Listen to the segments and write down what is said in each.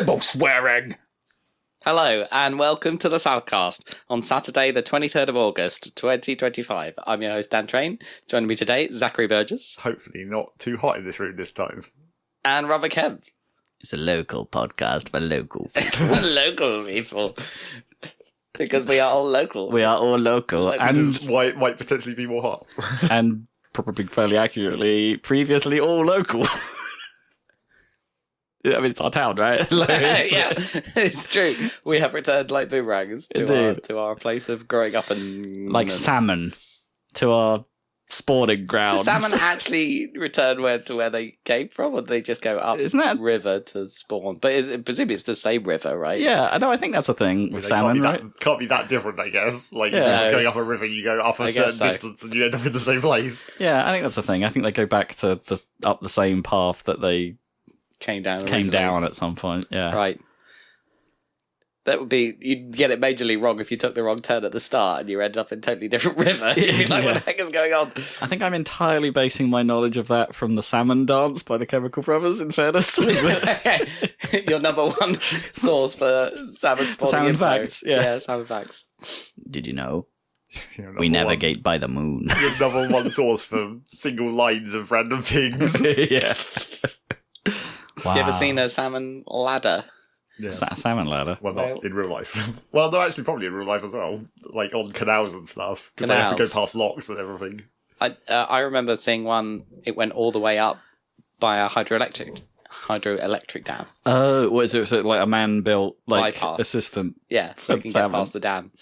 Bible swearing! Hello, and welcome to the Saladcast on Saturday, the 23rd of August, 2025. I'm your host, Dan Train. Joining me today, Zachary Burgess. Hopefully not too hot in this room this time. And Robert Kemp. It's a local podcast for local people. Local people. Because we are all local. We are all local. And Why it might potentially be more hot. and probably fairly accurately, previously all local. I mean, it's our town, right? Yeah, it's true. We have returned like boomerangs to our place of growing up and... Like salmon to our spawning grounds. Do salmon actually return to where they came from, or do they just go up river to spawn? But presumably it's the same river, right? Yeah, I know. I think that's a thing with salmon, right? Can't be that different, I guess. Like, if you're just going up a river, you go up a certain distance and you end up in the same place. Yeah, I think that's a thing. I think they go back to up the same path that they came down at some point. Yeah, right. That would be, you'd get it majorly wrong if you took the wrong turn at the start and you ended up in a totally different river. You'd be like, what the heck is going on? I think I'm entirely basing my knowledge of that from the Salmon Dance by the Chemical Brothers, in fairness. Your number one source for salmon spawning salmon info. facts. Yeah, salmon facts. Did you know? We navigate by the moon. Your number one source for single lines of random things. Yeah. Wow. You ever seen a salmon ladder? Yes. Salmon ladder. Well, not in real life. Well, no, actually, probably in real life as well. Like on canals and stuff. Because they have to go past locks and everything. I remember seeing one, it went all the way up by a hydroelectric dam. Oh, was it like a man-built bypass assistant? Yeah, so you can get past the dam.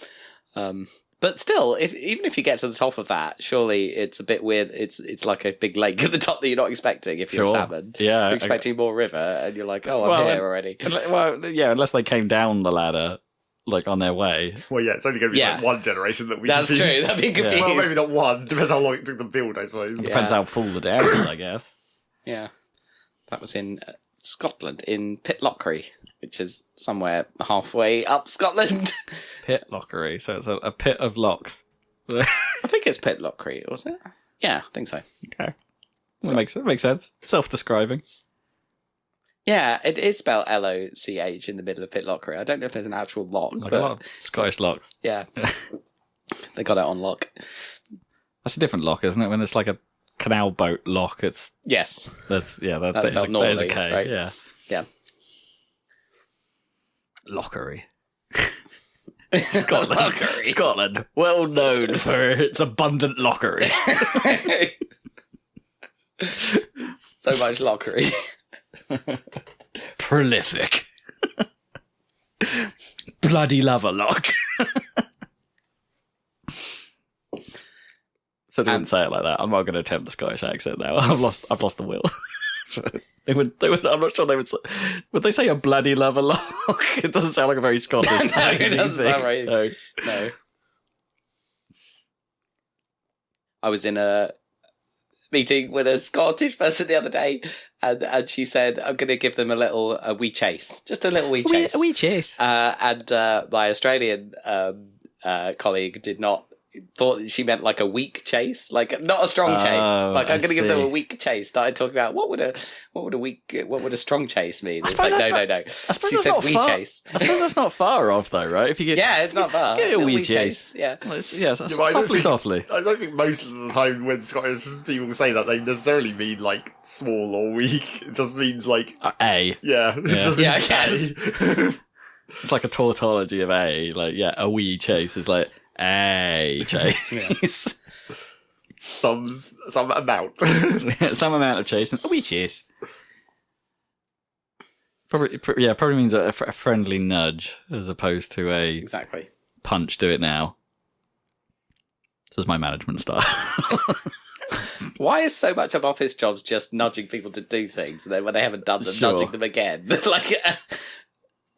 But still, even if you get to the top of that, surely it's a bit weird. It's like a big lake at the top that you're not expecting if you're salmon. Yeah, you're expecting more river, and you're like, oh, I'm here already. Well, yeah, unless they came down the ladder, like on their way. Well, yeah, it's only going to be like one generation that we That's see. true, that'd be confused. Well, maybe not one. Depends how long it took to build, I suppose. Depends how full the dam is, I guess. Yeah. That was in Scotland, in Pitlochry, which is somewhere halfway up Scotland. Pitlochry, so it's a pit of locks. I think it's Pitlochry, was it? Yeah, I think so. Okay. That makes sense. Self-describing. Yeah, it is spelled Loch in the middle of Pitlochry. I don't know if there's an actual lock. Like a lot of Scottish locks. Yeah. They got it on lock. That's a different lock, isn't it? When it's like a canal boat lock, it's... Yes. That's spelled normally, there's a K, right? Yeah. Yeah. Lockery. Scotland, well known for its abundant lockery. So much lockery. Prolific. Bloody lava lock. So they wouldn't say it like that. I'm not going to attempt the Scottish accent now. I've lost the will. They would. I'm not sure they would. Would they say a bloody lava lock? It doesn't sound like a very Scottish thing. No, it doesn't sound right. No. I was in a meeting with a Scottish person the other day, and she said, "I'm going to give them a wee chase, just a little wee chase." A wee chase. And my Australian colleague thought she meant like a weak chase, like not a strong chase. Like I'm going to give them a weak chase. Started talking about what would a strong chase mean? It's like no. She said wee chase. I suppose that's not far off though, right? If you get it's not far. Get a wee chase. Yeah. Well, softly. I don't think most of the time when Scottish people say that they necessarily mean like small or weak. It just means like A. Yeah. Yeah, I guess. It's like a tautology of A. Like a wee chase is like a chase. Some amount. Some amount of chase. A wee chase. Probably means a friendly nudge as opposed to a punch, do it now. This is my management style. Why is so much of office jobs just nudging people to do things, and then when they haven't done them, nudging them again? Like,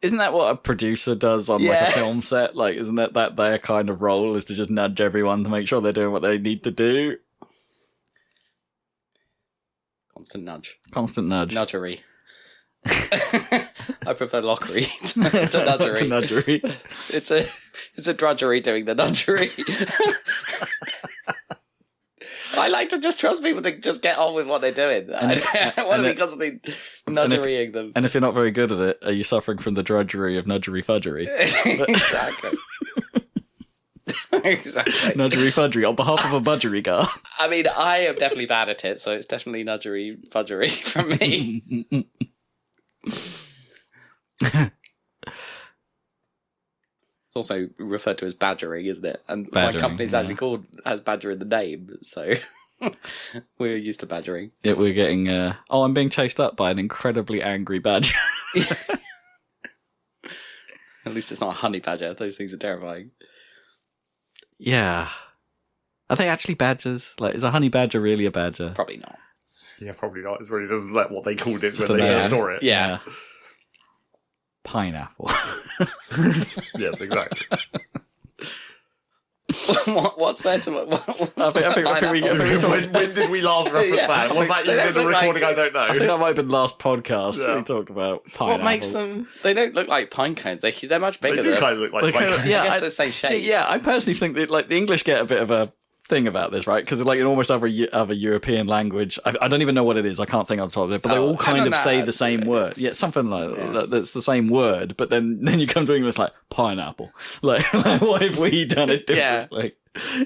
isn't that what a producer does on like a film set? Like, isn't that their kind of role is to just nudge everyone to make sure they're doing what they need to do? Constant nudge. Nudgery. I prefer lockery to nudgery. To nudgery. It's a drudgery doing the nudgery. I like to just trust people to just get on with what they're doing. I don't want to be constantly nudgerying them. And if you're not very good at it, are you suffering from the drudgery of nudgery fudgery? Exactly. Exactly. Nudgery fudgery on behalf of a budgery girl. I mean, I am definitely bad at it, so it's definitely nudgery fudgery from me. It's also referred to as badgering, isn't it? And my company's actually has badger in the name, so we're used to badgering. Yeah, we're getting. I'm being chased up by an incredibly angry badger. At least it's not a honey badger. Those things are terrifying. Yeah. Are they actually badgers? Like, is a honey badger really a badger? Probably not. Yeah, probably not. It's really doesn't let what they called it Just when they a first saw it. Yeah. Pineapple. Yes, exactly. What's there to... I think we when did we last reference that? Was that even in the recording? I don't know. I think that might have been last podcast. Yeah. We talked about pineapple. What makes them... They don't look like pine cones. They're much bigger. They do kind of look like pine cones. Yeah, I guess they're the same shape. See, yeah, I personally think that like the English get a bit of a thing about this, right? Because like in almost every other European language, I don't even know what it is. I can't think on the top of it, but they all kind of say the same word. Yeah, something like that. That's the same word, but then you come to English like pineapple. Like why have we done it differently? Yeah.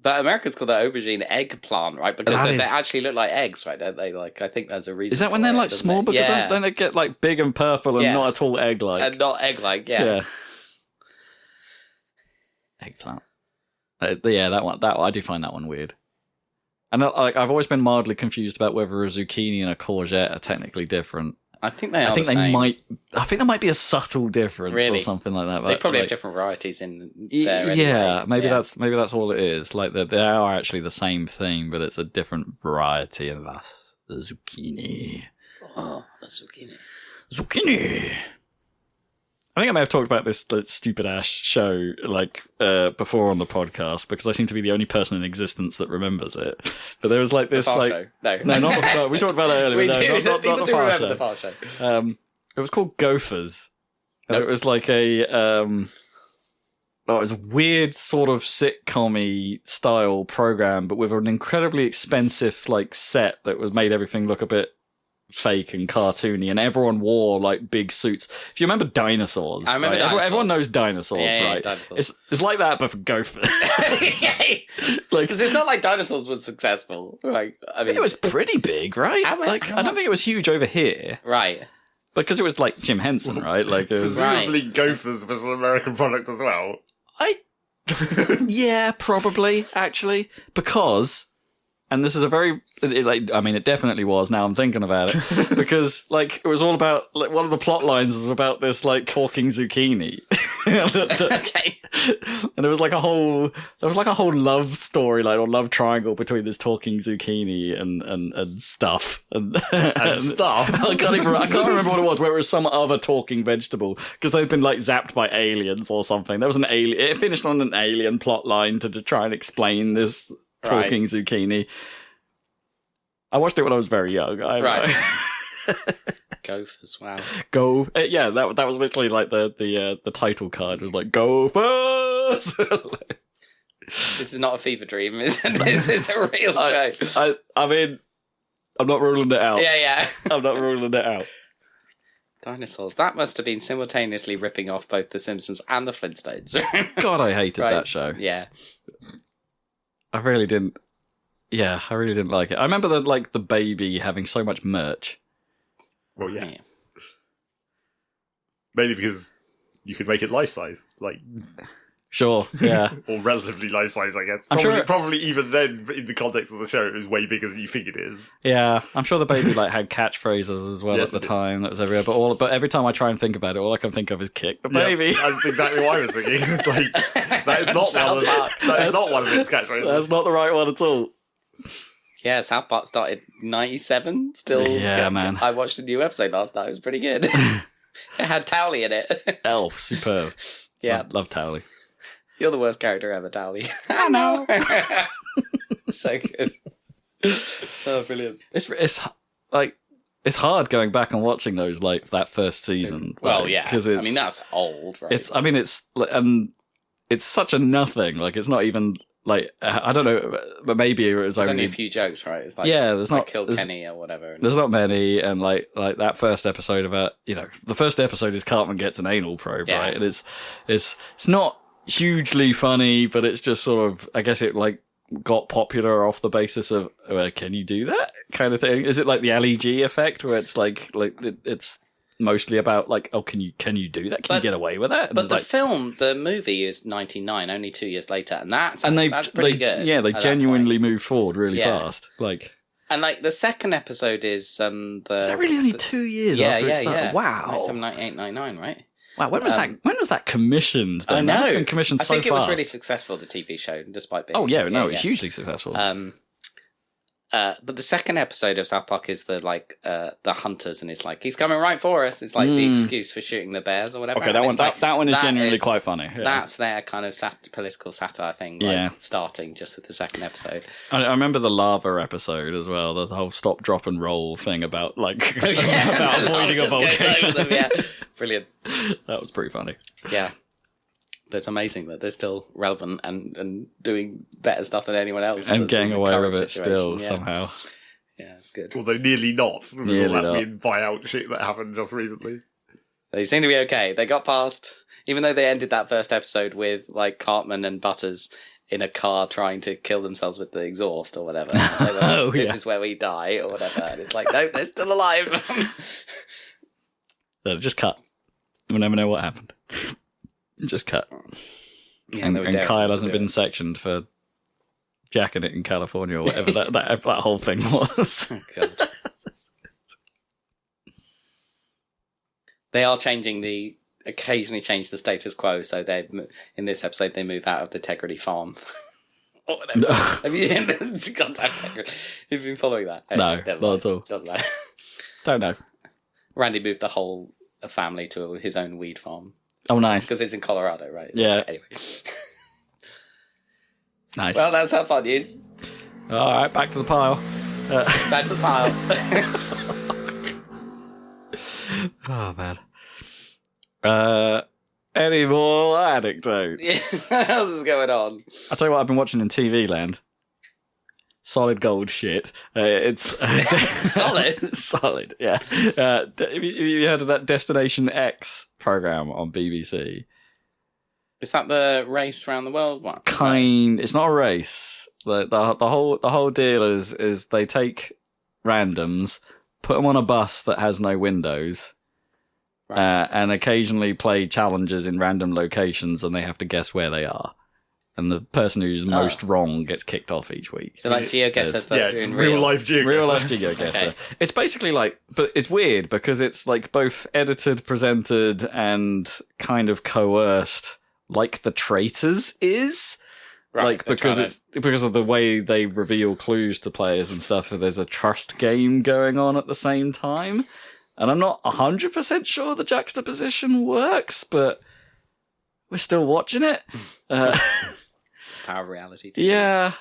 But Americans call that aubergine eggplant, right? Because they actually look like eggs, right? Don't they? Like, I think there's a reason. Is that when they're like small? Because don't they get like big and purple and not at all egg-like? And not egg-like, yeah. Eggplant. That one. I do find that one weird. And like, I've always been mildly confused about whether a zucchini and a courgette are technically different. I think they are. I think there might be a subtle difference or something like that. They probably have different varieties in there. Anyway. Yeah, maybe that's all it is. Like they are actually the same thing, but it's a different variety, and that's the zucchini. Oh, the zucchini. Zucchini. I think I may have talked about this stupid ass show like before on the podcast because I seem to be the only person in existence that remembers it. But there was like this like show. No, not the Far. We talked about it earlier. People do remember the Far show. It was called Gophers. And it was like it was a weird sort of sitcom-y style program, but with an incredibly expensive like set that was made everything look a bit fake and cartoony, and everyone wore like big suits. If you remember dinosaurs, I remember dinosaurs. Everyone knows dinosaurs, right? Dinosaurs. It's like that, but for Gophers. Like, because it's not like dinosaurs was successful, right? I mean, it was pretty big, right? I don't think it was huge over here, right? Because it was like Jim Henson, right? Like it was presumably Gophers was an American product as well. Yeah, probably actually, because. And this is it definitely was, now I'm thinking about it, because, like, it was all about, like, one of the plot lines was about this, like, talking zucchini. Okay. And there was like a whole love story, like, or love triangle between this talking zucchini and stuff. And stuff? I can't remember what it was, where it was some other talking vegetable, because they'd been, like, zapped by aliens or something. There was an alien, it finished on an alien plot line to try and explain this talking zucchini. I watched it when I was very young. Right. Gophers, wow. Yeah, that was literally like the title card was like Gophers. This is not a fever dream. This is a real show. I mean, I'm not ruling it out. Yeah. I'm not ruling it out. Dinosaurs. That must have been simultaneously ripping off both The Simpsons and The Flintstones. God, I hated that show. Yeah. I really didn't like it. I remember the baby having so much merch. Well, yeah. Mainly because you could make it life size, like. Sure, yeah. Or relatively life size, I guess. Probably even then, in the context of the show, it was way bigger than you think it is. Yeah, I'm sure the baby had catchphrases as well at the time. That was everywhere. But every time I try and think about it, all I can think of is kick the baby. That's exactly what I was thinking. That is not one of its catchphrases. That's not the right one at all. Yeah, South Park started 97. Still, man. I watched a new episode last night. It was pretty good. It had Towley in it. Elf, superb. Yeah, love Towley. You're the worst character ever, Towley. I know. So good. Oh, brilliant. It's hard going back and watching those that first season. Well, yeah. Because that's old, right? It's such a nothing. Like, it's not even like I don't know, but maybe it was There's only a few jokes, right? It's like there's not Kilkenny or whatever. There's not many, and like that first episode about the first episode is Cartman gets an anal probe, right? And it's not hugely funny, but it's just sort of, I guess it like got popular off the basis of can you do that kind of thing? Is it like the LEG effect where it's like it's mostly about like, oh, can you do that? Can you get away with that? And but the movie is 99, only 2 years later, and that's pretty good. Yeah, they genuinely move forward really fast. Like, and like the second episode is is that really only 2 years after it started? Yeah. Wow, 97, 98, 99, right? Wow, when was that? When was that commissioned? Then? I know. That's been commissioned so fast. I think it was really successful, the TV show, despite being. Oh yeah, it's hugely successful. But the second episode of South Park is the hunters, and it's like he's coming right for us. It's like the excuse for shooting the bears or whatever. Okay, that one is genuinely quite funny. Yeah. That's their kind of political satire thing, starting just with the second episode. I remember the lava episode as well. The whole stop, drop, and roll thing about like about avoiding a volcano. Brilliant. That was pretty funny. Yeah. But it's amazing that they're still relevant and doing better stuff than anyone else. And getting away with it still, somehow. Yeah, it's good. Although nearly not. Nearly all that not. weird buyout shit that happened just recently. They seem to be okay. They got past, even though they ended that first episode with like Cartman and Butters in a car trying to kill themselves with the exhaust or whatever. They were like, this is where we die or whatever. And it's like, no, they're still alive. So just cut. We'll never know what happened. Just cut. Yeah, and Kyle hasn't been sectioned for jacking it in California or whatever that whole thing was. Oh, God. They are occasionally change the status quo. So in this episode, they move out of the Tegrity farm. Or whatever. No. Have you You've been following that? No, not at all. Doesn't matter. Don't know. Randy moved the whole family to his own weed farm. Oh, nice. Because it's in Colorado, right? Yeah. Anyway. Nice. Well, that's our fun news. All right, back to the pile. Back to the pile. Oh, man. Any more anecdotes? What else is going on? I'll tell you what I've been watching in TV land. Solid gold shit. It's Solid? Solid, yeah. Have you heard of that Destination X program on BBC? Is that the race around the world one? It's not a race. The whole deal is they take randoms, put them on a bus that has no windows, and occasionally play challenges in random locations, and they have to guess where they are. And the person who's most wrong gets kicked off each week. So like GeoGuessr, but it's in real life GeoGuessr. Real life GeoGuessr. Okay. It's basically like, but it's weird because it's like both edited, presented, and kind of coerced, like The Traitors is. Right, like because of the way they reveal clues to players and stuff. There's a trust game going on at the same time, and I'm not 100% sure the juxtaposition works, but we're still watching it. Power of reality TV. Yeah.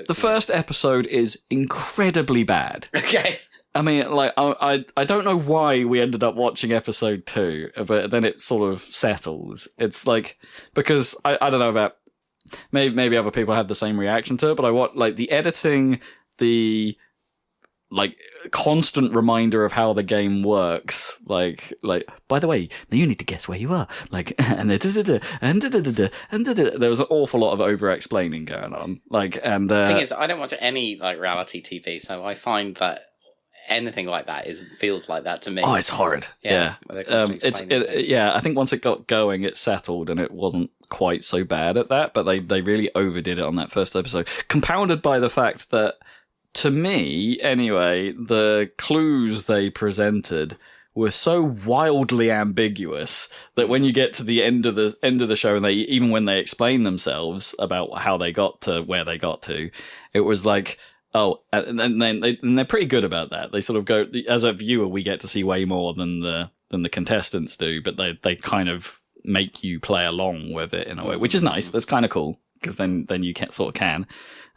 The first episode is incredibly bad. Okay. I mean, like, I don't know why we ended up watching episode 2, but then it sort of settles. It's like, because I don't know about, maybe other people had the same reaction to it, but I want, like, the editing, the, like, constant reminder of how the game works. Like, by the way, now you need to guess where you are. Like, and there was an awful lot of over-explaining going on. Like, and the thing is, I don't watch any like reality TV, so I find that anything like that feels like that to me. Oh, it's horrid. Yeah. I think once it got going, it settled, and it wasn't quite so bad at that. But they really overdid it on that first episode, compounded by the fact that, to me, anyway, the clues they presented were so wildly ambiguous that when you get to the end of the show, and even when they explain themselves about how they got to where they got to, it was like, oh, and they're pretty good about that. They sort of go, as a viewer, we get to see way more than the contestants do, but they kind of make you play along with it in a way, which is nice. That's kind of cool because then you can.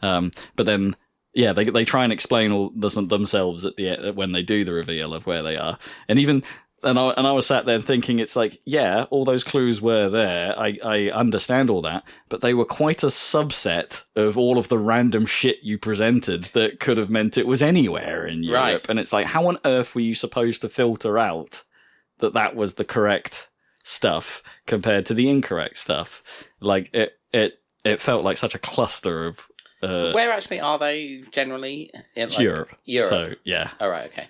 But then. Yeah, they try and explain all themselves at the end when they do the reveal of where they are, and even And I was sat there thinking, it's like, yeah, all those clues were there. I understand all that, but they were quite a subset of all of the random shit you presented that could have meant it was anywhere in Europe. Right. And it's like, how on earth were you supposed to filter out that was the correct stuff compared to the incorrect stuff? Like, it felt like such a cluster of... So where actually are they generally? In, like, Europe. Europe. So, yeah. Oh, right, okay.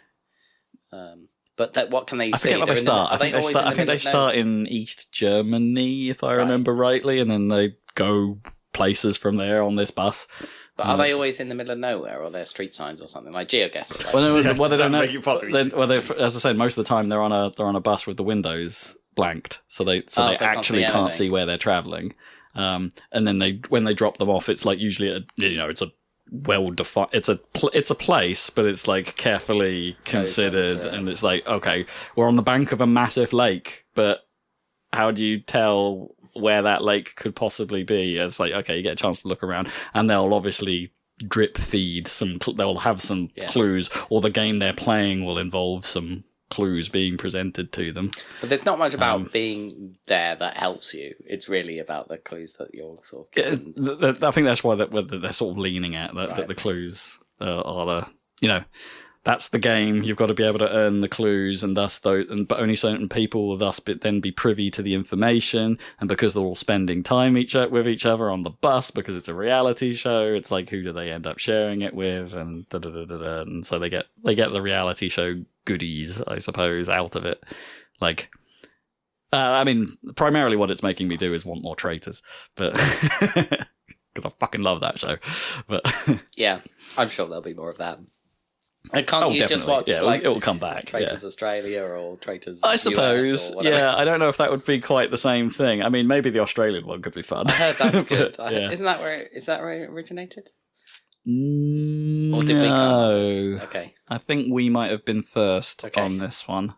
But what can they see? I forget where they start. I think they start in East Germany, if I remember rightly, and then they go places from there on this bus. But are they always in the middle of nowhere, or are there street signs or something like GeoGuess it? Like, well, they don't know. As I said, most of the time they're on a bus with the windows blanked, so they actually can't see where they're traveling. And then when they drop them off, it's like usually it's a well defined. It's a place, but it's like carefully considered, and it's like, okay, we're on the bank of a massive lake, but how do you tell where that lake could possibly be? It's like, okay, you get a chance to look around, and they'll obviously drip feed they'll have some clues, or the game they're playing will involve some clues being presented to them. But there's not much about being there that helps you. It's really about the clues that you're sort of given. I think that's why they're sort of leaning at that the clues are the, that's the game. You've got to be able to earn the clues, and but only certain people will thus then be privy to the information. And because they're all spending time with each other on the bus, because it's a reality show, it's like, who do they end up sharing it with? And and so they get the reality show goodies, I suppose, out of it. Like, I mean, primarily what it's making me do is want more traitors, but because I fucking love that show. But yeah, I'm sure there'll be more of that. And can't you just watch it'll come back. Traitors Australia or Traitors I suppose. US or whatever? Yeah, I don't know if that would be quite the same thing. I mean, maybe the Australian one could be fun. I heard that's good. But, Isn't that where it originated? Or did we come? Okay. I think we might have been first on this one.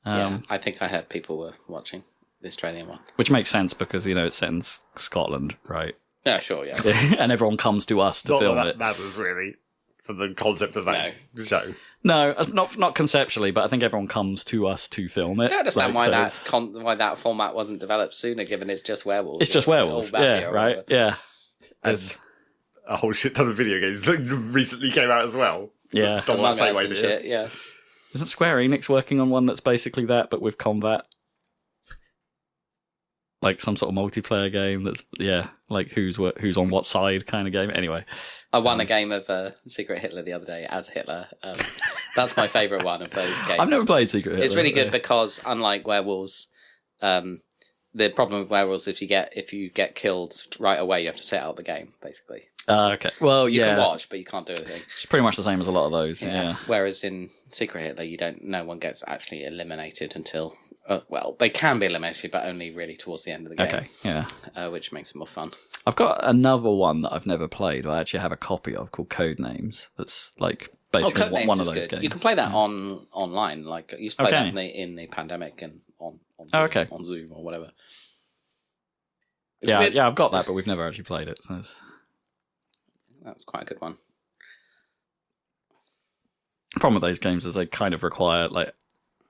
I think I heard people were watching the Australian one. Which makes sense because, it's set in Scotland, right? Yeah, sure, yeah. And everyone comes to us to film it. That matters really for the concept of that show. No, not conceptually, but I think everyone comes to us to film it. I don't understand why that format wasn't developed sooner, given it's just werewolves. It's just werewolves, right? Yeah. There's a whole shit ton of video games that recently came out as well. Yeah. Still on the same idea. Shit, yeah. Isn't Square Enix working on one that's basically that, but with combat? Like some sort of multiplayer game that's, like who's on what side kind of game. Anyway. I won a game of Secret Hitler the other day as Hitler. That's my favourite one of those games. I've never played Secret Hitler. It's really good because, unlike werewolves, the problem with werewolves if you get killed right away, you have to sit out the game, basically. Okay. Well, you can watch, but you can't do anything. It's pretty much the same as a lot of those. Yeah. Whereas in Secret Hitler, no one gets actually eliminated until. They can be eliminated, but only really towards the end of the game. Okay, yeah. Which makes it more fun. I've got another one that I've never played. I actually have a copy of called Codenames. That's like basically one of those games. You can play that online. Like you used to play that in the pandemic and on Zoom, on Zoom or whatever. Yeah, I've got that, but we've never actually played it. So that's quite a good one. The problem with those games is they kind of require like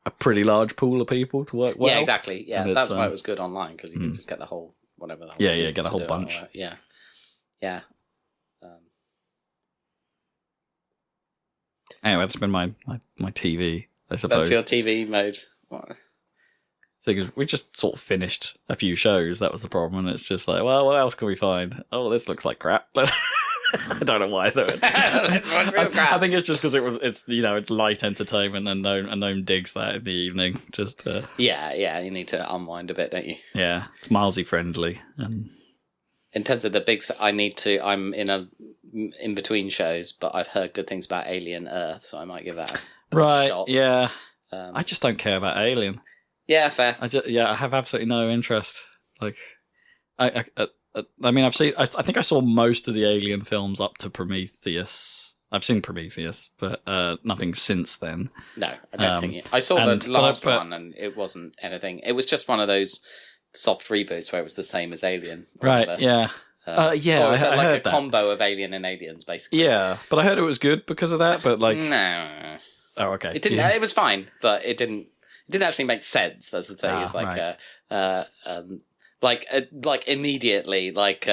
a pretty large pool of people to work well. Yeah, exactly. Yeah, that's why it was good online, because you can just get the whole whatever. Get a whole bunch. Yeah. Anyway, that's been my TV, I suppose. That's your TV mode. What? So we just sort of finished a few shows. That was the problem, and it's just like, well, what else can we find? Oh, this looks like crap. I don't know why though. I think it's just because it's light entertainment, and no digs that in the evening. Just you need to unwind a bit, don't you? Yeah, it's Milesy friendly. In terms of the big, I'm in between shows, but I've heard good things about Alien Earth, so I might give that a shot. Yeah. I just don't care about Alien. Yeah, fair. I have absolutely no interest. Like, I mean, I think I saw most of the Alien films up to Prometheus. I've seen Prometheus, but nothing since then. No, I don't think I saw the last one, and it wasn't anything. It was just one of those soft reboots where it was the same as Alien. Right, whatever. Yeah. Or was it like a combo of Alien and Aliens, basically? Yeah, but I heard it was good because of that, but like... No. Oh, okay. It didn't. It was fine, but it didn't... It didn't actually make sense. That's the thing. It's like right. like immediately, like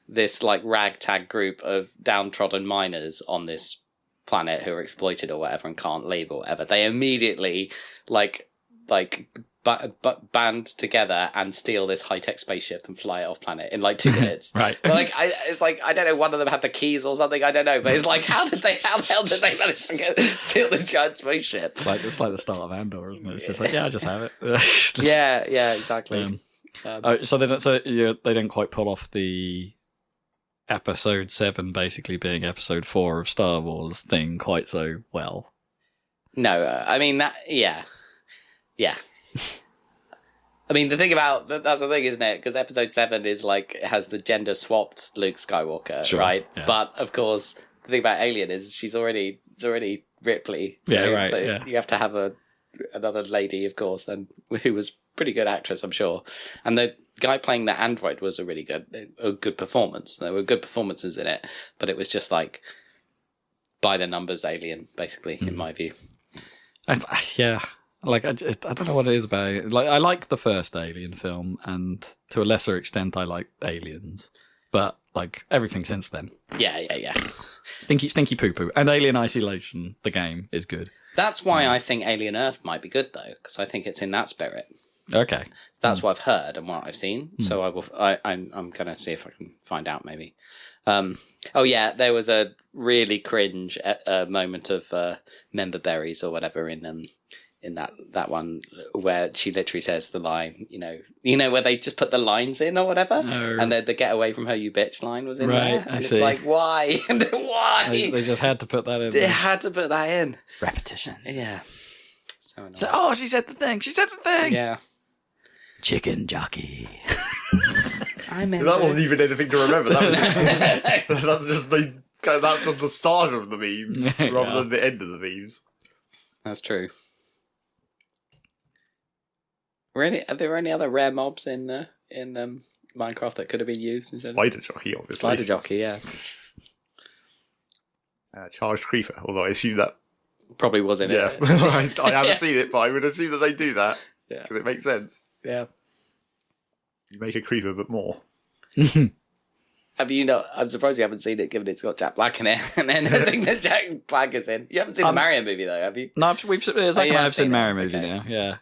this like ragtag group of downtrodden miners on this planet who are exploited or whatever and can't leave or whatever. They immediately band together and steal this high-tech spaceship and fly it off planet in like 2 minutes. Right. Like it's like, I don't know, one of them had the keys or something, I don't know, but it's like, how the hell did they manage to steal this giant spaceship? It's like the start of Andor, isn't it? It's just like, I just have it. yeah, exactly. So they didn't quite pull off the episode 7 basically being episode 4 of Star Wars thing quite so well. No, I mean that. Yeah. I mean, the thing about that's the thing, isn't it? Because episode 7 is like has the gender swapped Luke Skywalker, sure, right? Yeah. But of course, the thing about Alien is it's already Ripley. So, yeah, right. So yeah. you have to have another lady, of course, and who was pretty good actress, I'm sure. And the guy playing the android was a good performance. There were good performances in it, but it was just like by the numbers Alien, basically, in my view. Yeah. Like, I don't know what it is about it. Like, I like the first Alien film, and to a lesser extent, I like Aliens. But, like, everything since then. Yeah. Stinky poo-poo. And Alien Isolation, the game, is good. That's why I think Alien Earth might be good, though, because I think it's in that spirit. Okay. That's what I've heard and what I've seen. So I'm going to see if I can find out, maybe. Oh, yeah, there was a really cringe moment of member berries or whatever in that one where she literally says the line, you know where they just put the lines in or whatever, and the "get away from her, you bitch" line was in there. And it's like, why? Why? They just had to put that in. They had to put that in. Repetition. Yeah. So annoying. So, she said the thing. She said the thing. Yeah. Chicken jockey. I remember. That wasn't even anything to remember. That's just that's the start of the memes rather than the end of the memes. That's true. Are there any other rare mobs in Minecraft that could have been used? Spider jockey, obviously. Spider jockey, yeah. Charged creeper, although I assume that probably was in it. Yeah, I haven't seen it, but I would assume that they do that because it makes sense. Yeah, you make a creeper, but more. Have you not? I'm surprised you haven't seen it, given it's got Jack Black in it, and then I think that Jack Black is in. You haven't seen the Mario movie, though, have you? No, I've seen Mario movie now. Yeah.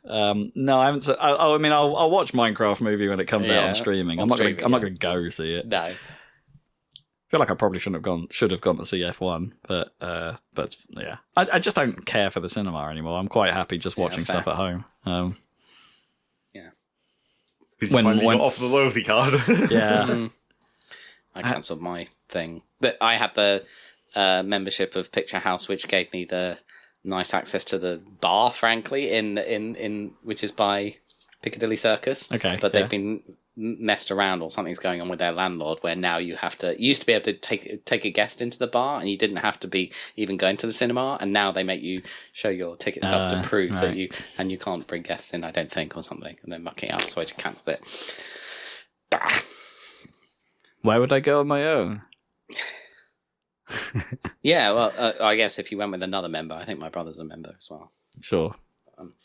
No, I haven't. I mean, I'll watch Minecraft movie when it comes out on streaming. I'm not going to go see it. No. I feel like I probably should have gone to CF1, but yeah, I just don't care for the cinema anymore. I'm quite happy just watching stuff at home. Yeah. When got off the loyalty card. Yeah. I cancelled my thing. But I had the membership of Picture House, which gave me the nice access to the bar, frankly, in which is by Piccadilly Circus. Okay. But they've been messed around, or something's going on with their landlord, where now you used to be able to take a guest into the bar, and you didn't have to be even going to the cinema, and now they make you show your ticket stub to prove that you can't bring guests in, I don't think, or something, and they're mucking out, so I just cancelled it. Bah. Why would I go on my own? Yeah, well, I guess if you went with another member, I think my brother's a member as well. Sure.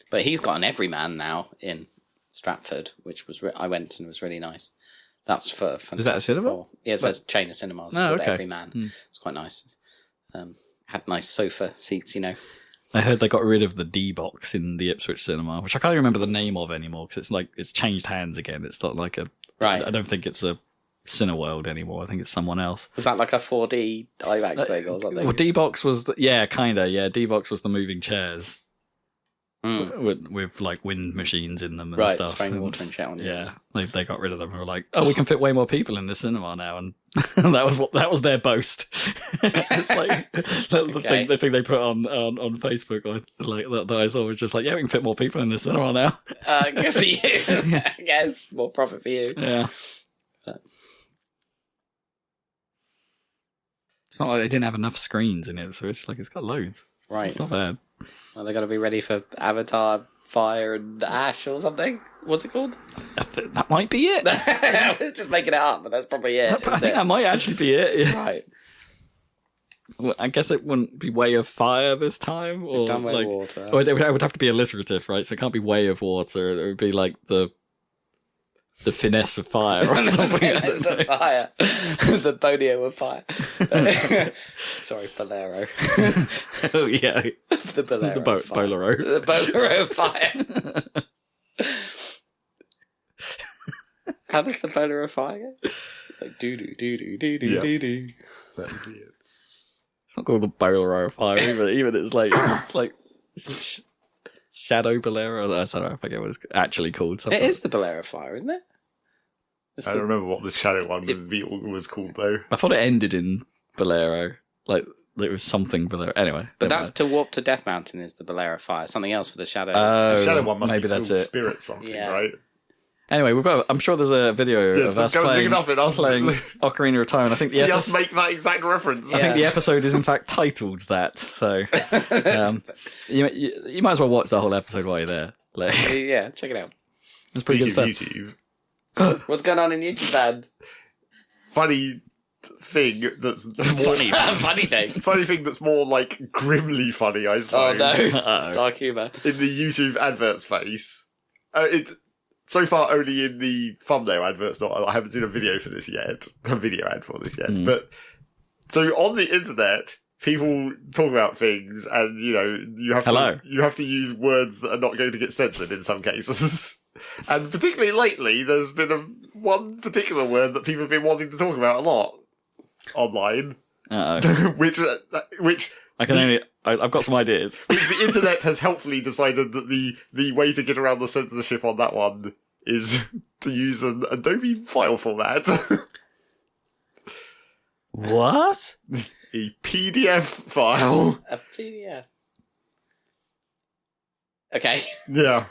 But he's got an everyman now in Stratford, which was I went and it was really nice. That's for Fantastic Is that a cinema? Four. Yeah, it says chain of cinemas called Everyman. It's quite nice. Had nice sofa seats, I heard they got rid of the D box in the Ipswich cinema, which I can't remember the name of anymore because it's changed hands again. It's not like I don't think it's a Cineworld anymore. I think it's someone else. Was that like a 4D IMAX thing or something? Well, D-Box was D-Box was the moving chairs with like wind machines in them and stuff. Spraying water and shit on you. Yeah, they got rid of them. And were like, we can fit way more people in the cinema now, and that was their boast. It's like the thing they put on Facebook, that I saw was just like, we can fit more people in the cinema now. Good for you. I guess more profit for you. Yeah. It's not like they didn't have enough screens in it, so it's like it's got loads. Right. It's not bad. Well, they got to be ready for Avatar, Fire and Ash or something. What's it called? That might be it. I was just making it up, but that's probably it. I think that might actually be it. Yeah. Right. Well, I guess it wouldn't be way of fire this time, or Done by like water. Or it would have to be alliterative, right? So it can't be way of water. It would be like the finesse of fire or something. Finesse of fire. The bonio of fire. Sorry, bolero. Oh yeah, The bolero. Bolero. The bolero of fire. How does the bolero of fire go? Like doo doo doo doo doo doo doo doo. That'd be it. It's not called the Bolero of Fire even it's like Shadow Bolero. I don't know, I forget what it's actually called. It is the bolero of fire, isn't it? I don't remember what the shadow one was called though. I thought it ended in Bolero, like it was something Bolero. Anyway, but that's to Warp to Death Mountain is the bolero of fire. Something else for the shadow. The shadow one must maybe be that's called it. Spirit something, right? Anyway, I'm sure there's a video of us playing Ocarina of Time. And I think see us make that exact reference. I think the episode is in fact titled that. So you might as well watch the whole episode while you're there. Like, yeah, check it out. It's pretty good stuff. YouTube. What's going on in YouTube land? Funny thing that's more funny thing that's more like grimly funny, I suppose. Oh no, dark humour in the YouTube advert space. It's so far only in the thumbnail adverts. I haven't seen a video for this yet. A video ad for this yet. But so on the internet, people talk about things, and you have to use words that are not going to get censored in some cases. And particularly lately, there's been one particular word that people have been wanting to talk about a lot online. which I've got some ideas. Which the internet has helpfully decided that the way to get around the censorship on that one is to use an Adobe file format. What? A PDF file. A PDF. Okay. Yeah.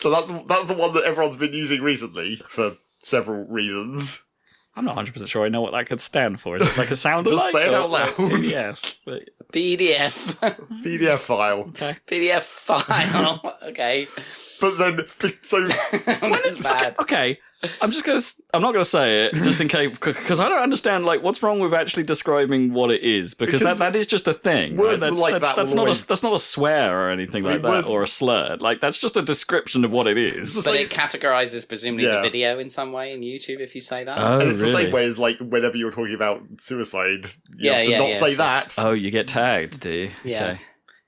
So that's the one that everyone's been using recently for several reasons. I'm not 100% sure I know what that could stand for. Is it like a sound alike? Just say it out loud. PDF. PDF. PDF file. Okay. PDF file. Okay. But then, so when it's bad. Okay. I'm not gonna say it just in case because I don't understand what's wrong with actually describing what it is because that is just a thing. Words right? that's not a swear or anything like that or a slur. That's just a description of what it is. But it categorizes presumably the video in some way in YouTube if you say that. Oh, and it's really? the same way as whenever you're talking about suicide, you have to not say that. Oh, you get tagged, do you? Yeah. Okay.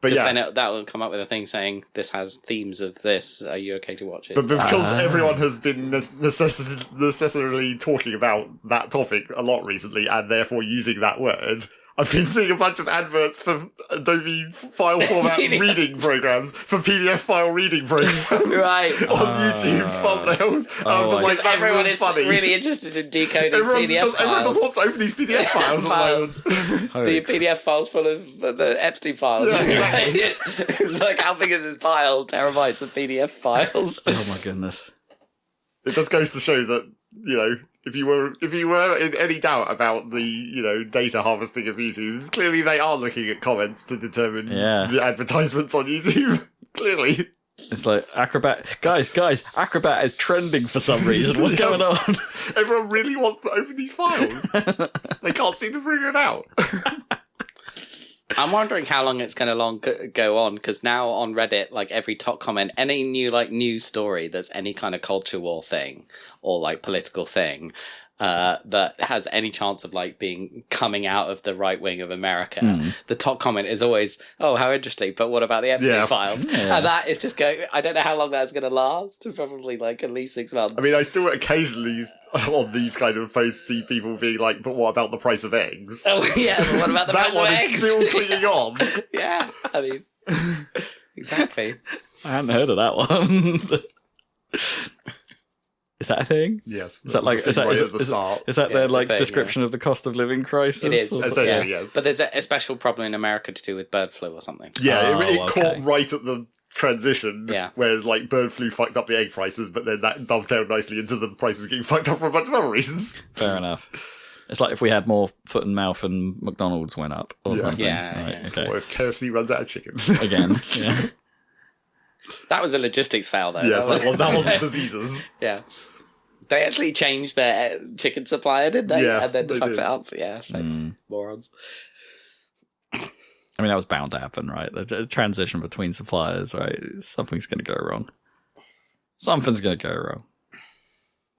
But then that will come up with a thing saying this has themes of this. Are you okay to watch it? But because everyone has been necessarily talking about that topic a lot recently, and therefore using that word, I've been seeing a bunch of adverts for Adobe file format reading programs, for PDF file reading programs, right? On YouTube's thumbnails. Everyone is funny. Really interested in decoding PDF files. Everyone just wants to open these PDF files. The PDF files full of the Epstein files. Yeah. Like how big is this file? Terabytes of PDF files. Oh my goodness! It just goes to show that if you were in any doubt about the data harvesting of YouTube, clearly they are looking at comments to determine the advertisements on YouTube. Clearly. It's like Acrobat. Guys, Acrobat is trending for some reason. What's going on? Everyone really wants to open these files. They can't seem to figure it out. I'm wondering how long it's going to go on, because now on Reddit, every top comment, any new news story that's any kind of culture war thing or political thing that has any chance of coming out of the right wing of America, the top comment is always, "Oh, how interesting! But what about the Epstein files?" Yeah. And that is just going. I don't know how long that's going to last. Probably at least 6 months. I mean, I still occasionally on these kind of posts see people being like, "But what about the price of eggs?" Oh yeah, but what about the price of eggs? That one is still clinging on. Yeah, I mean, exactly. I hadn't heard of that one. Is that a thing? Yes. Is that their description of the cost of living crisis? It is. Essentially, yes. But there's a special problem in America to do with bird flu or something. Yeah, it caught right at the transition. Yeah. Whereas bird flu fucked up the egg prices, but then that dovetailed nicely into the prices getting fucked up for a bunch of other reasons. Fair enough. It's like if we had more foot and mouth and McDonald's went up or something. Yeah, right, yeah. Okay. Or if KFC runs out of chicken. Again. Yeah. That was a logistics fail, though. Yeah, that wasn't diseases. Yeah. They actually changed their chicken supplier, did they? Yeah, and then they fucked did. it up. Yeah, morons. I mean, that was bound to happen, right? The transition between suppliers, right? Something's going to go wrong. Something's going to go wrong.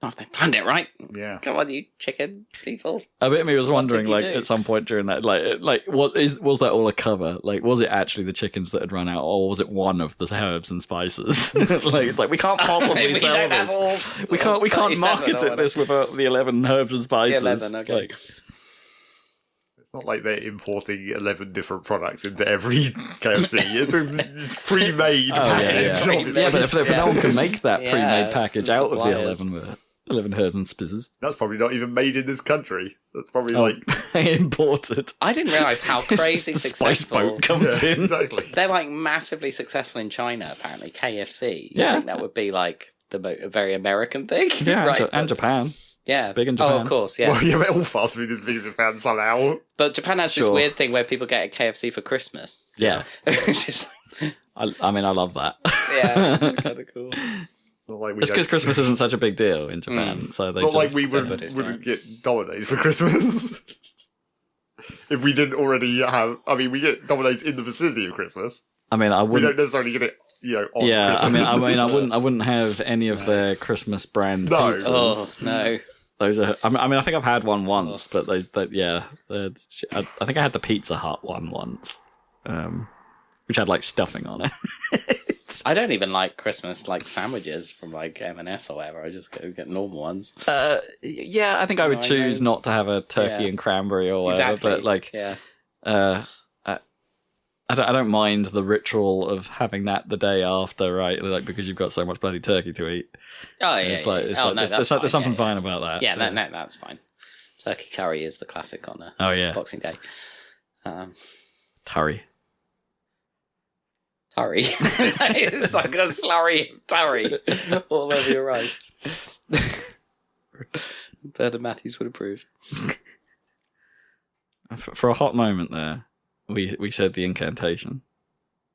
Not if they planned it right. Yeah. Come on, you chicken people. A bit of me was wondering, What like, did you do? at some point during that, was that all a cover? Like, was it actually the chickens that had run out, or was it one of the herbs and spices? Like, it's like, we can't possibly We sell don't have this. all. We can't 37 market or it this without the 11 herbs and spices. 11, okay. Like, It's not like they're importing 11 different products into every KFC. It's a pre-made package. yeah. Obviously. yeah, but if no one can make that Yeah, pre-made package the out of the suppliers. 11 herbs and spices, That's probably not even made in this country. That's probably like... imported. I didn't realise how crazy the spice successful. boat comes Yeah, in. exactly. They're like massively successful in China, apparently. KFC. Yeah. I think that would be like a very American thing. Yeah, right. and Japan. Yeah. Big in Oh, Japan. of course, yeah. Well, yeah, but all fast food is big in Japan somehow. But Japan has this Sure. weird thing where people get a KFC for Christmas. Yeah. It's just, I mean, I love that. yeah, kind of cool. It's not like we It's because don't- Christmas isn't such a big deal in Japan, so they Not just... like we Buddhist, wouldn't get Domino's for Christmas. If we didn't already have... I mean, we get Domino's in the vicinity of Christmas. I mean, I We wouldn't... don't necessarily get it, on Yeah, Christmas. I wouldn't have any of their Christmas brand No. pizzas. Oh, no. Those are. I mean, I think I've had one once, but I think I had the Pizza Hut one once, which had like stuffing on it. I don't even like Christmas like sandwiches from like M&S or whatever. I just get normal ones. Yeah, I think I would I choose know. not to have a turkey Yeah. and cranberry or whatever. Exactly. But like, yeah. I don't mind the ritual of having that the day after, right? Like, because you've got so much bloody turkey to eat. Oh, yeah. It's yeah, like, yeah. it's Oh, like no, there's that's something fine. fine about that. Yeah, no, that's fine. Turkey curry is the classic on a Oh yeah, Boxing Day. curry. Curry. It's like a slurry of curry all over your rice. Bernard Matthews would approve. For a hot moment there, we said the incantation.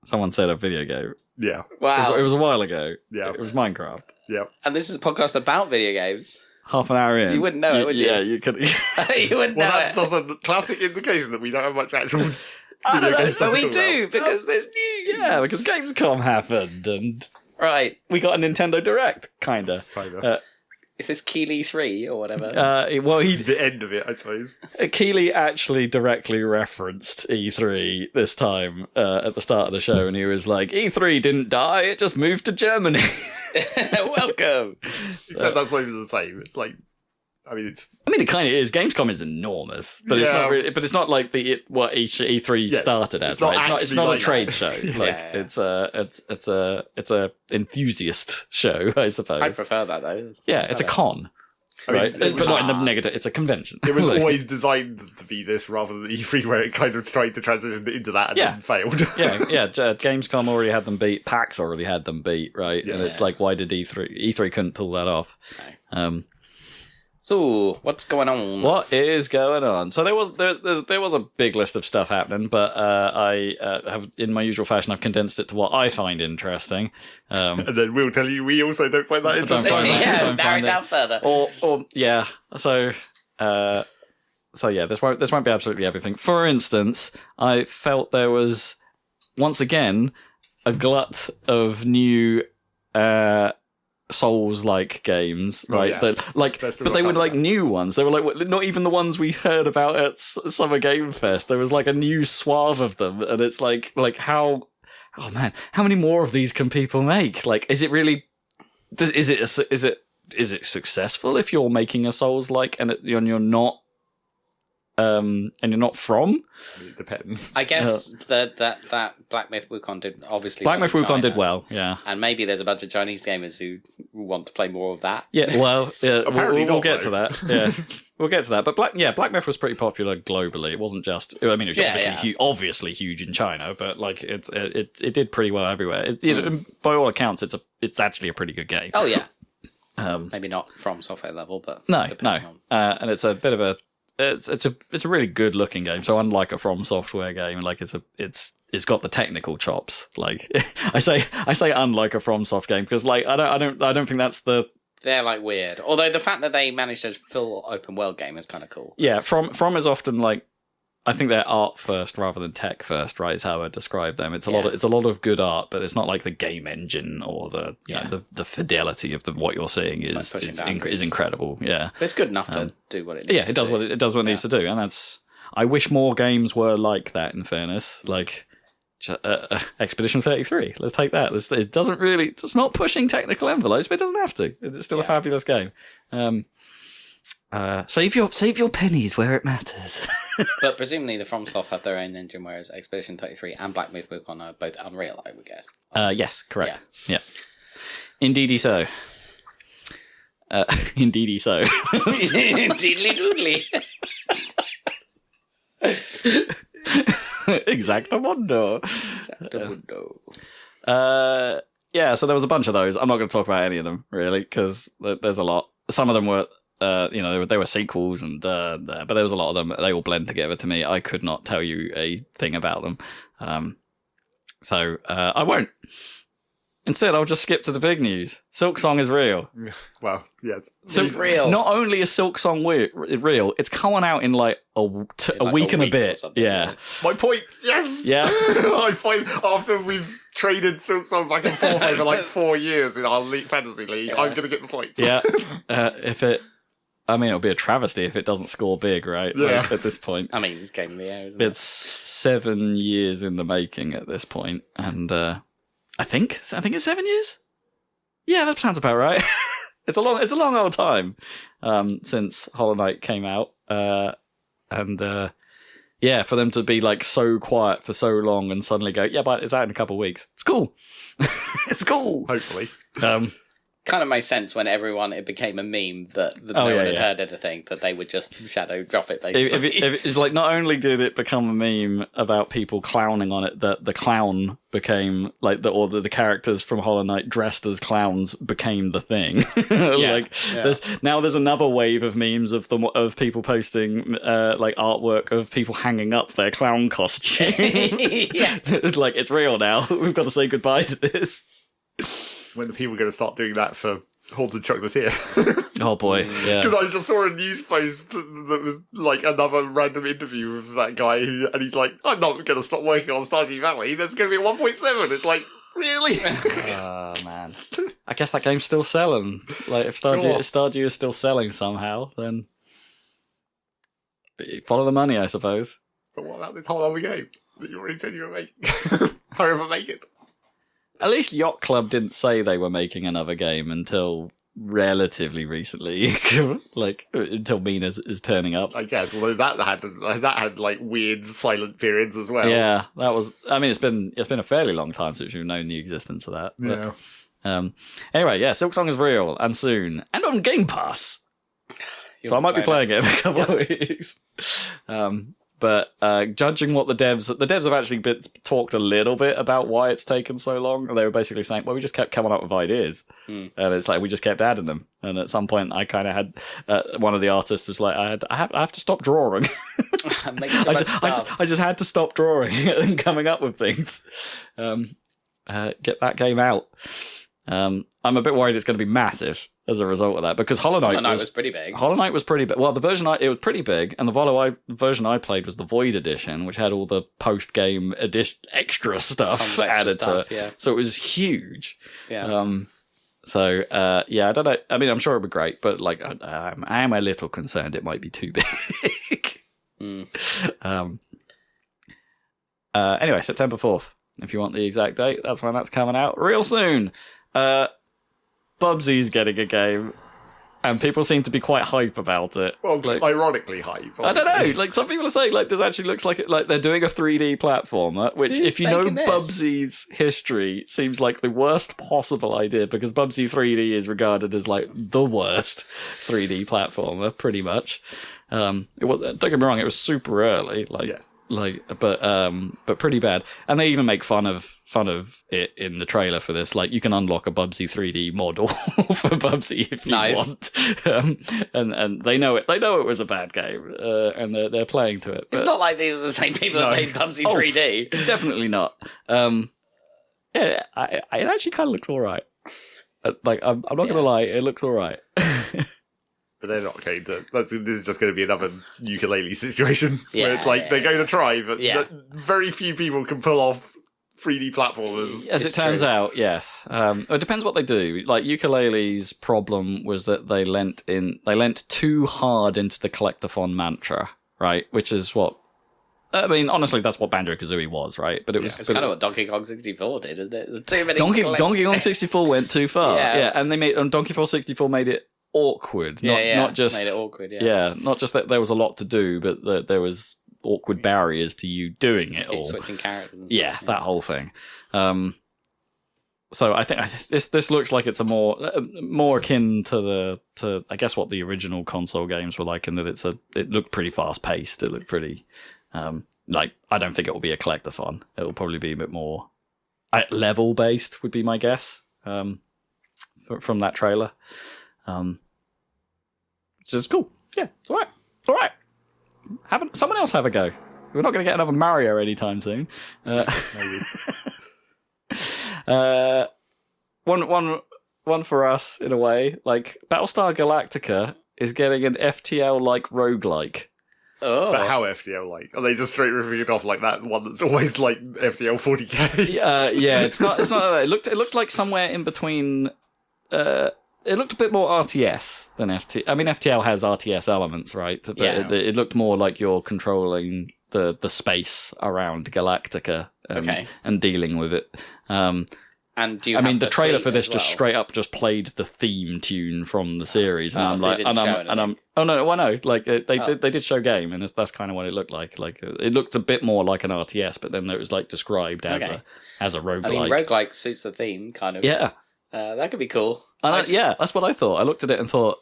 Someone said a video game. Yeah, Wow. It was a while ago. Yeah. It was Minecraft. yeah. And this is a podcast about video games. Half an hour in. You wouldn't know it, would you? Yeah, you could. You wouldn't Well, know that's it. just a classic indication that we don't have much actual I don't video know, game stuff But to we talk do, because there's news. Yeah, because Gamescomm happened and Right. we got a Nintendo Direct, kinda. Kinda. Is this Keeley 3 or whatever? Well, The end of it, I suppose. Keeley actually directly referenced E3 this time at the start of the show, and he was like, "E3 didn't die; it just moved to Germany." Welcome. Except that's not even the same. It's like, I mean, it's I mean, it kind of is. Gamescom is enormous, but it's Yeah. not. Really, but it's not like what E3 Yes, started as. it's not Right? It's actually not a like trade that. show. Like Yeah. it's a enthusiast show, I suppose. I prefer that though. Yeah, it's a con, I mean, right? it was- But not in the negative. It's a convention. It was Like, always designed to be this rather than E3 where it kind of tried to transition into that and Yeah. then failed. yeah. Gamescom already had them beat. PAX already had them beat, right? And it's Yeah. like, why did E3 couldn't pull that off? So, what's going on? What is going on? So there was a big list of stuff happening, but I have, in my usual fashion, I've condensed it to what I find interesting. And then we'll tell you we also don't find that Don't interesting. find that. Yeah, Don't narrow find it down further. Or yeah. So yeah, this won't be absolutely everything. For instance, I felt there was once again a glut of new Souls-like games, right? yeah. That like, They're still but they not were like coming new ones. They were like not even the ones we heard about at Summer Game Fest. There was like a new swath of them, and it's like how, oh man, how many more of these can people make? Like, is it really? Is it successful if you're making a Souls-like and you're not from? I mean, it depends. I guess that Black Myth Wukong did obviously. Black well Myth in Wukong did China. well, yeah. And maybe there's a bunch of Chinese gamers who want to play more of that. Yeah, well, yeah, Apparently we'll not, get to though. that. Yeah, we'll get to that. But Black Myth was pretty popular globally. It wasn't just. I mean, it was Yeah, obviously huge in China, but like it did pretty well everywhere. By all accounts, it's actually a pretty good game. Oh yeah. Maybe not from software level, but No, depending on- and it's a bit of a. It's a really good looking game. So unlike a From Software game, like it's got the technical chops. Like I say unlike a From Soft game because like I don't think that's the. They're like weird. Although the fact that they managed a full open world game is kind of cool. Yeah, From is often like I think they're art first rather than tech first, right? Is how I describe them. It's a lot of good art, but it's not like the game engine or the the fidelity of what you're seeing is incredible. Yeah, but it's good enough to do what it needs. Yeah, it does what it needs to do, and that's. I wish more games were like that. In fairness, like Expedition 33, let's take that. It doesn't really. It's not pushing technical envelopes, but it doesn't have to. It's still a fabulous game. Save your pennies where it matters. But presumably the FromSoft have their own engine, whereas Expedition 33 and Black Myth Wukong are both Unreal, I would guess. Yes, correct. Yeah. Indeedy so. Indeedy so. Diddly doodly. Exactamundo. Yeah, so there was a bunch of those. I'm not going to talk about any of them, really, because there's a lot. Some of them were... they were sequels, but there was a lot of them. They all blend together to me. I could not tell you a thing about them. So I won't. Instead, I'll just skip to the big news. Silksong is real. Well, yes. It's real. Not only is Silksong real, it's coming out in like a week and a bit. Yeah. My points, yes! Yeah. I find after we've traded Silksong back and forth over like 4 years in our Fantasy League, I'm going to get the points. Yeah. It'll be a travesty if it doesn't score big, right? Yeah. Like, at this point. I mean, it's Game of the Year, isn't it? It's 7 years in the making at this point, and I think it's 7 years. Yeah, that sounds about right. It's a long old time since Hollow Knight came out, and for them to be like so quiet for so long and suddenly go, yeah, but it's out in a couple of weeks. It's cool. It's cool. Hopefully. Kind of made sense when it became a meme that no one had heard anything, that they would just shadow drop it, basically. If it's like, not only did it become a meme about people clowning on it, that the clown became like the characters from Hollow Knight dressed as clowns became the thing. There's another wave of memes of people posting like artwork of people hanging up their clown costume. Like, it's real now. We've got to say goodbye to this. When the people are going to start doing that for Haunted Chocolatier. Oh boy, yeah. Because I just saw a news post that was like another random interview with that guy, and he's like, I'm not going to stop working on Stardew Valley, there's going to be a 1.7. It's like, really? Oh, man. I guess that game's still selling. Like, if Stardew is still selling somehow, then follow the money, I suppose. But what about this whole other game that you already said you were making? However, make it. At least Yacht Club didn't say they were making another game until relatively recently, like until Mina is turning up. I guess, although that had like weird silent periods as well. Yeah, that was. I mean, it's been a fairly long time since we've known the existence of that. But, yeah. Anyway, yeah, Silksong is real and soon and on Game Pass. So I might be playing it in a couple of weeks. But judging what the devs have actually talked a little bit about why it's taken so long. And they were basically saying, well, we just kept coming up with ideas. And it's like, we just kept adding them. And at some point, I kind of had, one of the artists was like, I have to stop drawing. I just had to stop drawing and coming up with things. Get that game out. I'm a bit worried it's going to be massive as a result of that, because Hollow Knight was pretty big. Hollow Knight was pretty big. Well, it was pretty big, and the version I played was the Void Edition, which had all the post-game extra stuff added to it. Yeah. So it was huge. Yeah. I don't know. I mean, I'm sure it'll be great, but like, I am a little concerned it might be too big. Anyway, September 4th, if you want the exact date, that's when that's coming out real soon. Bubsy's getting a game, and people seem to be quite hype about it. Well, like, ironically hype. Obviously. I don't know. Like, some people are saying, like, this actually looks like they're doing a 3D platformer, which, if you know Bubsy's history, seems like the worst possible idea, because Bubsy 3D is regarded as like the worst 3D platformer, pretty much. Don't get me wrong, it was super early, but pretty bad. And they even make fun of it in the trailer for this. Like, you can unlock a Bubsy 3D model for Bubsy if you want. And they know it. They know it was a bad game, and they're playing to it. But, it's not like these are the same people that made Bubsy 3D. Definitely not. It actually kind of looks all right. Like, I'm not gonna lie, it looks all right. But they're not going to. This is just going to be another ukulele situation where it's like they're going to try, but very few people can pull off 3D platformers. As it turns out, yes. It depends what they do. Like Ukulele's problem was that they lent too hard into the collectathon mantra, right? Which is what. I mean, honestly, that's what Banjo-Kazooie was, right? But it's kind of what Donkey Kong 64 did, isn't it? Too many Donkey Kong 64 went too far. And Donkey Kong 64 made it awkward. Not just made it awkward. Not just that there was a lot to do, but that there was awkward barriers to you doing it all. Switching characters. That whole thing. So I think this looks like it's a more akin to I guess what the original console games were like, in that it looked pretty fast paced. It looked pretty. I don't think it will be a collectathon. It will probably be a bit more level based, would be my guess. From that trailer, which is cool. Yeah, it's all right. Someone else have a go. We're not going to get another Mario anytime soon. One for us in a way. Like Battlestar Galactica is getting an FTL like roguelike. Oh. But how FTL like? Are they just straight ripping it off like that one that's always like FTL 40k? Yeah, it's not that. It looked like somewhere in between. It looked a bit more RTS than FTL. I mean, FTL has RTS elements, right? But it looked more like you're controlling the space around Galactica and dealing with it. And do you the trailer for this just straight up just played the theme tune from the series, and I'm like, oh no, like they did show game, and that's kind of what it looked like. Like it looked a bit more like an RTS, but then it was like described as a roguelike. I mean, roguelike suits the theme, kind of. Yeah, that could be cool. That's what I thought. I looked at it and thought,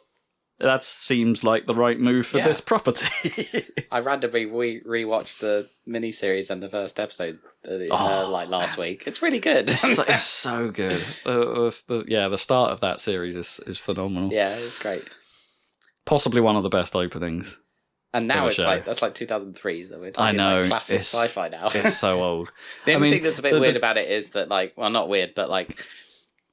that seems like the right move for this property. I randomly rewatched the miniseries and the first episode like last week. It's really good. It's so good. The start of that series is phenomenal. Yeah, it's great. Possibly one of the best openings. And now that's like 2003, so we're talking like classic sci-fi now. It's so old. The only thing that's a bit weird about it is that, like, well, not weird, but like,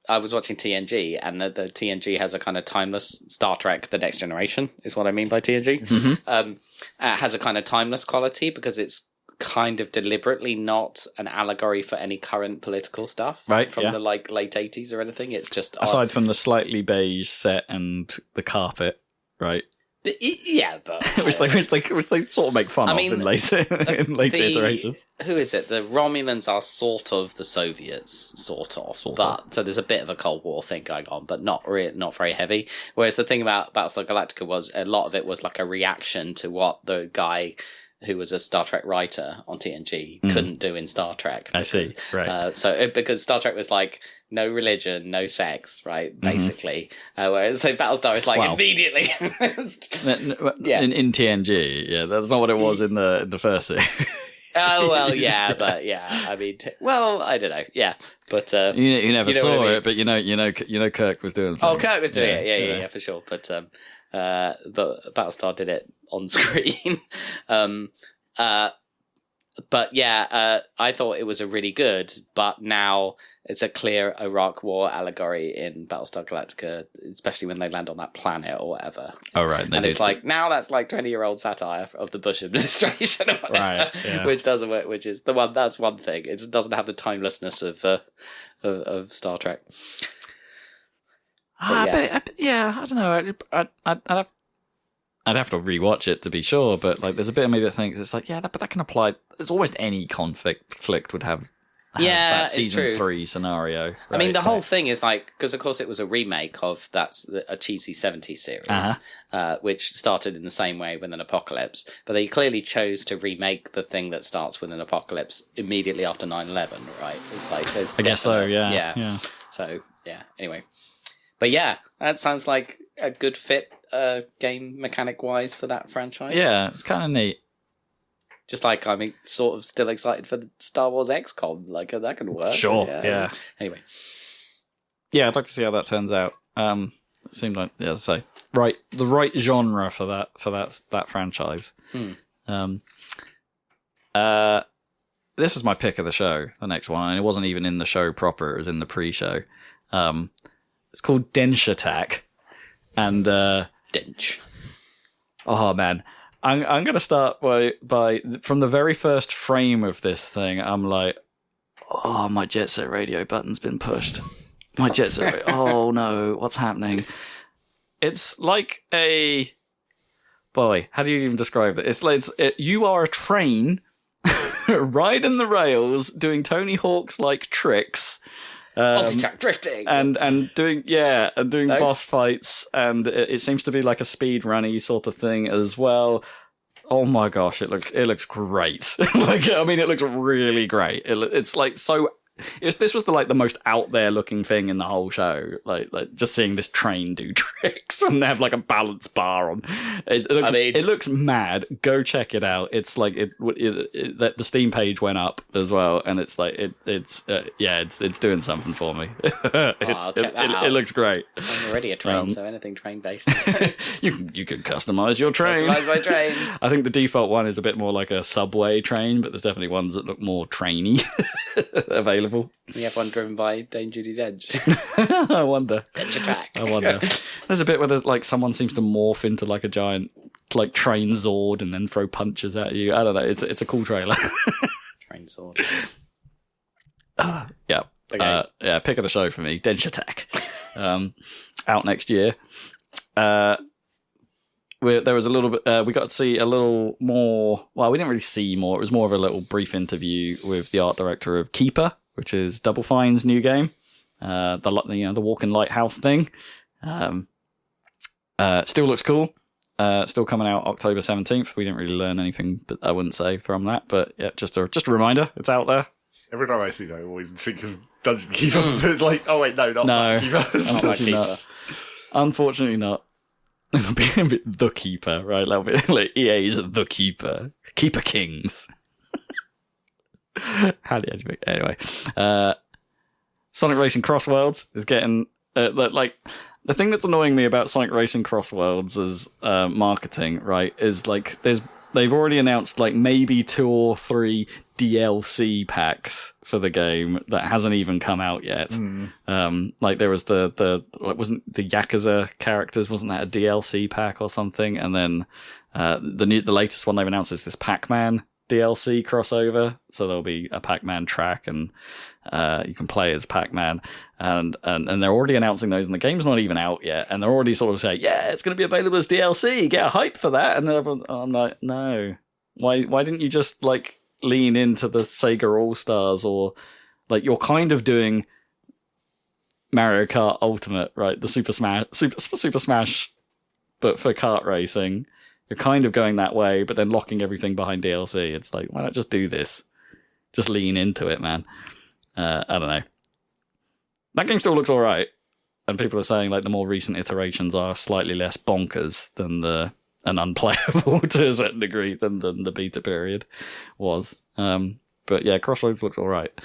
I was watching TNG, and the TNG has a kind of timeless Star Trek: The Next Generation is what I mean by TNG. Mm-hmm. It has a kind of timeless quality because it's kind of deliberately not an allegory for any current political stuff, right? From the like late 80s or anything. It's just aside from the slightly beige set and the carpet, right? Yeah, but which they sort of make fun of in later iterations. Who is it? The Romulans are sort of the Soviets, sort of. So there's a bit of a Cold War thing going on, but not very heavy. Whereas the thing about Battlestar Galactica was a lot of it was like a reaction to what the guy who was a Star Trek writer on TNG couldn't do in Star Trek. I see, right. Because Star Trek was like, no religion, no sex, right? Basically. Whereas Battlestar is like immediately. In TNG, that's not what it was in the first series. Oh, well, yeah, but yeah, I mean, I don't know, yeah, but you never saw it, but you know, Kirk was doing. Oh, Kirk was doing it, yeah, for sure. But Battlestar did it on screen. But yeah, I thought it was a really good, but now it's a clear Iraq War allegory in Battlestar Galactica, especially when they land on that planet or whatever. Oh, right. And it's like, now that's like 20-year-old satire of the Bush administration or whatever, right, yeah. Which doesn't work, which is that's one thing. It doesn't have the timelessness of Star Trek. I don't know. I'd have to rewatch it to be sure, but like, there's a bit of me that thinks it's like, but that can apply. It's almost any conflict would have that season 3 scenario. Right? I mean, the whole thing is like, because of course it was a remake of a cheesy 70s series, which started in the same way with an apocalypse, but they clearly chose to remake the thing that starts with an apocalypse immediately after 9/11, right? It's like, I guess so, yeah. So yeah. Anyway, but yeah, that sounds like a good fit. Game mechanic wise for that franchise. Yeah, it's kind of neat. Just like I'm sort of still excited for the Star Wars XCOM. Like that could work. Sure. Yeah. Anyway. Yeah, I'd like to see how that turns out. It seemed like, as I say, the right genre for that franchise. This is my pick of the show. The next one, and it wasn't even in the show proper. It was in the pre-show. It's called Densh Attack, and Dench. Oh man, I'm gonna start by from the very first frame of this thing. I'm like, oh, my Jet Set Radio button's been pushed. My Jet Set. Oh no, what's happening? It's like a boy. How do you even describe it? It's like you are a train riding the rails, doing Tony Hawk's like tricks. Multi-track drifting and doing boss fights, and it seems to be like a speed runny sort of thing as well. Oh my gosh, it looks great. Like, I mean, it looks really great. It's like so. This was the most out there looking thing in the whole show. Like just seeing this train do tricks and have like a balance bar on. It looks mad. Go check it out. It's like the Steam page went up as well, and it's like it's doing something for me. I'll check that out. It looks great. I'm already a train, so anything train based. You can customize your train. Customize my train. I think the default one is a bit more like a subway train, but there's definitely ones that look more trainy available. We have one driven by Dame Judi Dench. I wonder. Dench attack. I wonder. There's a bit where there's like someone seems to morph into like a giant like train Zord and then throw punches at you. I don't know. It's a cool trailer. Train Zord. Yeah. Okay. Pick of the show for me. Dench Attack. Out next year. There was a little bit. We got to see a little more. Well, we didn't really see more. It was more of a little brief interview with the art director of Kingper, which is Double Fine's new game. The walking lighthouse thing. Still looks cool. Still coming out October 17th. We didn't really learn anything, but I wouldn't say from that. But yeah, just a reminder. It's out there. Every time I see that, I always think of Dungeon Keeper. Like, oh wait, no, not Keeper. Unfortunately not. Being a bit the Keeper, right? Like EA's the Keeper. Keeper Kings. Anyway, Sonic Racing Cross Worlds is getting like the thing that's annoying me about Sonic Racing Cross Worlds is marketing, right? Is like they've already announced like maybe 2 or 3 DLC packs for the game that hasn't even come out yet. Like there was the wasn't the Yakuza characters, wasn't that a DLC pack or something? And then the latest one they've announced is this Pac-Man DLC crossover, so there'll be a Pac-Man track and you can play as Pac-Man, and they're already announcing those, and the game's not even out yet, and they're already sort of saying, yeah, it's going to be available as DLC, get a hype for that, and then I'm like, no, why didn't you just like lean into the Sega All-Stars, or like you're kind of doing Mario Kart Ultimate, right? The Super Smash, but for kart racing. You're kind of going that way, but then locking everything behind DLC. It's like, why not just do this? Just lean into it, man. I don't know. That game still looks alright. And people are saying like the more recent iterations are slightly less bonkers than and unplayable to a certain degree than the beta period was. But yeah, Crossroads looks alright.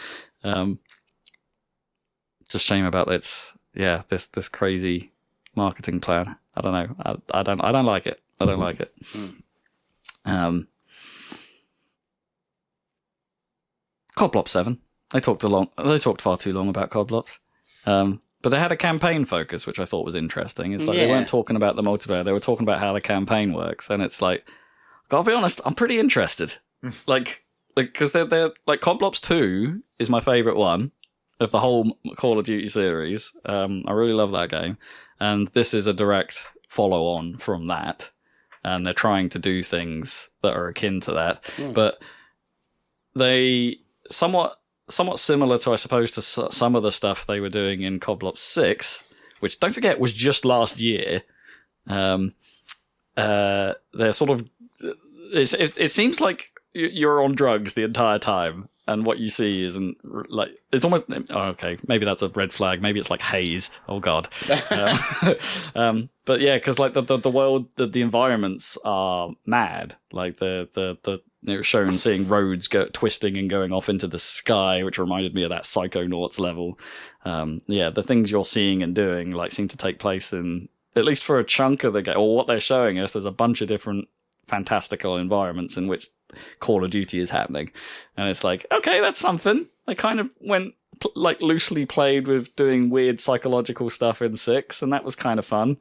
Just shame about this crazy marketing plan. I don't know. I don't like it. I don't like it. Codblop 7. They talked far too long about Codblops. But they had a campaign focus, which I thought was interesting. It's like they weren't talking about the multiplayer, they were talking about how the campaign works. And it's like, gotta be honest, I'm pretty interested. like, because they're like Codblops 2 is my favourite one of the whole Call of Duty series. I really love that game. And this is a direct follow on from that. And they're trying to do things that are akin to that. But they somewhat similar to, I suppose, to some of the stuff they were doing in Codblops 6, which, don't forget, was just last year. They're sort of... It seems like you're on drugs the entire time, and what you see isn't like, it's almost, oh, okay, maybe that's a red flag, maybe it's like haze, oh god. But yeah, because like the world, the environments are mad, like the it was shown seeing roads twisting and going off into the sky, which reminded me of that Psychonauts level. The things you're seeing and doing like seem to take place in, at least for a chunk of the game, or what they're showing us, there's a bunch of different fantastical environments in which Call of Duty is happening, and it's like, okay, that's something. They kind of went like loosely played with doing weird psychological stuff in 6, and that was kind of fun.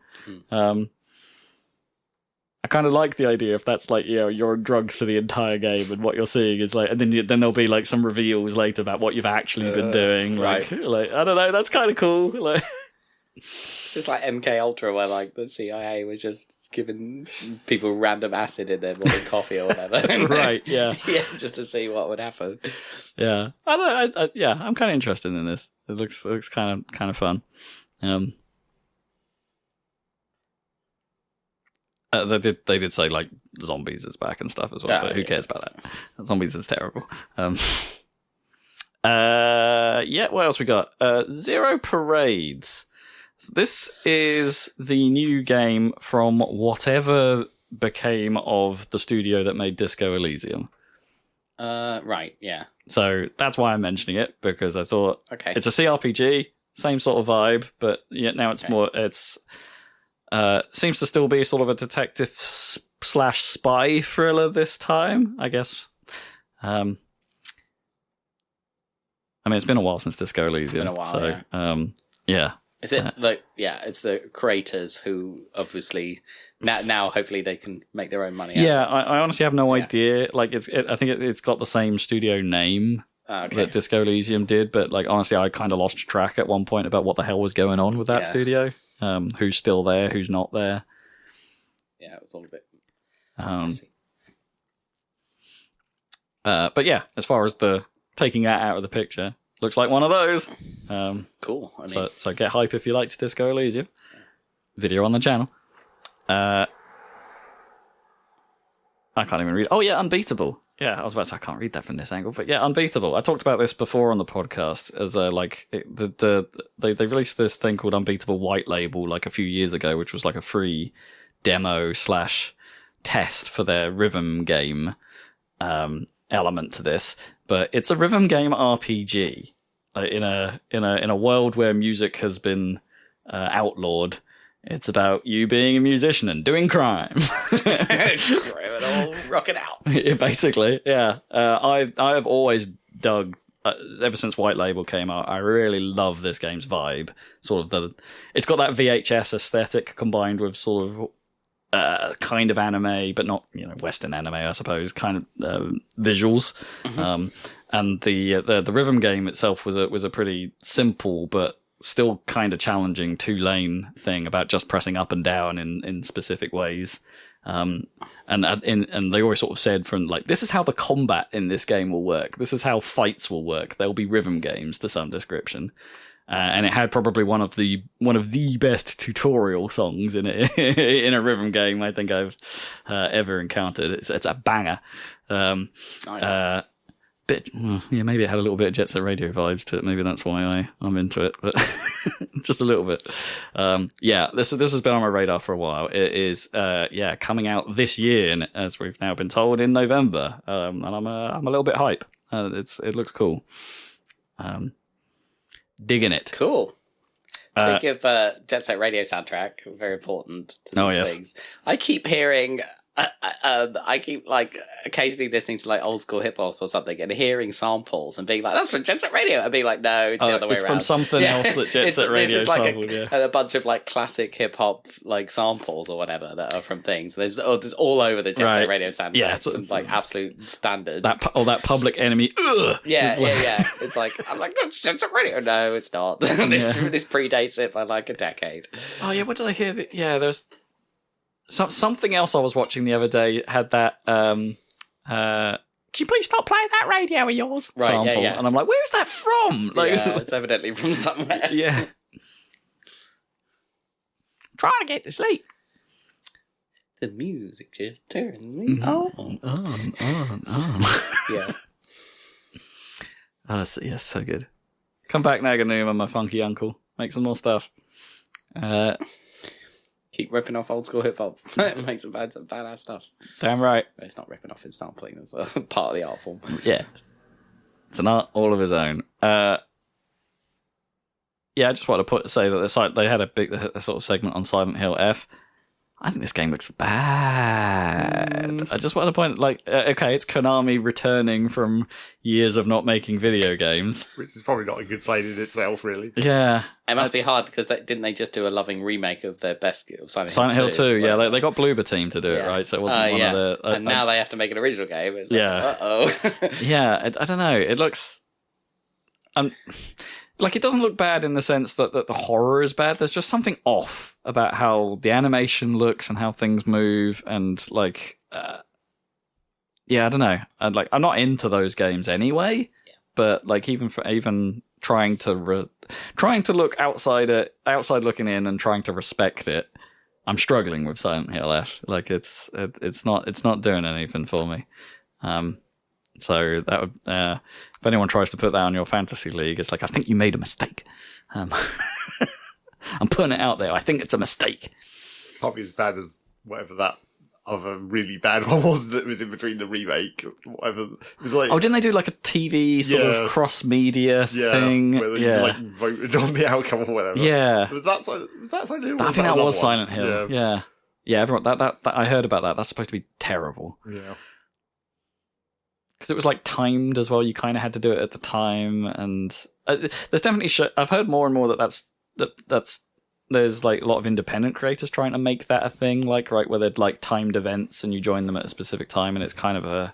kind of like the idea if that's like, you're on drugs for the entire game and what you're seeing is like, and then there'll be like some reveals later about what you've actually been doing. Like, I don't know, that's kind of cool. Like, it's just like MK Ultra, where like the CIA was just giving people random acid in their morning coffee or whatever. Right? Yeah. Yeah, just to see what would happen. Yeah, I'm kind of interested in this. It looks kind of fun. They did say like zombies is back and stuff as well, but who cares about that? Zombies is terrible. What else we got? Zero Parades. This is the new game from whatever became of the studio that made Disco Elysium. Right, yeah. So that's why I'm mentioning it, because I thought it's a CRPG, same sort of vibe, but now it's more, seems to still be sort of a detective / spy thriller this time, I guess. I mean, it's been a while since Disco Elysium. It's been a while, so, yeah. Is it it's the creators who obviously now hopefully they can make their own money. Yeah, I honestly have no idea. Like, I think it's got the same studio name that Disco Elysium did, but like honestly, I kind of lost track at one point about what the hell was going on with that studio. Who's still there? Who's not there? Yeah, it was all a bit. But yeah, as far as the taking that out of the picture. Looks like one of those. Cool. I mean, so get hype if you liked Disco Elysium. Video on the channel. I can't even read. Oh yeah, Unbeatable. Yeah, I was about to say I can't read that from this angle, but yeah, Unbeatable. I talked about this before on the podcast as they released this thing called Unbeatable White Label like a few years ago, which was like a free demo / test for their rhythm game element to this. But it's a rhythm game RPG in a world where music has been outlawed. It's about you being a musician and doing crime. Criminal rocking out. Yeah, basically, yeah. I have always dug ever since White Label came out. I really love this game's vibe. It's got that VHS aesthetic combined with sort of kind of anime, but not Western anime, I suppose. Kind of visuals. Mm-hmm. And the rhythm game itself was a pretty simple but still kind of challenging 2-lane thing about just pressing up and down in specific ways. And they always sort of said from like, this is how the combat in this game will work. This is how fights will work. They'll be rhythm games to some description. And it had probably one of the best tutorial songs in it in a rhythm game I think I've ever encountered. It's a banger. Nice. Maybe it had a little bit of Jet Set Radio vibes to it. Maybe that's why I'm into it, but just a little bit. This has been on my radar for a while. It is coming out this year, and as we've now been told, in November. And I'm a little bit hype. It looks cool. Digging it. Cool. Speaking of Jet Set Radio soundtrack, very important to these things. I keep hearing. I keep like occasionally listening to like old school hip hop or something and hearing samples and being like, "That's from Jet Set Radio," and being like, "No, it's the other way around." It's from something else that Jet Set Radio sampled. A bunch of like classic hip hop like samples or whatever that are from things. There's all over the Jet Set Radio soundtrack. Yeah, some like absolute standard. That Public Enemy. Yeah. It's like I'm like, that's Jet Set Radio. No, it's not. This predates it by like a decade. Oh yeah, what did I hear? There's. Something else I was watching the other day had that, could you please stop playing that radio of yours? Right, sample. Yeah. And I'm like, where's that from? Like, it's evidently from somewhere. Yeah. Trying to get to sleep. The music just turns me on. Yeah. Oh, yes, so good. Come back, Naganuma, my funky uncle. Make some more stuff. Keep ripping off old school hip hop. It makes some badass stuff. Damn right. But it's not ripping off, it's sampling. It's a part of the art form. Yeah. It's an art all of his own. I just want to say that they had a sort of segment on Silent Hill F. I think this game looks bad. I just want to point, like, okay, it's Konami returning from years of not making video games. Which is probably not a good sign in itself, really. Yeah. It must be hard, because didn't they just do a loving remake of their best Silent Hill 2, yeah. They got Bloober Team to do it, right? So it wasn't one of the... and now they have to make an original game. It's uh-oh. Yeah, I don't know. It looks... like, it doesn't look bad in the sense that the horror is bad. There's just something off about how the animation looks and how things move, and like, yeah, I don't know. I'm not into those games anyway. Yeah. But like, even trying to look outside looking in and trying to respect it, I'm struggling with Silent Hill F. Like, it's not doing anything for me. So that would, if anyone tries to put that on your fantasy league, it's like, I think you made a mistake. I'm putting it out there. I think it's a mistake. Probably as bad as whatever that other really bad one was that was in between the remake. Whatever it was like. Oh, didn't they do like a TV sort of cross media thing? Where they like voted on the outcome or whatever. Yeah. Was that Silent Hill? I think that was Silent Hill. Yeah. Everyone that I heard about that. That's supposed to be terrible. Yeah. Because it was like timed as well. You kind of had to do it at the time, and there's definitely I've heard more and more that's there's like a lot of independent creators trying to make that a thing, like, right, where they'd like timed events and you join them at a specific time, and it's kind of a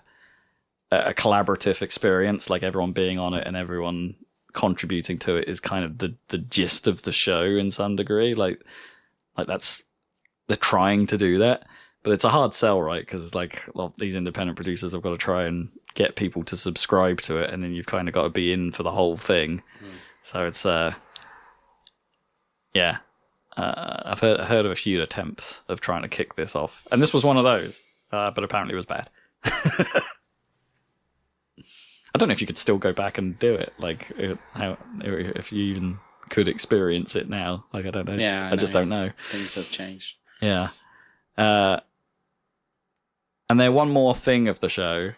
collaborative experience, like everyone being on it and everyone contributing to it is kind of the gist of the show in some degree. Like that's, they're trying to do that. But it's a hard sell, right? Because like a lot of these independent producers have got to try and get people to subscribe to it, and then you've kind of got to be in for the whole thing. So it's yeah. I've heard of a few attempts of trying to kick this off, and this was one of those. But apparently it was bad. I don't know if you could still go back and do it. Like, if you even could experience it now. Like, I don't know. Yeah, I just don't know. Things have changed. Yeah. And then one more thing of the show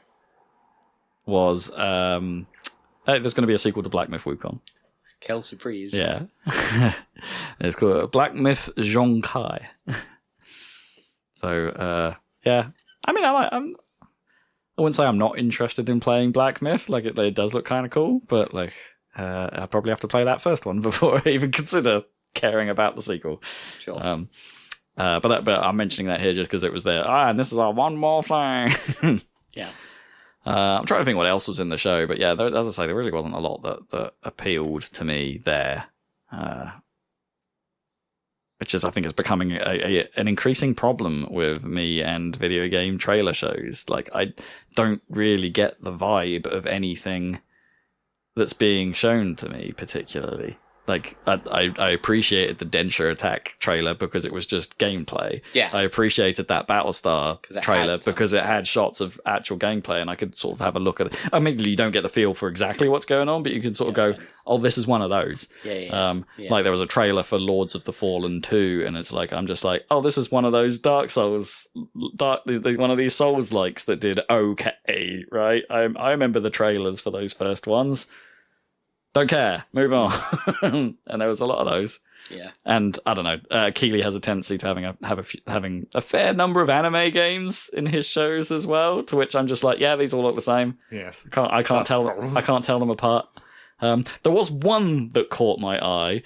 was there's going to be a sequel to Black Myth Wukong. Quelle surprise. Yeah. It's called Black Myth Zhongkai. So, yeah. I mean, I wouldn't say I'm not interested in playing Black Myth. Like, it does look kind of cool, but like, I probably have to play that first one before I even consider caring about the sequel. Sure. But I'm mentioning that here just because it was there. And this is our one more thing. Yeah. I'm trying to think what else was in the show, but yeah, as I say, there really wasn't a lot that appealed to me there. Which is, I think, is becoming an increasing problem with me and video game trailer shows. Like, I don't really get the vibe of anything that's being shown to me particularly. Like, I appreciated the Densher Attack trailer because it was just gameplay. Yeah. I appreciated that Battlestar trailer because it had shots of actual gameplay, and I could sort of have a look at it. Admittedly, you don't get the feel for exactly what's going on, but you can sort of go, oh, this is one of those. Yeah. Like, there was a trailer for Lords of the Fallen 2, and it's like, I'm just like, oh, this is one of those Dark Souls, one of these Souls-likes that did okay, right? I remember the trailers for those first ones. Don't care. Move on. And there was a lot of those. Yeah. And I don't know. Keeley has a tendency to having a fair number of anime games in his shows as well. To which I'm just like, yeah, these all look the same. Yes. I can't tell them apart. There was one that caught my eye.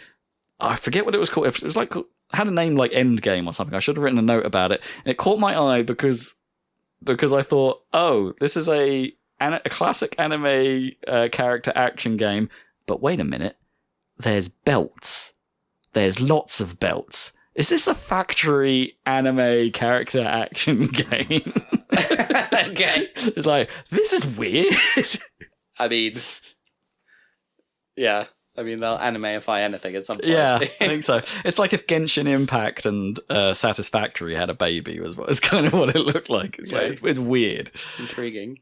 I forget what it was called. It was like, had a name like Endgame or something. I should have written a note about it. And it caught my eye because I thought, oh, this is a classic anime character action game. But wait a minute, there's belts. There's lots of belts. Is this a factory anime character action game? Okay. It's like, this is weird. I mean, yeah. I mean, they'll animeify anything at some point. Yeah, I think so. It's like if Genshin Impact and Satisfactory had a baby, was kind of what it looked like. It's like, it's weird. Intriguing.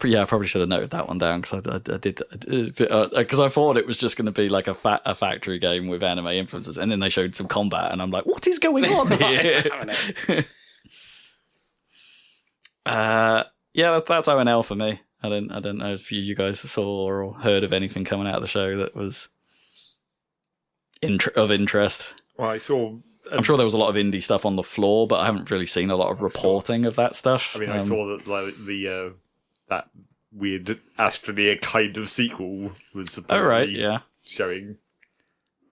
Yeah, I probably should have noted that one down because I did because I thought it was just going to be like a factory game with anime influences, and then they showed some combat, and I'm like, what is going on here? Yeah, that's ONL for me. I don't know if you guys saw or heard of anything coming out of the show that was of interest. Well, I saw. I'm sure there was a lot of indie stuff on the floor, but I haven't really seen a lot of reporting of that stuff. I mean, I saw that like that weird Astroneer kind of sequel was supposedly showing.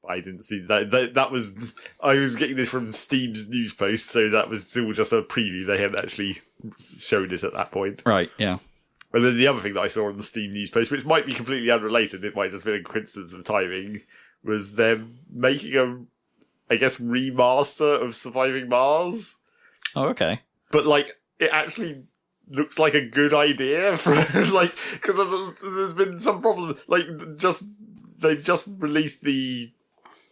But I didn't see that. That was I was getting this from Steam's news post, so that was still just a preview. They hadn't actually shown it at that point. Right? Yeah. But then the other thing that I saw on the Steam news post, which might be completely unrelated, it might just be a coincidence of timing, was them making a, I guess, remaster of Surviving Mars. Oh, okay. But, like, it actually looks like a good idea for, like, because there's been some problem, like, they've just released the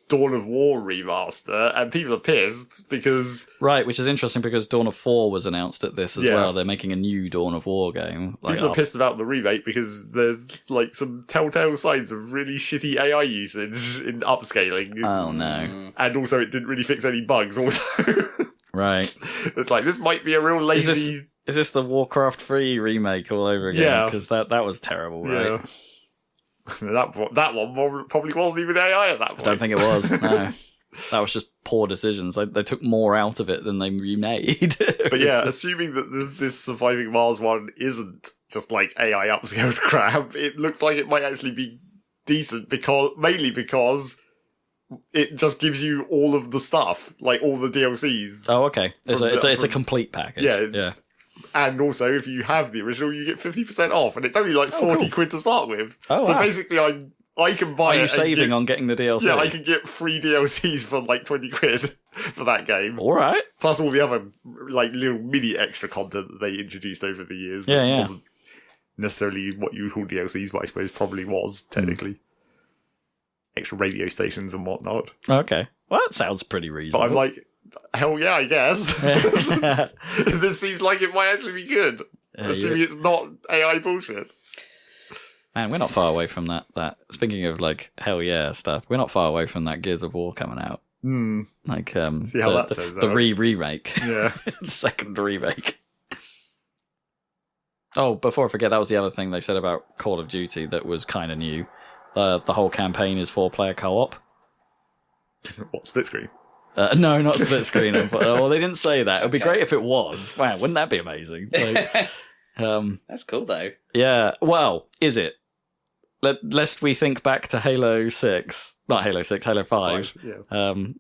Dawn of War remaster, and people are pissed because... Right, which is interesting because Dawn of 4 was announced at this as well. They're making a new Dawn of War game. People are pissed about the remake because there's, like, some telltale signs of really shitty AI usage in upscaling. Oh, no. And also it didn't really fix any bugs also. Right. It's like, this might be a real lazy... Is this the Warcraft 3 remake all over again? Yeah. Because that was terrible, right? Yeah. That one probably wasn't even AI at that point. I don't think it was, no. That was just poor decisions. They took more out of it than they remade. But yeah, assuming that this Surviving Mars one isn't just like AI upscaled crap, it looks like it might actually be decent mainly because it just gives you all of the stuff, like all the DLCs. Oh, okay. It's a complete package. Yeah. And also, if you have the original, you get 50% off, and it's only like 40 quid to start with. Oh, so basically, I can buy it. Are you saving on getting the DLC? Yeah, I can get free DLCs for like 20 quid for that game. All right. Plus all the other like little mini extra content that they introduced over the years. Yeah, that wasn't necessarily what you would call DLCs, but I suppose probably was technically. Extra radio stations and whatnot. Okay. Well, that sounds pretty reasonable. But I'm like, hell yeah, I guess. This seems like it might actually be good. Assuming it's not AI bullshit. Man, we're not far away from that. Speaking of like hell yeah stuff, we're not far away from that Gears of War coming out. Like see how that turns the out. remake. Yeah. The second remake. Oh, before I forget, that was the other thing they said about Call of Duty that was kind of new. The whole campaign is 4-player co-op. What, split screen? No, not split screen. Well, they didn't say that. It would be great if it was. Wow, wouldn't that be amazing? Like, that's cool, though. Yeah. Well, is it? Lest we think back to Halo 6, not Halo 6, Halo 5,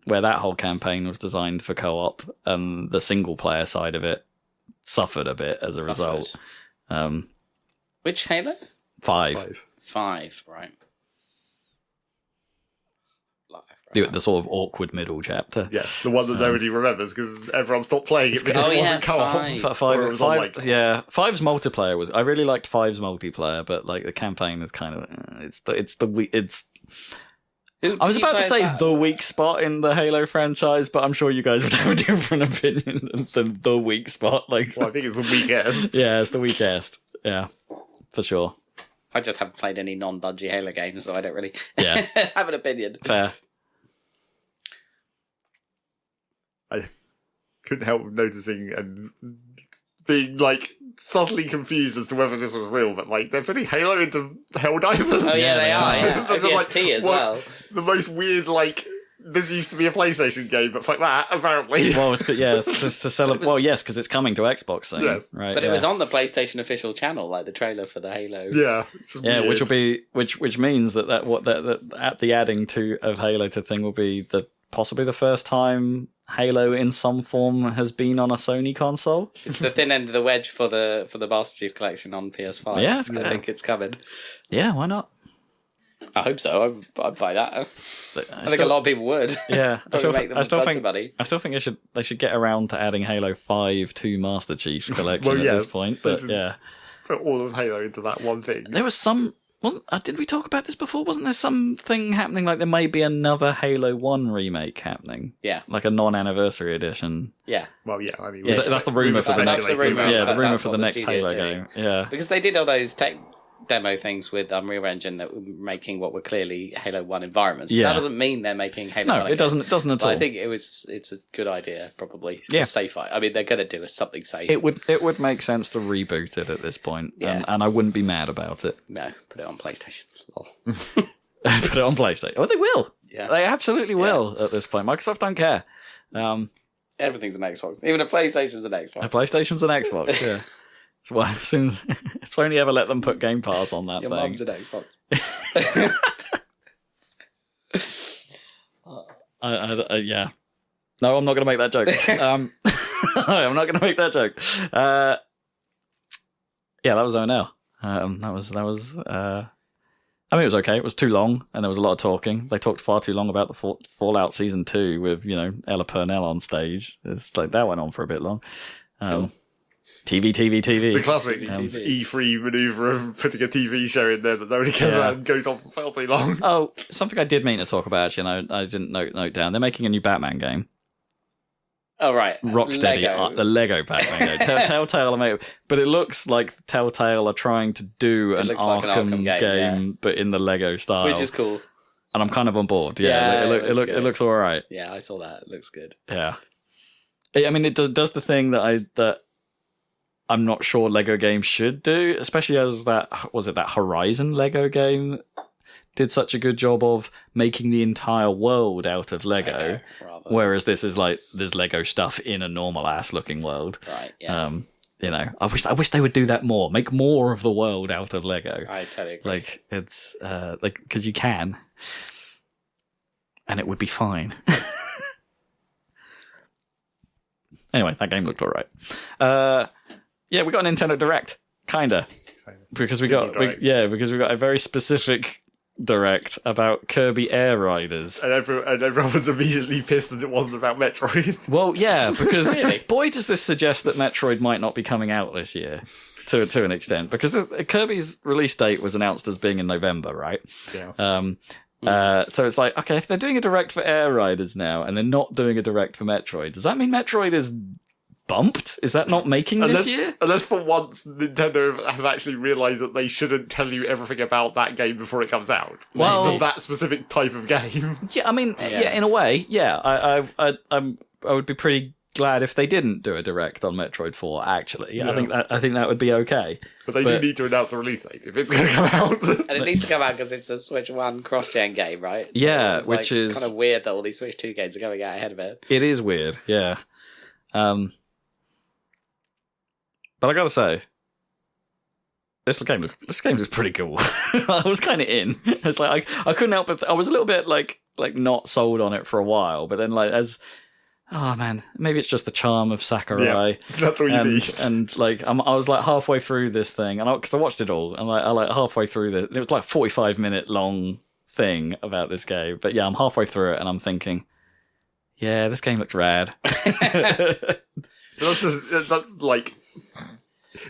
where that whole campaign was designed for co-op, and the single-player side of it suffered a bit as a result. Which Halo? 5. 5, right. The sort of awkward middle chapter. Yeah, the one that nobody remembers because everyone stopped playing it because it wasn't co-op. 5, yeah. 5's multiplayer was. I really liked 5's multiplayer, but like the campaign is kind of. I was about to say the weak spot in the Halo franchise, but I'm sure you guys would have a different opinion than the weak spot. Like, well, I think it's the weakest. Yeah, it's the weakest. Yeah, for sure. I just haven't played any non-Bungie Halo games, so I don't really have an opinion. Fair. I couldn't help noticing and being like subtly confused as to whether this was real, but like they're putting Halo into Helldivers. Oh yeah, they are. Yeah. ODST like, as well. The most weird like. This used to be a PlayStation game, but fuck that, apparently. Well, it's just to celebrate. Well, yes, because it's coming to Xbox soon. Yes, right. But it was on the PlayStation official channel, like the trailer for the Halo. Yeah, yeah, weird. which means that at the adding to of Halo to thing will be possibly the first time Halo in some form has been on a Sony console. It's the thin end of the wedge for the Master Chief Collection on PS5. Yeah, I think it's coming. Yeah, why not? I hope so. I'd buy that. I think a lot of people would. Yeah, I still think they should get around to adding Halo 5 to Master Chief's Collection at this point. But yeah, put all of Halo into that one thing. There was some. Did we talk about this before? Wasn't there something happening like there may be another Halo 1 remake happening? Yeah. Like a non-anniversary edition. Yeah. Well, yeah. I mean, that's the rumour for the next. That's the rumour. Yeah, the rumour for the next Halo game. Yeah. Because they did all those tech demo things with Unreal Engine that were making what were clearly Halo 1 environments. Yeah. That doesn't mean they're making Halo 1 No, it doesn't at all. I think it's a good idea, probably. Yeah. Safe. I mean, they're going to do something safe. It would make sense to reboot it at this point. Yeah. And I wouldn't be mad about it. No, put it on PlayStation. Put it on PlayStation. Oh, they will. Yeah. They absolutely will at this point. Microsoft don't care. Everything's an Xbox. Even a PlayStation's an Xbox. A PlayStation's an Xbox, yeah. So, well, since if Sony ever let them put Game Pass on that Your thing. mum's an Xbox. Yeah. No, I'm not going to make that joke. I'm not going to make that joke. Yeah, that was ONL. That was. I mean, it was okay. It was too long, and there was a lot of talking. They talked far too long about the Fallout Season 2 with, Ella Purnell on stage. It's like that went on for a bit long. Cool. TV. The classic E3 maneuver of putting a TV show in there that nobody cares about and goes on for far too long. Oh, something I did mean to talk about, actually, and I didn't note down. They're making a new Batman game. Oh, right. Rocksteady, the Lego Batman game. Telltale, but it looks like Telltale are trying to do an Arkham game, but in the Lego style. Which is cool. And I'm kind of on board. Yeah, it looks all right. Yeah, I saw that. It looks good. Yeah. I mean, it does the thing that I'm not sure Lego games should do, especially as that Horizon Lego game did such a good job of making the entire world out of Lego, whereas this is like there's Lego stuff in a normal ass looking world. Right. Yeah. I wish they would do that more. Make more of the world out of Lego. I totally agree. Like it's because you can, and it would be fine. Anyway, that game looked alright. Yeah, we got a Nintendo Direct, kinda, because we got a very specific Direct about Kirby Air Riders, and everyone was immediately pissed that it wasn't about Metroid. Well, yeah, because boy, does this suggest that Metroid might not be coming out this year to an extent, because Kirby's release date was announced as being in November, right? Yeah. So it's like, okay, if they're doing a Direct for Air Riders now, and they're not doing a Direct for Metroid, does that mean Metroid is bumped? Is that not making this year? Unless for once Nintendo have actually realised that they shouldn't tell you everything about that game before it comes out. Well, not that specific type of game. Yeah, I mean, in a way, yeah. I would be pretty glad if they didn't do a Direct on Metroid 4. Actually, yeah. I think that would be okay. But they do need to announce a release date if it's going to come out. And it needs to come out because it's a Switch 1 cross-gen game, right? So yeah, which is kind of weird that all these Switch 2 games are going out ahead of it. It is weird, yeah. But I gotta say, this game is pretty cool. I was kind of in. It's like I couldn't help but I was a little bit like not sold on it for a while, but then oh man, maybe it's just the charm of Sakurai. Yeah, that's all you need. And I was like halfway through this thing, and because I watched it all, and I halfway through it was like 45-minute long thing about this game. But yeah, I'm halfway through it, and I'm thinking, yeah, this game looks rad. That's like.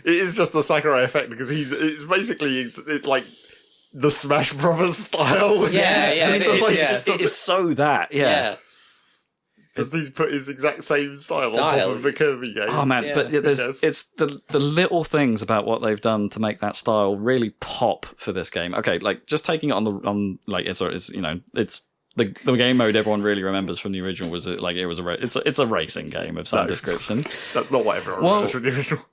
It is just the Sakurai effect because it's like the Smash Brothers style. Yeah, it is so that, yeah. Because he's put his exact same style on top of the Kirby game. Oh man, but it's the little things about what they've done to make that style really pop for this game. Okay, like just taking it it's the game mode everyone really remembers from the original was it's a racing game of some description. That's not what everyone remembers from the original.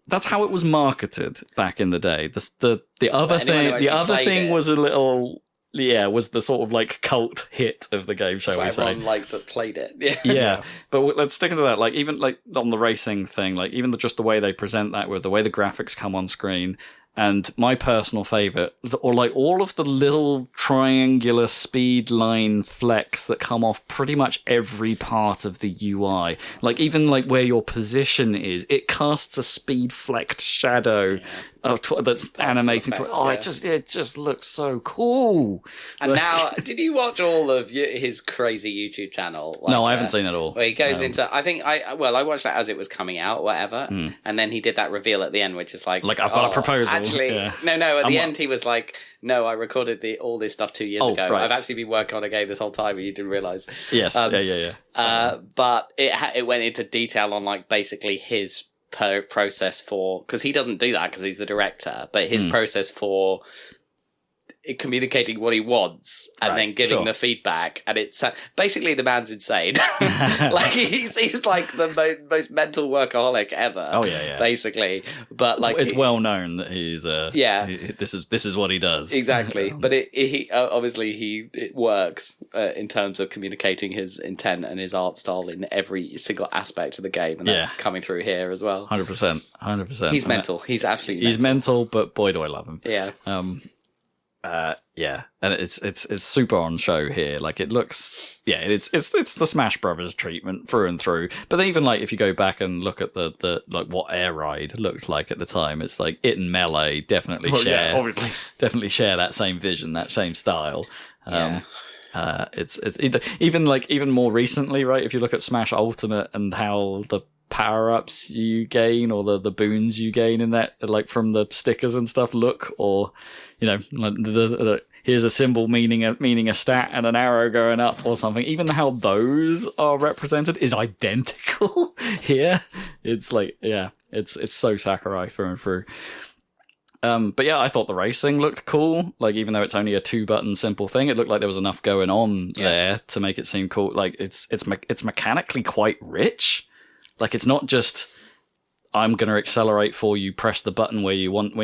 That's how it was marketed back in the day. The other thing was a little was the sort of like cult hit of the game, shall we say? Everyone that played it. Yeah, but let's stick to that. Like even like on the racing thing, like even just the way they present that with the way the graphics come on screen. And my personal favorite, or like all of the little triangular speed line flecks that come off pretty much every part of the UI. Like even like where your position is, it casts a speed flecked shadow that's animating to it. Oh, it just looks so cool. And now, did you watch all of his crazy YouTube channel? No, I haven't seen it all. Where he goes into, I watched that as it was coming out, whatever, and then he did that reveal at the end, which is like I've got a proposal. Actually, no. At the end, he was like, "No, I recorded all this stuff 2 years ago. Right. I've actually been working on a game this whole time, and you didn't realize." Yes, yeah. But it went into detail on like basically his process for, because he doesn't do that because he's the director, but his process for communicating what he wants and then giving the feedback, and it's basically the man's insane. Like he seems like the most mental workaholic ever. Oh yeah. Basically, but like it's well known that he's this is what he does exactly. But it obviously it works in terms of communicating his intent and his art style in every single aspect of the game, and that's coming through here as well. 100%. He's mental. He's absolutely he's mental, but boy do I love him. Yeah. And it's super on show here. Like it looks, it's the Smash Brothers treatment through and through. But then even like if you go back and look at the like what Air Ride looked like at the time, it's like it and Melee definitely share that same vision, that same style. It's even more recently, right? If you look at Smash Ultimate and how the power-ups you gain or the boons you gain in that, like from the stickers and stuff look, or like here's a symbol meaning a stat and an arrow going up or something, even how those are represented is identical here. It's like it's so Sakurai through and through. But I thought the racing looked cool. Like, even though it's only a 2-button simple thing, it looked like there was enough going on there to make it seem cool. Like, it's mechanically quite rich. Like, it's not just, I'm going to accelerate for you, press the button when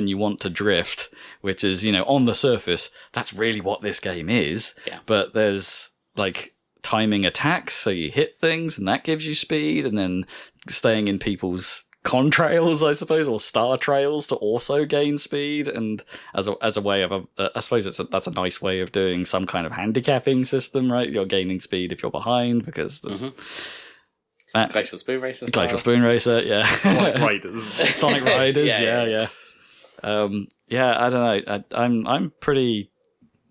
you want to drift, which is, on the surface, that's really what this game is. Yeah. But there's, like, timing attacks, so you hit things, and that gives you speed, and then staying in people's contrails, I suppose, or star trails to also gain speed, and as a way of I suppose that's a nice way of doing some kind of handicapping system, right? You're gaining speed if you're behind because there's Glacial Spoon Racer, yeah. Sonic Riders, yeah. I don't know. I'm pretty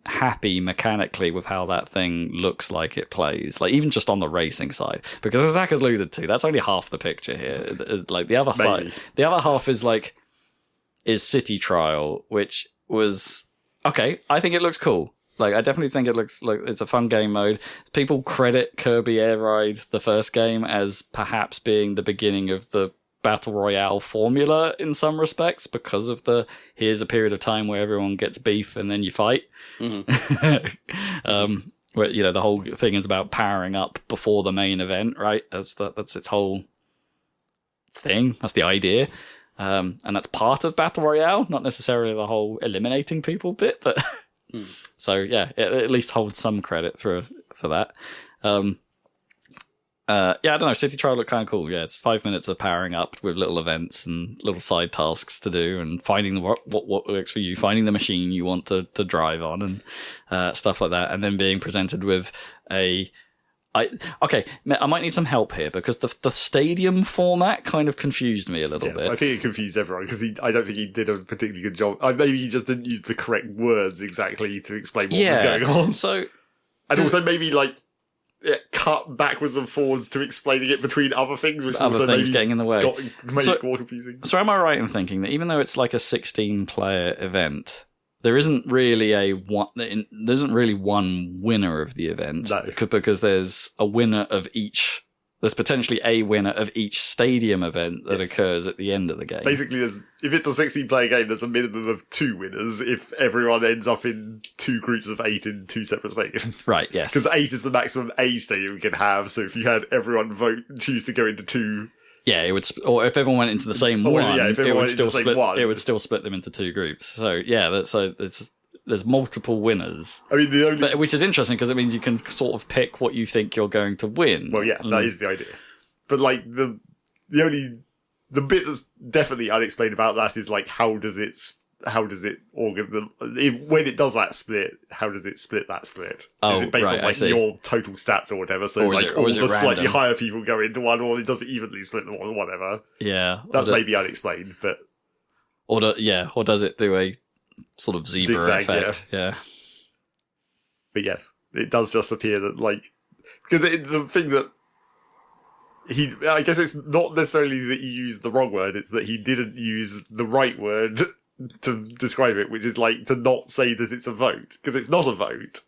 happy mechanically with how that thing looks like it plays, like even just on the racing side, because as Zach alluded to, that's only half the picture here. Like the other side, the other half is City Trial, which was okay. I think it looks cool. Like, I definitely think it looks like it's a fun game mode. People credit Kirby Air Ride, the first game, as perhaps being the beginning of the Battle Royale formula in some respects, because of here's a period of time where everyone gets beef and then you fight. Mm-hmm. Where, the whole thing is about powering up before the main event, right? That's its whole thing. That's the idea. And that's part of Battle Royale, not necessarily the whole eliminating people bit, but... So it at least holds some credit for that. I don't know. City Trial looked kind of cool. Yeah, it's 5 minutes of powering up with little events and little side tasks to do, and finding what works for you, finding the machine you want to drive on, and stuff like that, and then being presented with I might need some help here, because the stadium format kind of confused me a little bit. I think it confused everyone, because I don't think he did a particularly good job. Maybe he just didn't use the correct words exactly to explain what was going on. So, and also maybe cut backwards and forwards to explaining it between other things, which other also things maybe getting in the way, made it more confusing. So am I right in thinking that even though it's like a 16-player event, there isn't really one winner of the event? No. Because there's a winner of each. There's potentially a winner of each stadium event that occurs at the end of the game. Basically, if it's a 16-player game, there's a minimum of 2 winners if everyone ends up in 2 groups of 8 in 2 separate stadiums. Right, yes. Because 8 is the maximum a stadium can have, so if you had everyone choose to go into 2... Yeah, it would, or if everyone went into the same one, it would still split. It would still split them into 2 groups. So there's multiple winners. I mean, which is interesting because it means you can sort of pick what you think you're going to win. Well, yeah, that is the idea. But the bit that's definitely unexplained about that is how does it when it does that split, how does it split that split? Is it based on your total stats or whatever? So all the slightly higher people go into one, or it doesn't evenly split them, or whatever. Yeah, that's maybe unexplained, but or does it do a sort of zebra effect? Yeah. But yes, it does just appear that because the thing that I guess it's not necessarily that he used the wrong word; it's that he didn't use the right word to describe it, which is to not say that it's a vote, because it's not a vote.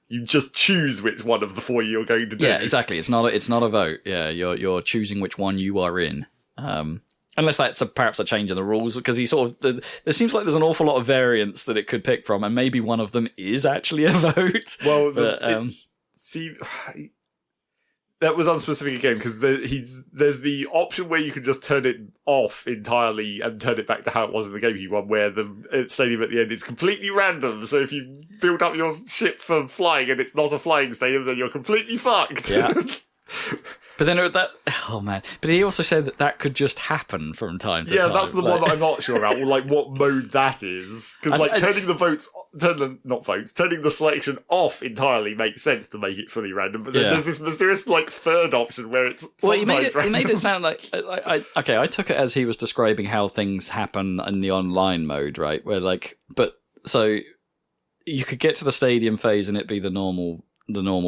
You just choose which one of the 4 you're going to do. Yeah, exactly. It's not a vote. Yeah, you're choosing which one you are in. And Unless that's perhaps a change in the rules, because there seems like there's an awful lot of variants that it could pick from, and maybe one of them is actually a vote. Well, that was unspecific again, because there's the option where you can just turn it off entirely and turn it back to how it was in the GameCube one, where the stadium at the end is completely random. So if you build up your ship for flying and it's not a flying stadium, then you're completely fucked. Yeah. But then But he also said that could just happen from time to time. Yeah, that's the one that I'm not sure about, or like what mode that is. Because turning the selection off entirely makes sense to make it fully random. But then there's this mysterious like third option where it's sometimes random. He made it sound like I took it as he was describing how things happen in the online mode, right? Where so you could get to the stadium phase and it be the normal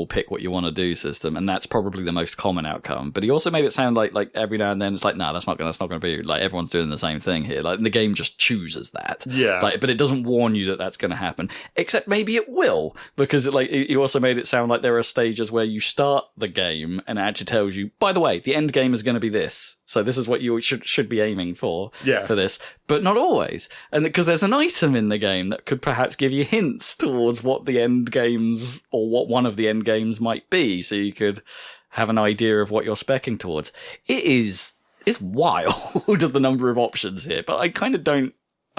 pick what you want to do system, and that's probably the most common outcome. But he also made it sound like every now and then it's like, no, that's not going to be like everyone's doing the same thing here. Like the game just chooses that. Yeah. But it doesn't warn you that that's going to happen. Except maybe it will, because he also made it sound like there are stages where you start the game and it actually tells you, by the way, the end game is going to be this. So this is what you should be aiming for this, but not always. And because there's an item in the game that could perhaps give you hints towards what the end games or what one of the end games might be, so you could have an idea of what you're speccing towards. It's wild of the number of options here, but I'm kind of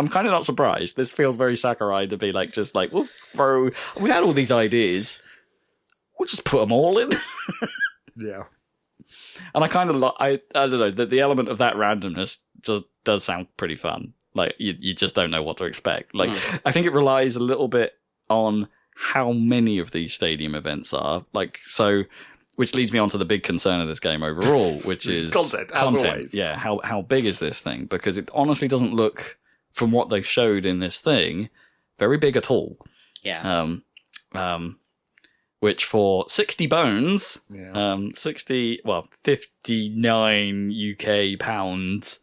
not surprised. This feels very Sakurai to be like, just like, we had all these ideas, we'll just put them all in. Yeah. And I kind of I don't know, the element of that randomness just does sound pretty fun. Like, you just don't know what to expect. Like, I think it relies a little bit on how many of these stadium events are. Like, so, which leads me on to the big concern of this game overall, which is content. As always. Yeah, how big is this thing? Because it honestly doesn't look, from what they showed in this thing, very big at all. Yeah. Which for 60 bones, 59 UK pounds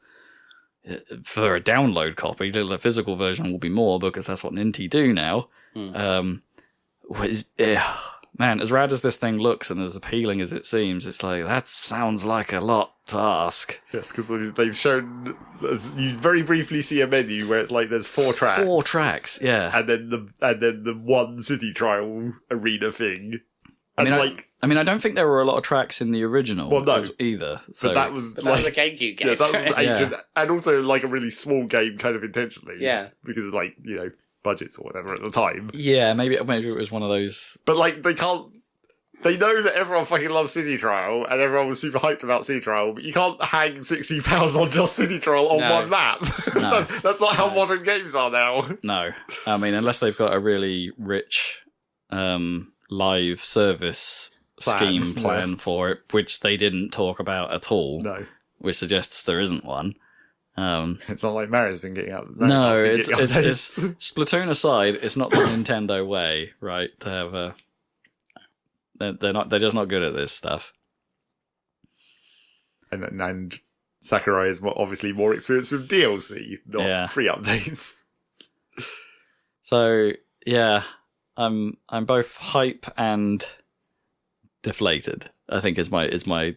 for a download copy. The physical version will be more because that's what Ninty do now. Man, as rad as this thing looks and as appealing as it seems, it's like, that sounds like a lot to ask. Yes, because they've shown, you very briefly see a menu where it's like there's 4 tracks. 4 tracks, yeah. And then the one city trial arena thing. I mean, I don't think there were a lot of tracks in the original either. So. But that was a GameCube game. Yeah, that was ancient, and also like a really small game kind of intentionally. Yeah. Because like, budgets or whatever at the time. Yeah, maybe it was one of those. But like, they know that everyone fucking loves City Trial, and everyone was super hyped about City Trial, but you can't hang £60 on just City Trial on one map. No. That's not how modern games are now. No. I mean, unless they've got a really rich live service scheme plan for it, which they didn't talk about at all. No. Which suggests there isn't one. It's not like Mario's been getting out. No, it's Splatoon aside, it's not the Nintendo way, right? To have they're just not good at this stuff. And Sakurai is obviously more experienced with DLC, not free updates. So yeah, I'm both hype and deflated. I think is my.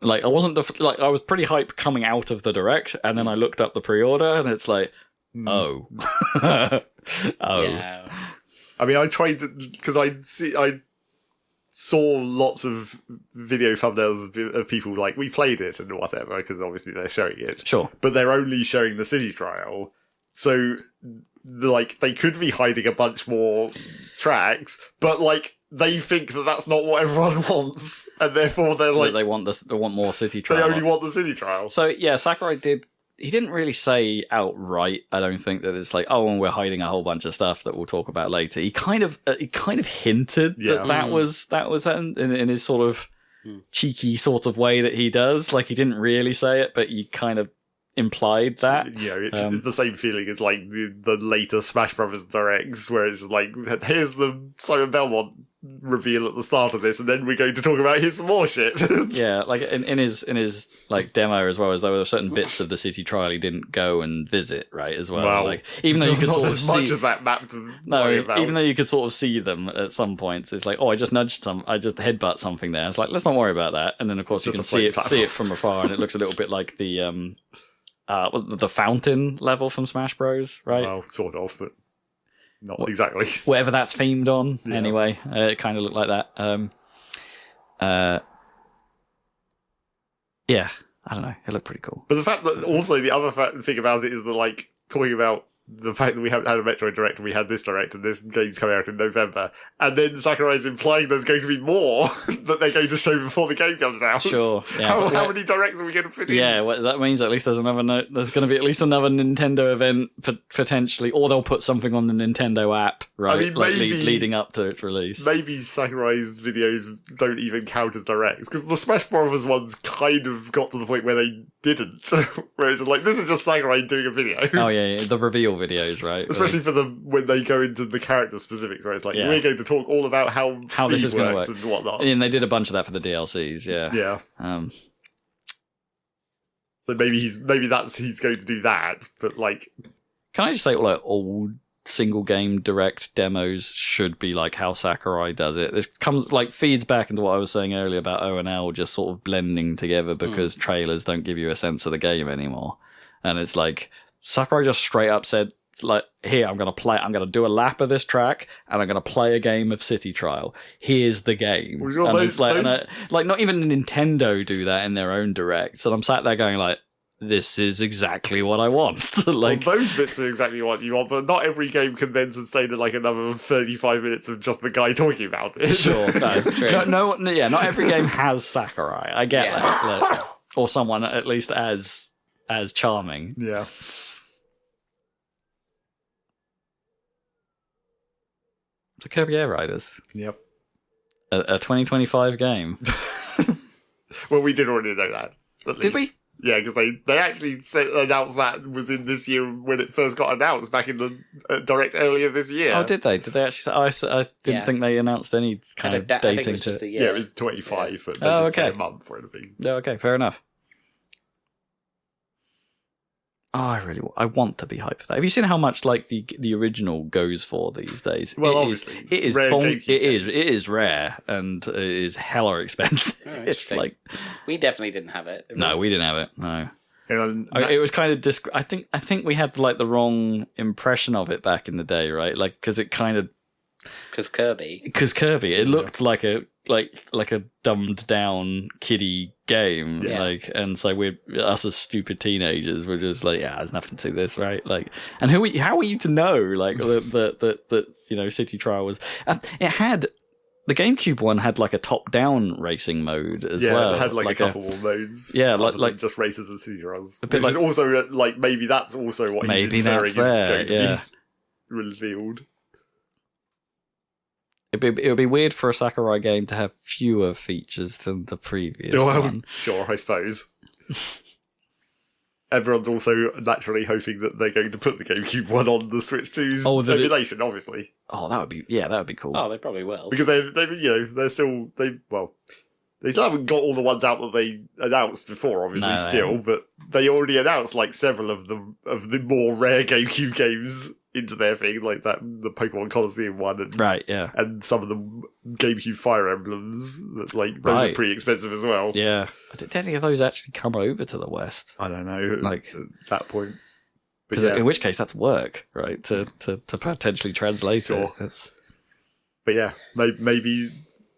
Like, I wasn't, I was pretty hyped coming out of the Direct, and then I looked up the pre-order, and it's like, oh. Yeah. I mean, I tried, because I saw lots of video thumbnails of people like, we played it and whatever, because obviously they're showing it. Sure. But they're only showing the City Trial, so, like, they could be hiding a bunch more tracks, but, like, they think that that's not what everyone wants, and therefore they're like, they want more City Trial. They only want the City Trial. So yeah, Sakurai didn't really say outright, I don't think, that it's like, oh, and we're hiding a whole bunch of stuff that we'll talk about later. He kind of hinted that was in his sort of cheeky sort of way that he does. Like, he didn't really say it, but he kind of implied that. It's the same feeling as like the later Smash Brothers Directs, where it's just like, here's the Simon Belmont reveal at the start of this, and then we're going to talk about here's some more shit. Yeah, like in his like demo as well, as there were certain bits of the City Trial he didn't go and visit, right, as well. Well, like, even though you could sort of see much of that map to worry about. Even though you could sort of see them at some points, it's like, oh, I just headbutt something there. It's like, let's not worry about that. And then of course you can see it from afar, and it looks a little bit like the the fountain level from Smash Bros, right? Well, sort of, but not exactly. Whatever that's themed on, anyway. It kind of looked like that. Yeah, I don't know. It looked pretty cool. But the fact that also the other thing about it is that, like, talking about the fact that we haven't had a Metroid Direct and we had this Direct and this game's coming out in November, and then Sakurai's implying there's going to be more that they're going to show before the game comes out. Sure. Yeah. How many Directs are we going to fit in? Yeah, well, that means at least there's there's going to be at least another Nintendo event potentially, or they'll put something on the Nintendo app, right? I mean, like maybe, leading up to its release. Maybe Sakurai's videos don't even count as Directs, because the Smash Brothers ones kind of got to the point where they didn't. Where it's just like, this is just Sakurai doing a video. Oh yeah, the reveal videos, right? Especially for when they go into the character specifics, where it's like, we're going to talk all about how this is going to work and whatnot. And they did a bunch of that for the DLCs, yeah. Yeah. So maybe he's going to do that, but like, can I just say, like, all single game direct demos should be like how Sakurai does it. This feeds back into what I was saying earlier about O&L just sort of blending together because trailers don't give you a sense of the game anymore. And it's like Sakurai just straight up said, like, here, I'm going to do a lap of this track and I'm going to play a game of City Trial. Here's the game. Well, not even Nintendo do that in their own directs. And I'm sat there going like, this is exactly what I want. Like, well, those bits are exactly what you want, but not every game can then sustain like another 35 minutes of just the guy talking about it. Sure, that's true. Not every game has Sakurai. I get that. Like, or someone at least as charming. Yeah. So Kirby Air Riders. Yep. A 2025 game. Well, we did already know that. Did we? Yeah, because they actually announced that was in this year when it first got announced back in the Direct earlier this year. Oh, did they? Did they actually say? I didn't think they announced any kind of dating. I think it was just a year. Yeah, it was 25, but they didn't say a month or anything. Oh, okay, fair enough. Oh, I want to be hyped for that. Have you seen how much like the original goes for these days? Well, obviously, it is rare and it is hella expensive. Oh, it's like we definitely didn't have it. No, we didn't have it. No, it was kind of I think we had like the wrong impression of it back in the day, right? Like because it kind of because Kirby, it looked like a dumbed down kiddie game, and so us as stupid teenagers were just like, there's nothing to this, right? Like, and how are you to know, like, that City Trial was? It had the GameCube one had like a top down racing mode as well. Yeah, it had like a couple more modes. Yeah, like just races and City Trials. Which is also like maybe that's also what he's inferring is going to be revealed. It would be weird for a Sakurai game to have fewer features than the previous one. Sure, I suppose. Everyone's also naturally hoping that they're going to put the GameCube one on the Switch 2's emulation, obviously. Oh, that would be cool. Oh, they probably will. Because they still haven't got all the ones out that they announced before, obviously, but they already announced like several of the more rare GameCube games into their thing, like the Pokemon Coliseum one, and some of the GameCube Fire Emblems. Those are pretty expensive as well. Yeah, did any of those actually come over to the West? I don't know. Like at that point, because in which case that's work, right? To potentially translate it. But yeah, maybe.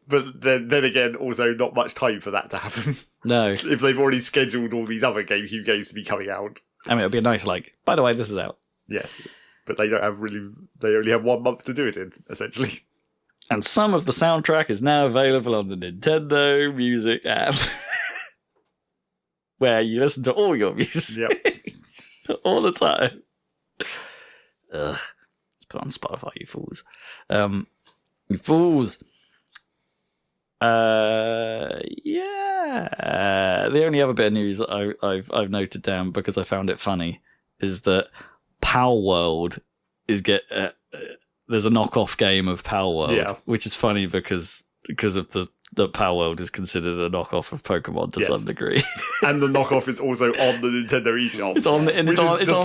But then again, also not much time for that to happen. No, if they've already scheduled all these other GameCube games to be coming out. I mean, it'd be a nice by the way, this is out. Yes. But they only have 1 month to do it in, essentially. And some of the soundtrack is now available on the Nintendo Music app. Where you listen to all your music. Yep. All the time. Ugh. Let's put it on Spotify, you fools. You fools. The only other bit of news I've noted down because I found it funny is that Power World there's a knockoff game of Power World, which is funny because of the Power World is considered a knockoff of Pokemon to some degree, and the knockoff is also on the Nintendo eShop. It's on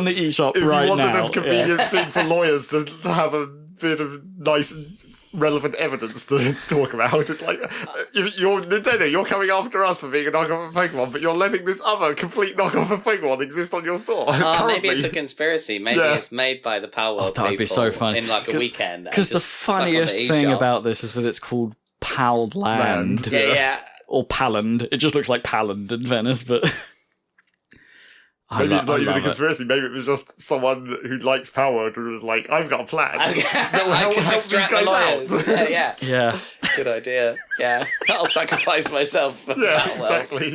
the eShop right now. If you wanted a convenient thing for lawyers to have a bit of nice relevant evidence to talk about. It's like, if you're Nintendo, you're coming after us for being a knockoff of Pokemon, but you're letting this other complete knockoff of Pokemon exist on your store. Maybe it's a conspiracy. Maybe it's made by the Power World that would be so funny. in like a weekend. Because the funniest thing about this is that it's called Pald Land. Yeah. Or Paland. It just looks like Paland in Venice, but... Maybe it's not even a conspiracy. Maybe it was just someone who likes Power and was like, "I've got a plan. I can distract the lawyers." Yeah. Good idea. Yeah, I'll sacrifice myself for that world. Exactly.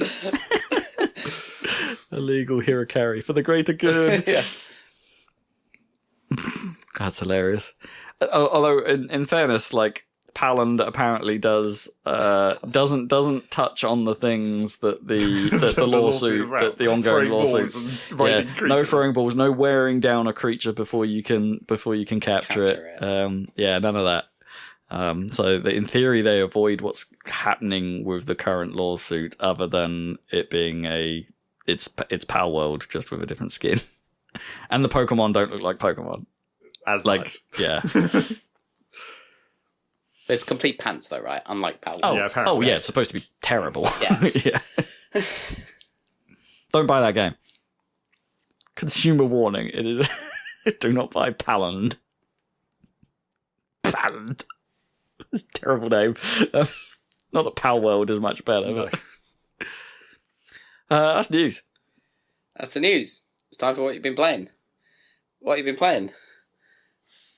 Illegal Hirakari for the greater good. Yeah. That's hilarious. Although, in fairness, like, Paland apparently doesn't touch on the things that the lawsuit, that the ongoing lawsuit. No throwing balls, no wearing down a creature before you can capture it. None of that. So in theory, they avoid what's happening with the current lawsuit, other than it being it's Pal World just with a different skin, and the Pokemon don't look like Pokemon as much. Yeah. It's complete pants, though, right? Unlike Power. Yeah, it's supposed to be terrible. Yeah. Yeah. Don't buy that game. Consumer warning. It is. Do not buy Paland. Paland. It's a terrible name. Not that Pal World is much better, but that's news. That's the news. It's time for what you've been playing. What have you been playing?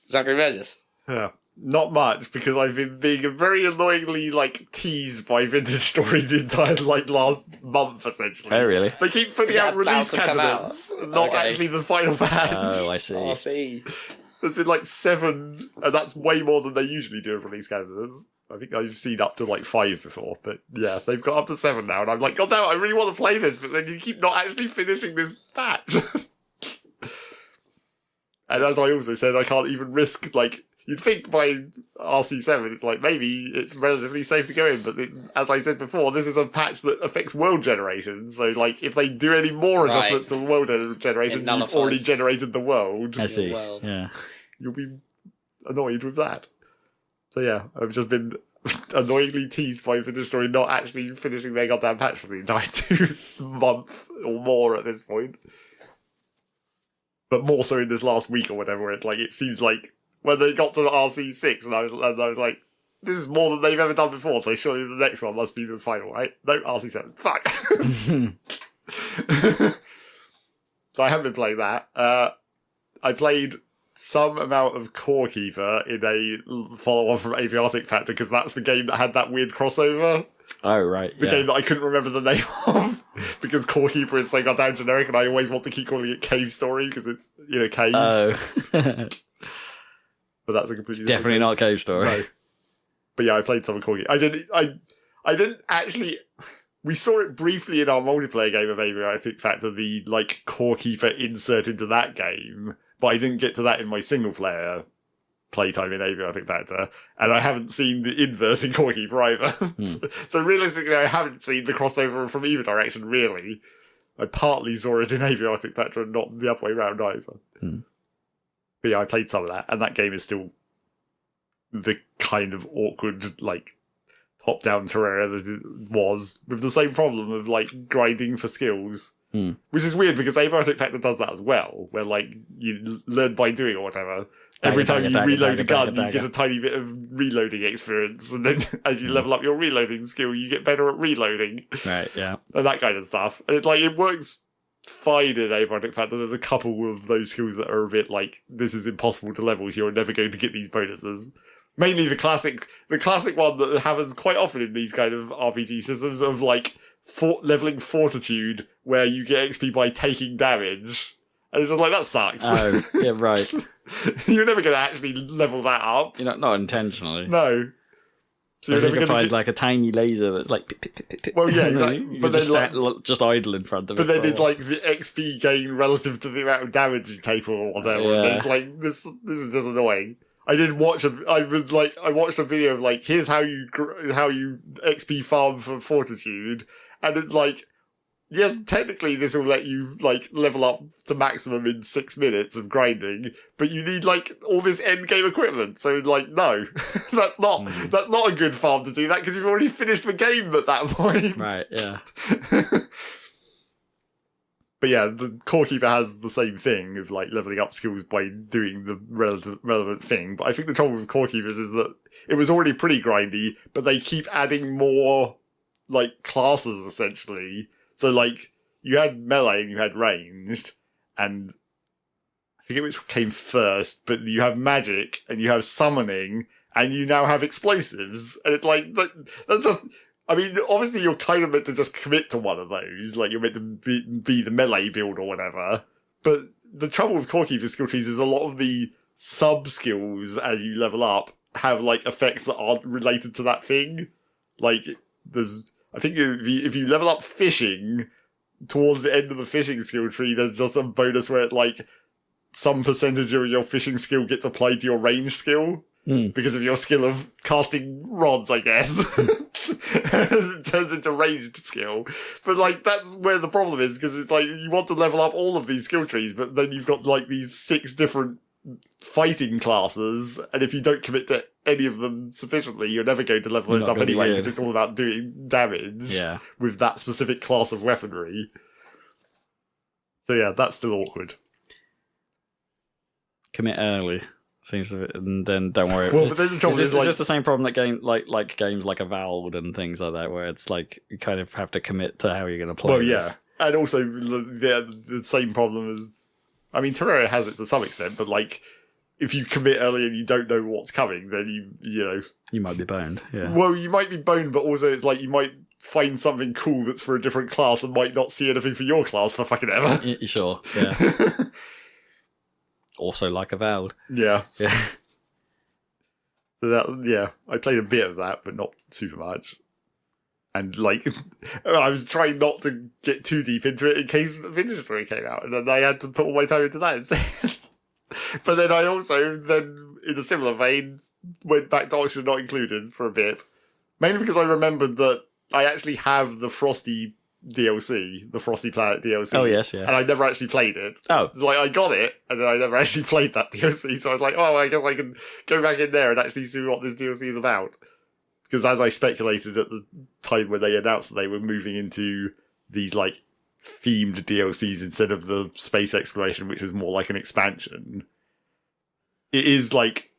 Zachary Regis. Yeah. Not much, because I've been being very annoyingly, teased by Vintage Story the entire, last month, essentially. Oh, really? They keep putting out release candidates, not actually the final patch. Oh, I see. I see. There's been, 7, and that's way more than they usually do of release candidates. I think I've seen up to, 5 before, but yeah, they've got up to 7 now, and I'm like, God damn, I really want to play this, but then you keep not actually finishing this patch. And as I also said, I can't even risk, you'd think by RC7, it's maybe it's relatively safe to go in, but as I said before, this is a patch that affects world generation. So, if they do any more adjustments to the world generation, you've already generated the world. I see. Yeah. You'll be annoyed with that. So, yeah, I've just been annoyingly teased by Vintage Story not actually finishing their goddamn patch for the entire 2 month or more at this point. But more so in this last week or whatever, it seems like when they got to RC6, and I was like, this is more than they've ever done before, so surely the next one must be the final, right? No, RC7. Fuck! So I haven't been playing that. I played some amount of Core Keeper in a follow-on from Aviatic Factor, because that's the game that had that weird crossover. Oh, right. The game that I couldn't remember the name of, because Core Keeper is so goddamn generic, and I always want to keep calling it Cave Story, because it's in a cave. Oh. But that's a completely definitely not Cave Story. No. But yeah, I played some of Core Keeper. I didn't actually... We saw it briefly in our multiplayer game of Aviatic Factor, the, Core Keeper insert into that game, but I didn't get to that in my single-player playtime in Aviatic Factor, and I haven't seen the inverse in Core Keeper either. So realistically, I haven't seen the crossover from either direction, really. I partly saw it in Aviatic Factor and not the other way around either. But yeah, I played some of that, and that game is still the kind of awkward, top-down Terraria that it was, with the same problem of, grinding for skills. Which is weird, because Aviatic Factor does that as well, where, you learn by doing or whatever. Every time you reload a gun, you get a tiny bit of reloading experience, and then as you level up your reloading skill, you get better at reloading. Right, yeah. And that kind of stuff. And it's it works fine in Aviatic Factor. There's a couple of those skills that are a bit this is impossible to level, so you're never going to get these bonuses. Mainly the classic one that happens quite often in these kind of RPG systems of leveling Fortitude, where you get XP by taking damage. And it's just that sucks. Oh, yeah, right. You're never going to actually level that up. You're not intentionally. No. So you're never going to find a tiny laser that's well, yeah, exactly. But then just idle in front of it. But then it's the XP gain relative to the amount of damage you take or whatever. Yeah. And it's this is just annoying. I watched a video of here's how you XP farm for Fortitude, and it's yes, technically this will let you, like, level up to maximum in 6 minutes of grinding, but you need, like, all this endgame equipment. So, like, no. that's not a good farm to do that, because you've already finished the game at that point. Right, yeah. But yeah, the Core Keeper has the same thing of, like, leveling up skills by doing the relevant thing. But I think the trouble with Core Keepers is that it was already pretty grindy, but they keep adding more, like, classes, essentially. So, like, you had melee and you had ranged, and I forget which came first, but you have magic, and you have summoning, and you now have explosives. And it's like, that's just... I mean, obviously you're kind of meant to just commit to one of those, like you're meant to be the melee build or whatever, but the trouble with Core Keeper skill trees is a lot of the sub-skills as you level up have, like, effects that aren't related to that thing. Like, I think if you level up fishing, towards the end of the fishing skill tree, there's just a bonus where, like, some percentage of your fishing skill gets applied to your range skill. Because of your skill of casting rods, I guess. It turns into ranged skill. But, like, that's where the problem is, because it's like, you want to level up all of these skill trees, but then you've got, like, these 6 different fighting classes, and if you don't commit to any of them sufficiently, you're never going to level this up anyway, because it's all about doing damage with that specific class of weaponry. So yeah, that's still awkward. Commit early. Seems to be, and then don't worry. Well, but then the trouble is this the same problem that games like Avowed and things like that, where it's like you kind of have to commit to how you're going to play. Well, yeah, and also the same problem as, I mean, Terraria has it to some extent, but like if you commit early and you don't know what's coming, then you know you might be boned. Yeah. Well, you might be boned, but also it's like you might find something cool that's for a different class and might not see anything for your class for fucking ever. Sure. Yeah. Also like Avowed. Yeah. Yeah. So I played a bit of that, but not super much. And, like, I was trying not to get too deep into it in case Vintage Story came out, and then I had to put all my time into that instead. But then I also, in a similar vein, went back to Oxygen Not Included for a bit. Mainly because I remembered that I actually have the Frosty DLC, the Frosty Planet DLC. Oh, yes, yeah. And I never actually played it. Oh. It's like, I got it, and then I never actually played that DLC, so I was like, oh, I guess I can go back in there and actually see what this DLC is about. Because as I speculated at the time when they announced that they were moving into these, like, themed DLCs instead of the space exploration, which was more like an expansion, it is like,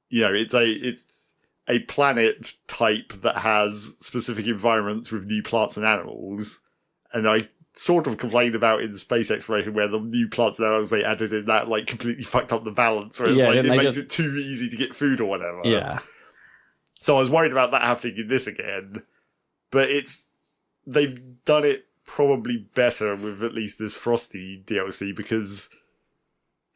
you know, it's a planet type that has specific environments with new plants and animals. And I sort of complained about in space exploration where the new plants and animals they added in that, like, completely fucked up the balance, where it's like, it makes it too easy to get food or whatever. Yeah. So I was worried about that happening in this again. But they've done it probably better with at least this Frosty DLC, because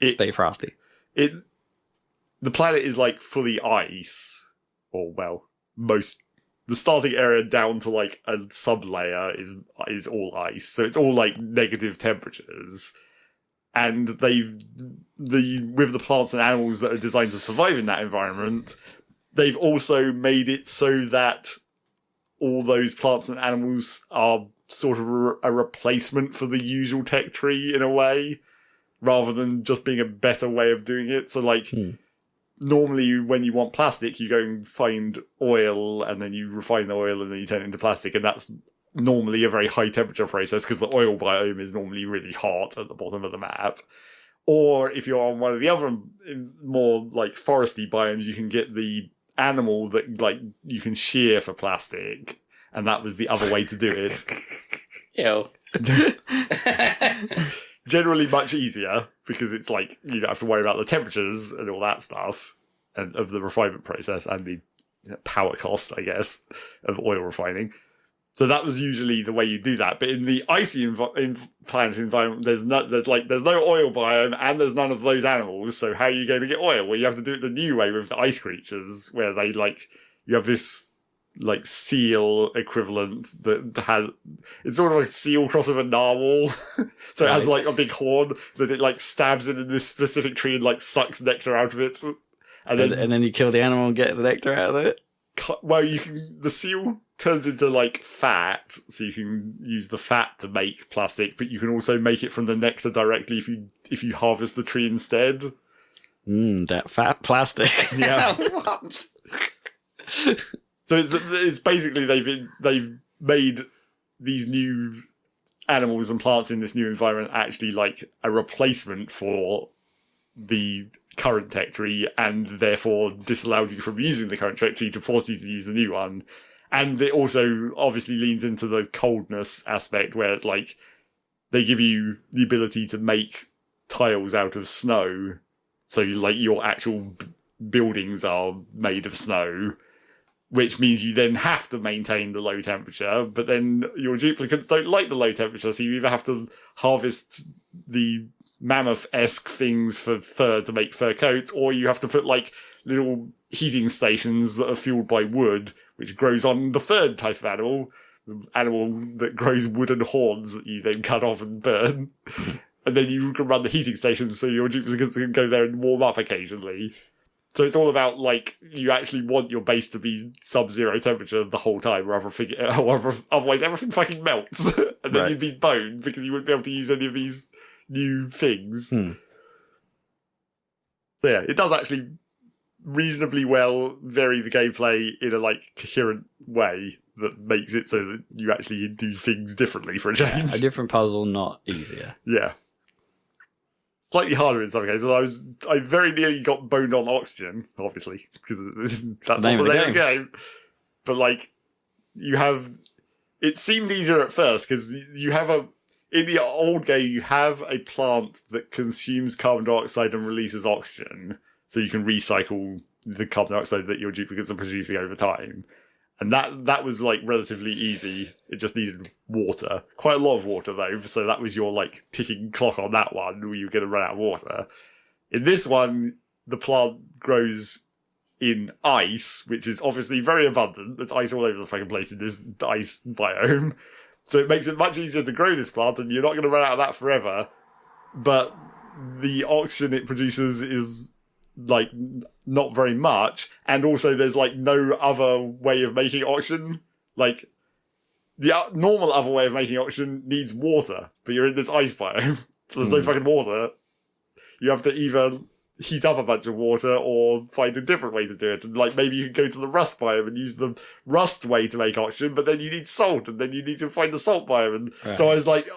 Stay frosty. The planet is, like, fully ice. Or, well, the starting area down to, like, a sub-layer is all ice. So it's all, like, negative temperatures. And with the plants and animals that are designed to survive in that environment, they've also made it so that all those plants and animals are sort of a replacement for the usual tech tree in a way, rather than just being a better way of doing it. So, like... Normally, when you want plastic, you go and find oil, and then you refine the oil, and then you turn it into plastic, and that's normally a very high temperature process, because the oil biome is normally really hot at the bottom of the map. Or if you're on one of the other, more, like, foresty biomes, you can get the animal that, like, you can shear for plastic, and that was the other way to do it. Ew. Generally much easier, because it's like, you don't have to worry about the temperatures and all that stuff, and of the refinement process, and the power cost, I guess, of oil refining. So that was usually the way you do that. But in the icy planet environment, there's no oil biome, and there's none of those animals, so how are you going to get oil? Well, you have to do it the new way with the ice creatures, where they, like, you have this, like, seal equivalent that has, it's sort of like a seal cross with a narwhal. So it has, like, a big horn that it, like, stabs in this specific tree and, like, sucks nectar out of it. And then you kill the animal and get the nectar out of it? Well, the seal turns into like fat, so you can use the fat to make plastic, but you can also make it from the nectar directly if you harvest the tree instead. That fat plastic. Yeah. What? So it's basically they've made these new animals and plants in this new environment actually like a replacement for the current tech tree, and therefore disallowed you from using the current tech tree to force you to use the new one. And it also obviously leans into the coldness aspect, where it's like they give you the ability to make tiles out of snow, so like your actual buildings are made of snow, which means you then have to maintain the low temperature, but then your duplicates don't like the low temperature, so you either have to harvest the mammoth-esque things for fur to make fur coats, or you have to put like little heating stations that are fueled by wood, which grows on the third type of animal, the animal that grows wooden horns that you then cut off and burn. And then you can run the heating stations so your duplicates can go there and warm up occasionally. So it's all about, like, you actually want your base to be sub-zero temperature the whole time, otherwise everything fucking melts. And then you'd be boned because you wouldn't be able to use any of these new things. So yeah, it does actually reasonably well vary the gameplay in a, like, coherent way that makes it so that you actually do things differently for a change. A different puzzle, not easier. Yeah. Slightly harder in some cases. I very nearly got boned on oxygen, obviously, because that's the name of the game. But like, it seemed easier at first because in the old game you have a plant that consumes carbon dioxide and releases oxygen, so you can recycle the carbon dioxide that your duplicates are producing over time. And that was, like, relatively easy. It just needed water. Quite a lot of water, though, so that was your, like, ticking clock on that one, where you were going to run out of water. In this one, the plant grows in ice, which is obviously very abundant. There's ice all over the fucking place in this ice biome. So it makes it much easier to grow this plant, and you're not going to run out of that forever. But the oxygen it produces is, like, not very much, and also there's like no other way of making oxygen. Like, the normal other way of making oxygen needs water, but you're in this ice biome, so there's no fucking water. You have to either heat up a bunch of water or find a different way to do it. And like, maybe you can go to the rust biome and use the rust way to make oxygen, but then you need salt, and then you need to find the salt biome. And so I was like,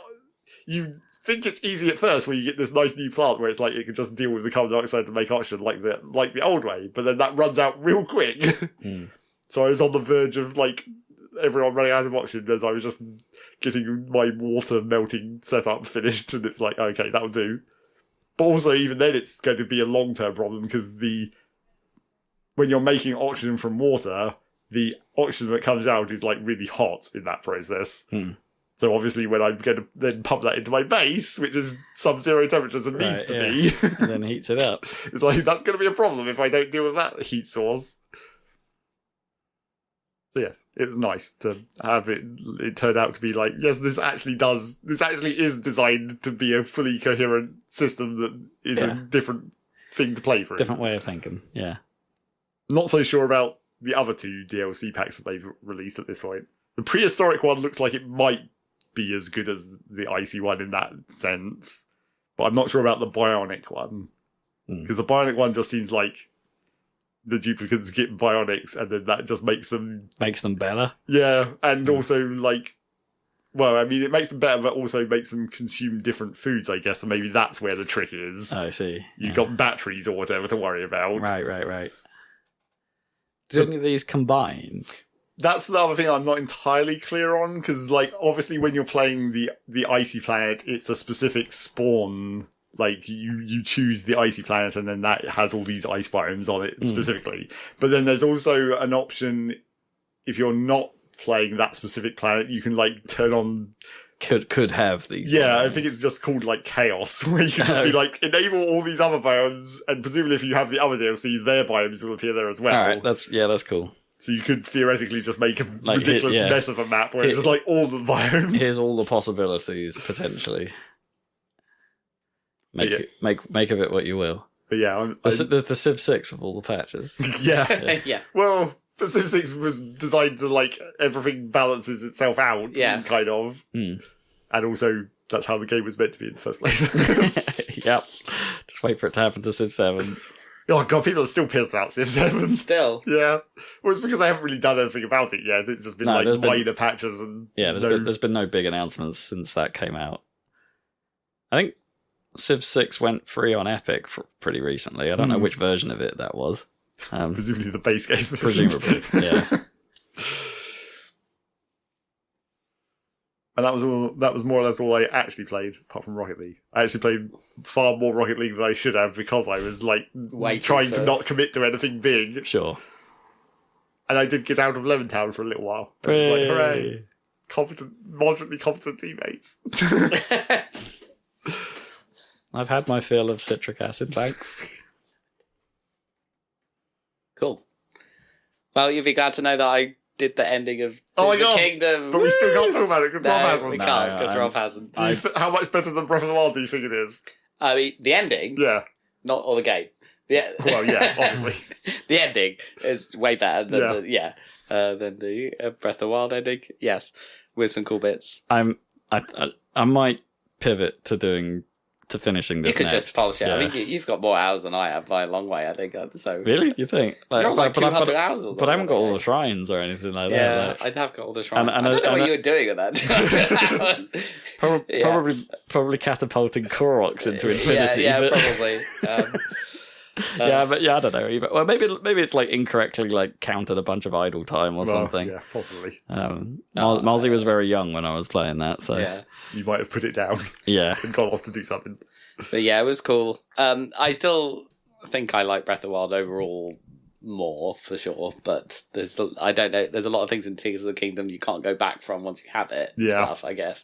you think it's easy at first when you get this nice new plant where it's like it can just deal with the carbon dioxide and make oxygen like the old way, but then that runs out real quick. So I was on the verge of like everyone running out of oxygen as I was just getting my water melting setup finished, and it's like, okay, that'll do. But also even then it's going to be a long-term problem because when you're making oxygen from water, the oxygen that comes out is like really hot in that process. So obviously when I'm going to then pump that into my base, which is sub-zero temperatures and needs to be. And then heats it up. It's like, that's going to be a problem if I don't deal with that heat source. So yes, it was nice to have it. It turned out to be like, yes, this actually is designed to be a fully coherent system that is a different thing to play through. Different way of thinking, yeah. Not so sure about the other two DLC packs that they've released at this point. The prehistoric one looks like it might be as good as the icy one in that sense, but I'm not sure about the bionic one, because the bionic one just seems like the duplicates get bionics and then that just makes them better. Yeah, and also like, well, I mean, it makes them better, but also makes them consume different foods, I guess, and maybe that's where the trick is. I see. You've got batteries or whatever to worry about. Right. Do any of these combine? That's the other thing I'm not entirely clear on, because, like, obviously when you're playing the icy planet, it's a specific spawn. Like, you choose the icy planet, and then that has all these ice biomes on it specifically. But then there's also an option, if you're not playing that specific planet, you can, like, turn on... Could have these. Yeah, I think it's just called, like, chaos, where you can just be like, enable all these other biomes, and presumably if you have the other DLCs, their biomes will appear there as well. Alright, that's cool. So you could theoretically just make a ridiculous mess of a map where it's just like all the biomes. Here's all the possibilities, potentially. Make of it what you will. But yeah, the Civ 6 with all the patches. Yeah. Yeah. Well, But Civ 6 was designed to, like, everything balances itself out, kind of. Mm. And also, that's how the game was meant to be in the first place. Yep. Just wait for it to happen to Civ 7. Oh god, people are still pissed about Civ 7. Still. Yeah. Well, it's because they haven't really done anything about it yet. It's just been, minor patches and... Yeah, there's been no big announcements since that came out. I think Civ 6 went free on Epic pretty recently. I don't know which version of it that was. Presumably the base game. Presumably, yeah. And that was more or less all I actually played, apart from Rocket League. I actually played far more Rocket League than I should have because I was, like, trying to not commit to anything big. Sure. And I did get out of Lemon Town for a little while. And it was like, hooray. Moderately competent teammates. I've had my fill of citric acid, thanks. Cool. Well, you'll be glad to know that I did the ending of Tears of the Kingdom. But we still can't talk about it because Rob hasn't. We can't because Rob hasn't. How much better than Breath of the Wild do you think it is? I mean, the ending? Yeah. Or the game. Well, yeah, obviously. The ending is way better than the Breath of the Wild ending. Yes. With some cool bits. I might pivot to finishing this. You could next. just polish it. Yeah. I mean, you've got more hours than I have by a long way, I think. So really, you think? You're on like 200 hours or something. But I haven't got all the shrines or anything like that. Yeah, I have got all the shrines. I don't know what you were doing with that 200 hours. Probably catapulting Koroks into infinity. Yeah, probably. But I don't know. Either. Well, maybe it's like incorrectly like counted a bunch of idle time or something. Yeah, possibly. Malsey was very young when I was playing that, so you might have put it down. Yeah, and gone off to do something. But yeah, it was cool. I still think I like Breath of the Wild overall more for sure. But I don't know. There's a lot of things in Tears of the Kingdom you can't go back from once you have it. Stuff, I guess.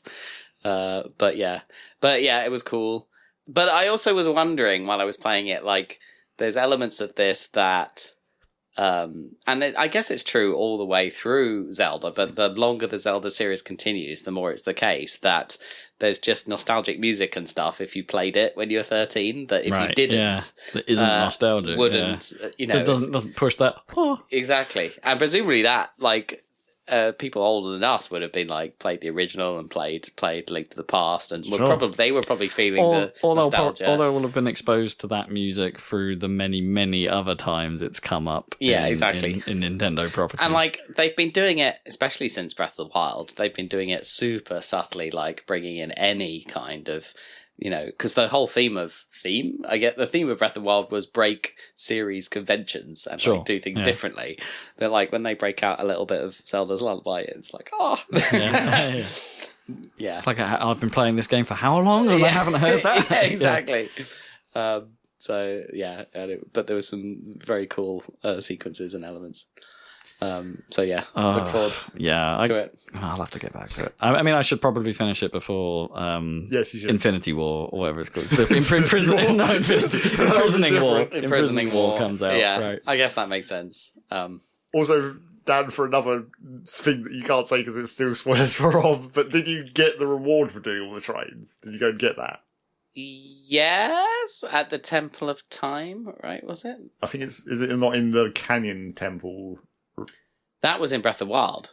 But yeah, it was cool. But I also was wondering while I was playing it, like, there's elements of this that, I guess it's true all the way through Zelda, but the longer the Zelda series continues, the more it's the case that there's just nostalgic music and stuff if you played it when you were 13, that if you didn't... That isn't nostalgic. Wouldn't, It doesn't push that... Exactly. And presumably that, like... people older than us would have been like played the original and played Link to the Past, and they were probably feeling the nostalgia. Or they will have been exposed to that music through the many other times it's come up. Exactly. In Nintendo properties, and like they've been doing it, especially since Breath of the Wild. They've been doing it super subtly, like bringing in any kind of. Because the whole theme of Breath of the Wild was break series conventions and like do things differently. But like when they break out a little bit of Zelda's Lullaby, it's like, yeah. It's like I've been playing this game for how long and I haven't heard that. Yeah, exactly. So yeah, but there were some very cool sequences and elements. Look forward to it. I'll have to get back to it. I mean, I should probably finish it before yes, you should. Infinity War or whatever it's called. Imprisoning War comes out. Yeah, right. I guess that makes sense. Also, Dan, for another thing that you can't say because it's still spoilers for Rob, but did you get the reward for doing all the shrines? Did you go and get that? Yes, at the Temple of Time, right, was it? I think is it not in the Canyon Temple? That was in Breath of the Wild.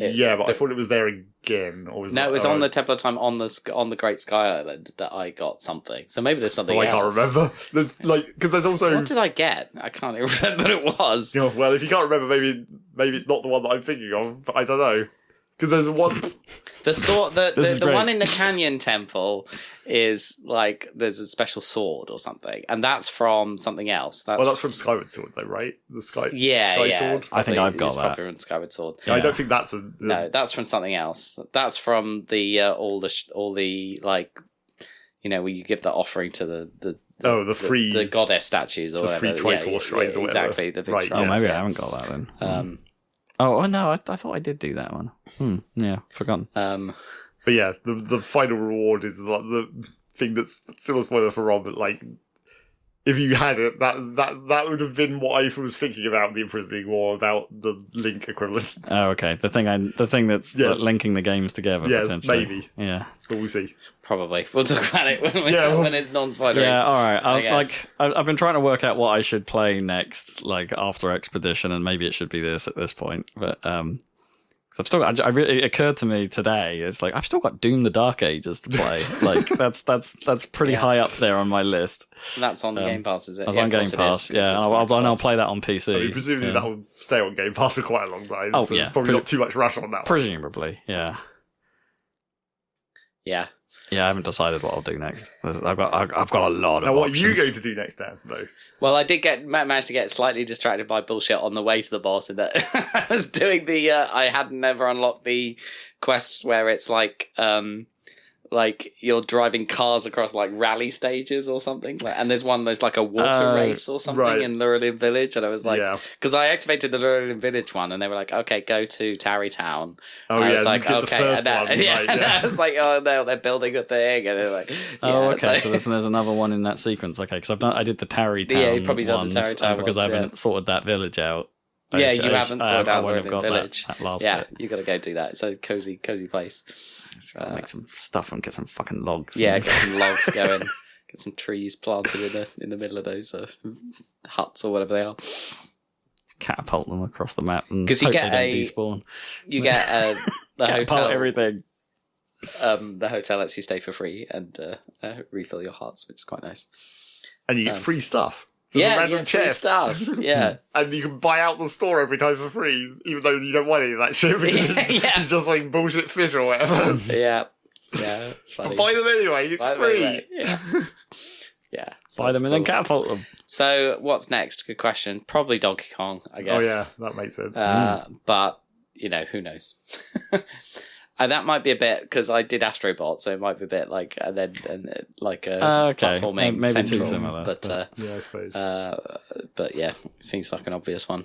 I thought it was there again. Or was it was on the Temple of Time on the Great Sky Island that I got something. So maybe there's something else. I can't remember. Because there's also... What did I get? I can't even remember what it was. Well, if you can't remember, maybe it's not the one that I'm thinking of, but I don't know. Because there's one... The one in the Canyon Temple is like there's a special sword or something, and that's from something else. That's from Skyward Sword, though, right? The Sky Sword. I think I've got that. From Skyward Sword. Yeah. I don't think that's No, that's from something else. That's from the all the like, where you give the offering to the goddess statues or whatever. The free Triforce shrines or whatever. Exactly. The big shrines. Maybe I haven't got that then. Oh no! I thought I did do that one. Yeah, forgotten. But yeah, the final reward is the thing that's still a spoiler for Rob. But like, if you had it, that would have been what I was thinking about the imprisoning war, about the Link equivalent. Oh, okay. The thing that's linking the games together. Yes, maybe. Yeah, but we'll see. Probably. We'll talk about it when it's non-spoilery. Yeah, all right. I've been trying to work out what I should play next, like after Expedition, and maybe it should be this at this point. But cause I've still got, it occurred to me today. It's like I've still got Doom: The Dark Ages to play. Like that's pretty high up there on my list. And that's on Game Pass, is it? That's on Game Pass. Yeah, and I'll play that on PC. I mean, presumably that will stay on Game Pass for quite a long time. Oh, so yeah. There's probably not too much rush on that one. Presumably, yeah. Yeah. Yeah, I haven't decided what I'll do next. I've got a lot of Now, what options. are you going to do next, Dan? Though. Well, I did manage to get slightly distracted by bullshit on the way to the boss. In that I was doing I had never unlocked the quests where it's like you're driving cars across like rally stages or something. And there's like a water race or something in Lurelin Village. And I was like, because I activated the Lurelin Village one, and they were like, okay, go to Tarrytown. Oh, I yeah, was like, okay, and I was like, oh no, they're building a thing, and they're like, okay, so there's another one in that sequence. Okay, because I did the Tarrytown. Yeah, you probably done the Tarrytown because I haven't sorted that village out. You haven't sorted out Lurelin Village. That last bit. You got to go do that. It's a cozy place. Make some stuff and get some fucking logs. Yeah, get some logs going. Get some trees planted in the middle of those huts or whatever they are. Catapult them across the map and because you get despawn. You get the hotel. Everything. The hotel lets you stay for free and refill your hearts, which is quite nice. And you get free stuff. There's a random chest. Stuff. Yeah. And you can buy out the store every time for free, even though you don't want any of that shit. It's just like bullshit fish or whatever. Yeah. Yeah, it's funny. But buy them anyway, it's free. Anyway. Yeah. Yeah. Buy them and then catapult them. So, what's next? Good question. Probably Donkey Kong, I guess. Oh, yeah, that makes sense. But, who knows? And that might be a bit, because I did Astrobot, so it might be a bit like, platforming maybe central. Too similar. But yeah, I suppose. But yeah, seems like an obvious one.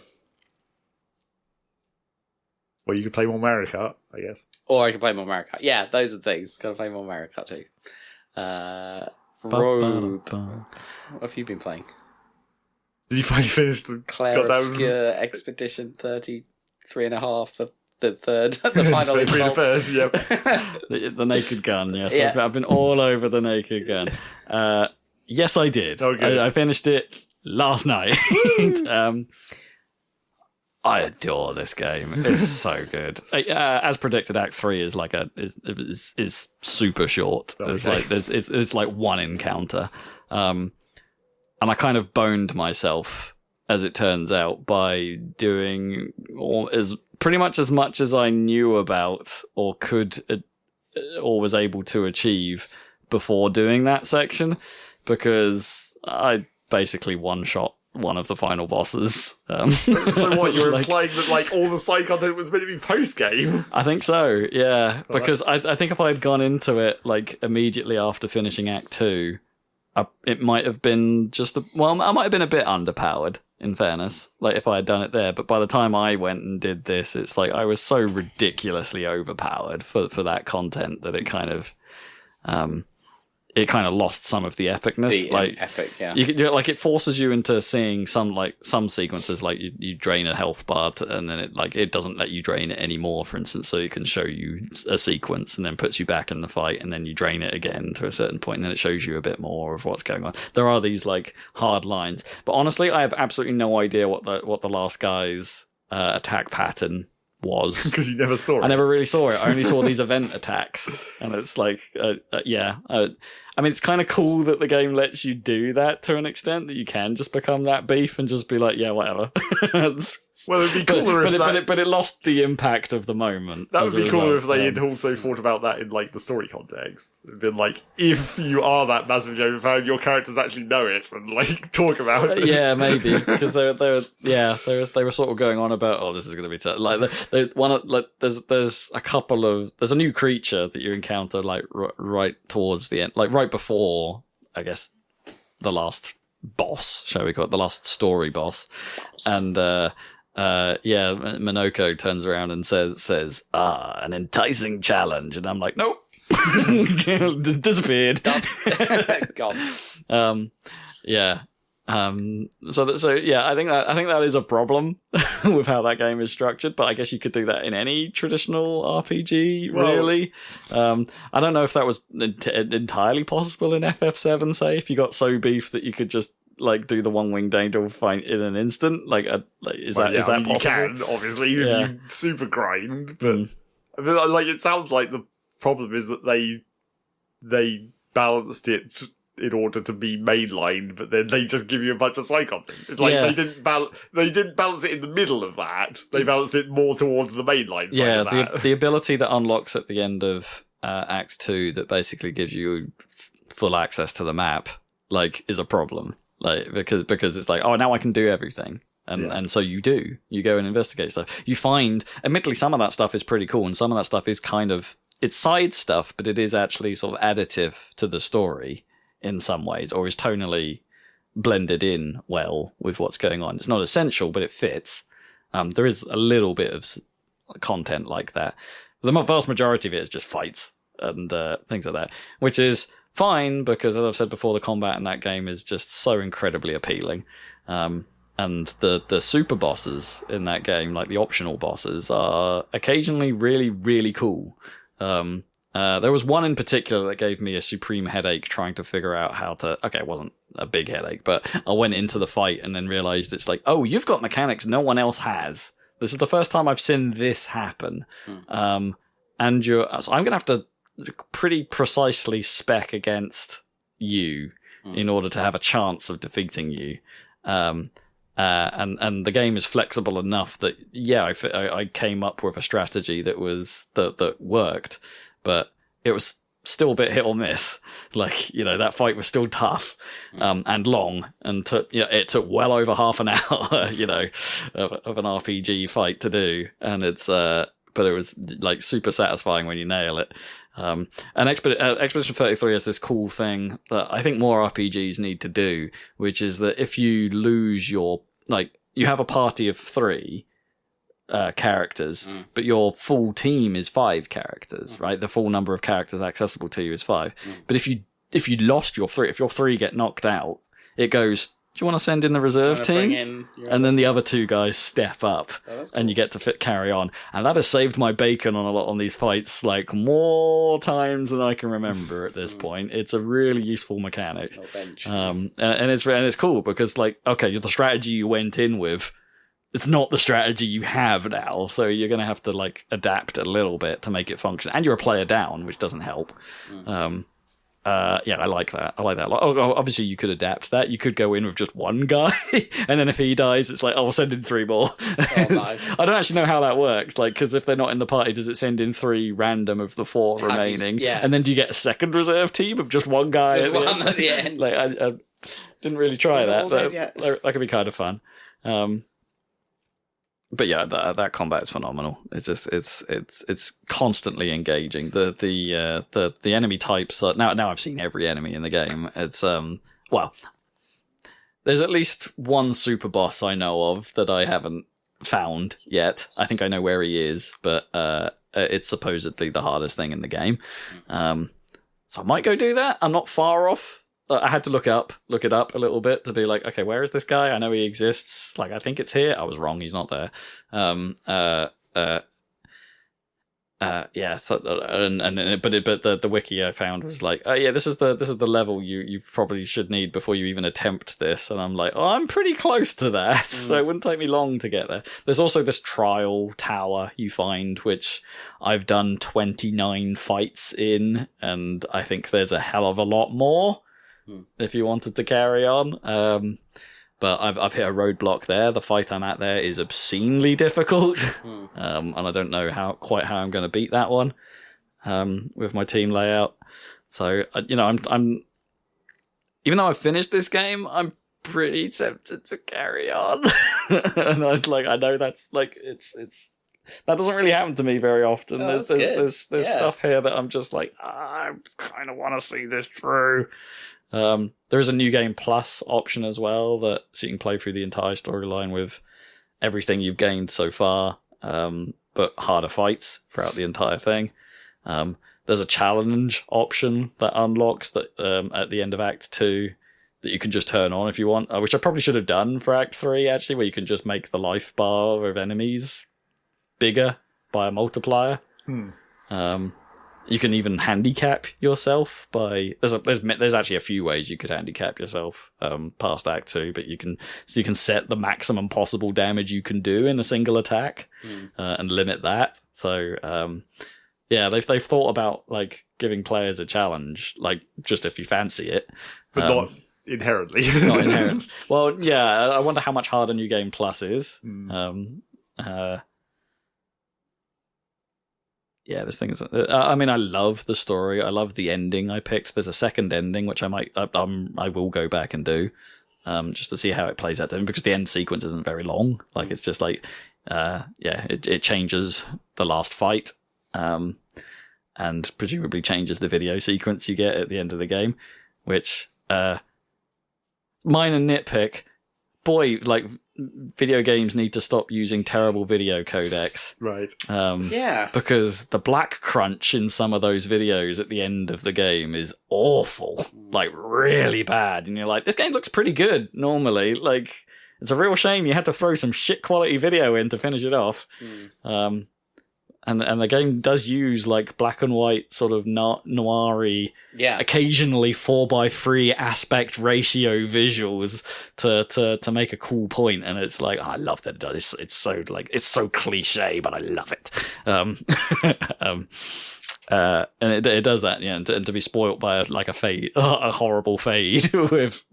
Well, you could play more Mario Kart, I guess. Or I could play more Mario Kart. Yeah, those are the things. Gotta play more Mario Kart too. Robe. What have you been playing? Did you finally finish the Clair Obscur Expedition 33.5 the final insult? The Naked Gun, yes. Yeah. I've been all over the Naked Gun. Yes, I did. Oh, good. I finished it last night. I adore this game. It's so good. As predicted, Act 3 is like is super short. Okay. It's like one encounter, and I kind of boned myself, as it turns out, by doing pretty much as much as I knew about or could or was able to achieve before doing that section, because I basically one-shot one of the final bosses. So what, you're implying that all the side content was meant to be post-game? I think so, yeah. Because I think if I had gone into it immediately after finishing Act 2, it might have been I might have been a bit underpowered, in fairness, if I had done it there. But by the time I went and did this, it's I was so ridiculously overpowered for that content that it kind of lost some of the epicness. Epic, yeah. It forces you into seeing some sequences, you drain a health bar and then it doesn't let you drain it anymore, for instance, so it can show you a sequence and then puts you back in the fight, and then you drain it again to a certain point and then it shows you a bit more of what's going on. There are these hard lines, but honestly I have absolutely no idea what the last guy's attack pattern was, because you never saw it. I never really saw it. I only saw these event attacks, and it's I mean, it's kind of cool that the game lets you do that to an extent, that you can just become that beef and just be like, yeah, whatever. Well, it'd be cooler but it lost the impact of the moment. That would be cooler if they had also thought about that in the story context. It'd been if you are that massively overpowered, your characters actually know it and talk about it. Yeah, maybe, because they were sort of going on about, oh, this is going to be tough. There's a new creature that you encounter right towards the end, right before, I guess, the last boss, shall we call it, the last story boss, and Minoko turns around and says, an enticing challenge, and I'm like, nope. Disappeared. Gone. Yeah. So yeah, I think that is a problem with how that game is structured. But I guess you could do that in any traditional RPG, really. I don't know if that was entirely possible in FF7. Say, if you got so beef that you could just like do the one-winged angel fight in an instant, is that possible? You can obviously if you super grind, but I mean, like it sounds like the problem is that they balanced it in order to be mainlined, but then they just give you a bunch of side content. It's like they didn't balance it in the middle of that. They balanced it more towards the mainline side of that. The ability that unlocks at the end of Act 2 that basically gives you full access to the map, like, is a problem. Like, because it's like, oh, now I can do everything. And so you go and investigate stuff. You find, admittedly, some of that stuff is pretty cool, and some of that stuff is kind of, it's side stuff, but it is actually sort of additive to the story in some ways, or is tonally blended in well with what's going on. It's not essential, but it fits. There is a little bit of content like that. The vast majority of it is just fights and things like that, which is fine because, as I've said before, the combat in that game is just so incredibly appealing. And the super bosses in that game, like the optional bosses, are occasionally really, really cool. There was one in particular that gave me a supreme headache trying to figure out how to... Okay, it wasn't a big headache, but I went into the fight and then realized it's like, oh, you've got mechanics no one else has. This is the first time I've seen this happen. So I'm going to have to pretty precisely spec against you in order to have a chance of defeating you. And the game is flexible enough that, I came up with a strategy that worked. But it was still a bit hit or miss. Like, that fight was still tough, and long, and it took well over half an hour, of an RPG fight to do. And but it was like super satisfying when you nail it. And Expedition 33 has this cool thing that I think more RPGs need to do, which is that if you lose you have a party of 3, characters, but your full team is 5 characters, right? The full number of characters accessible to you is 5. But if you lost your 3, if your 3 get knocked out, it goes, do you want to send in the reserve team? And then the other 2 guys step up, and you get to carry on. And that has saved my bacon on these fights, like, more times than I can remember at this point. It's a really useful mechanic. And it's cool because, like, okay, the strategy you went in with, it's not the strategy you have now, so you're going to have to, like, adapt a little bit to make it function. And you're a player down, which doesn't help. I like that. Obviously, you could adapt that. You could go in with just 1 guy, and then if he dies, it's like, we'll send in 3 more. Oh, nice. I don't actually know how that works, like, because if they're not in the party, does it send in 3 random of the 4 remaining? And then do you get a second reserve team of just 1 guy? Just one at the end. Like, I didn't really try that. That could be kind of fun. But yeah, that combat is phenomenal. It's just it's constantly engaging. The enemy types are, now I've seen every enemy in the game. It's there's at least one super boss I know of that I haven't found yet. I think I know where he is, but it's supposedly the hardest thing in the game. So I might go do that. I'm not far off. I had to look it up a little bit to be like, okay, where is this guy? I know he exists. Like, I think it's here. I was wrong. He's not there. So, but the wiki I found was like, oh yeah, this is the level you probably should need before you even attempt this. And I'm like, oh, I'm pretty close to that. So it wouldn't take me long to get there. There's also this trial tower you find, which I've done 29 fights in, and I think there's a hell of a lot more. If you wanted to carry on. But I've hit a roadblock there. The fight I'm at there is obscenely difficult. And I don't know how I'm going to beat that one with my team layout. So, I'm even though I've finished this game, I'm pretty tempted to carry on. And I know that's like, it's that doesn't really happen to me very often. There's stuff here that I'm just like, I kind of want to see this through. There is a New Game Plus option as well, so you can play through the entire storyline with everything you've gained so far, but harder fights throughout the entire thing. There's a challenge option that unlocks that at the end of Act 2 that you can just turn on if you want, which I probably should have done for Act 3, actually, where you can just make the life bar of enemies bigger by a multiplier. You can even handicap yourself by there's actually a few ways you could handicap yourself past Act 2, but you can set the maximum possible damage you can do in a single attack and limit that. So they've thought about like giving players a challenge, like just if you fancy it, but not inherently. Not inherently. Well, yeah, I wonder how much harder New Game Plus is. Yeah, this thing is. I mean, I love the story. I love the ending I picked. There's a second ending which I will go back and do, just to see how it plays out. Because the end sequence isn't very long. Like it's just like, it changes the last fight, and presumably changes the video sequence you get at the end of the game, which minor nitpick. Boy, like video games need to stop using terrible video codecs. Right. Because the black crunch in some of those videos at the end of the game is awful. Like, really bad. And you're like, this game looks pretty good normally. Like, it's a real shame you had to throw some shit quality video in to finish it off. And the game does use like black and white sort of noiry, occasionally 4:3 aspect ratio visuals to make a cool point, and it's like I love that it does. It's so like it's so cliche, but I love it. And it does that, and to be spoilt by a fade, a horrible fade with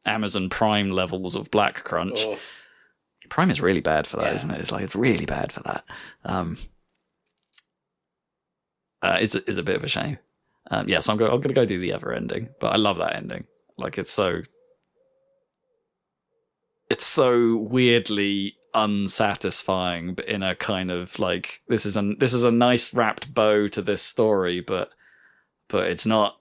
Amazon Prime levels of black crunch. Oh. Prime is really bad for that, isn't it? It's really bad for that. It's a bit of a shame. So I'm going to go do the other ending, but I love that ending. Like it's so weirdly unsatisfying, but in a kind of like this is a nice wrapped bow to this story, but it's not.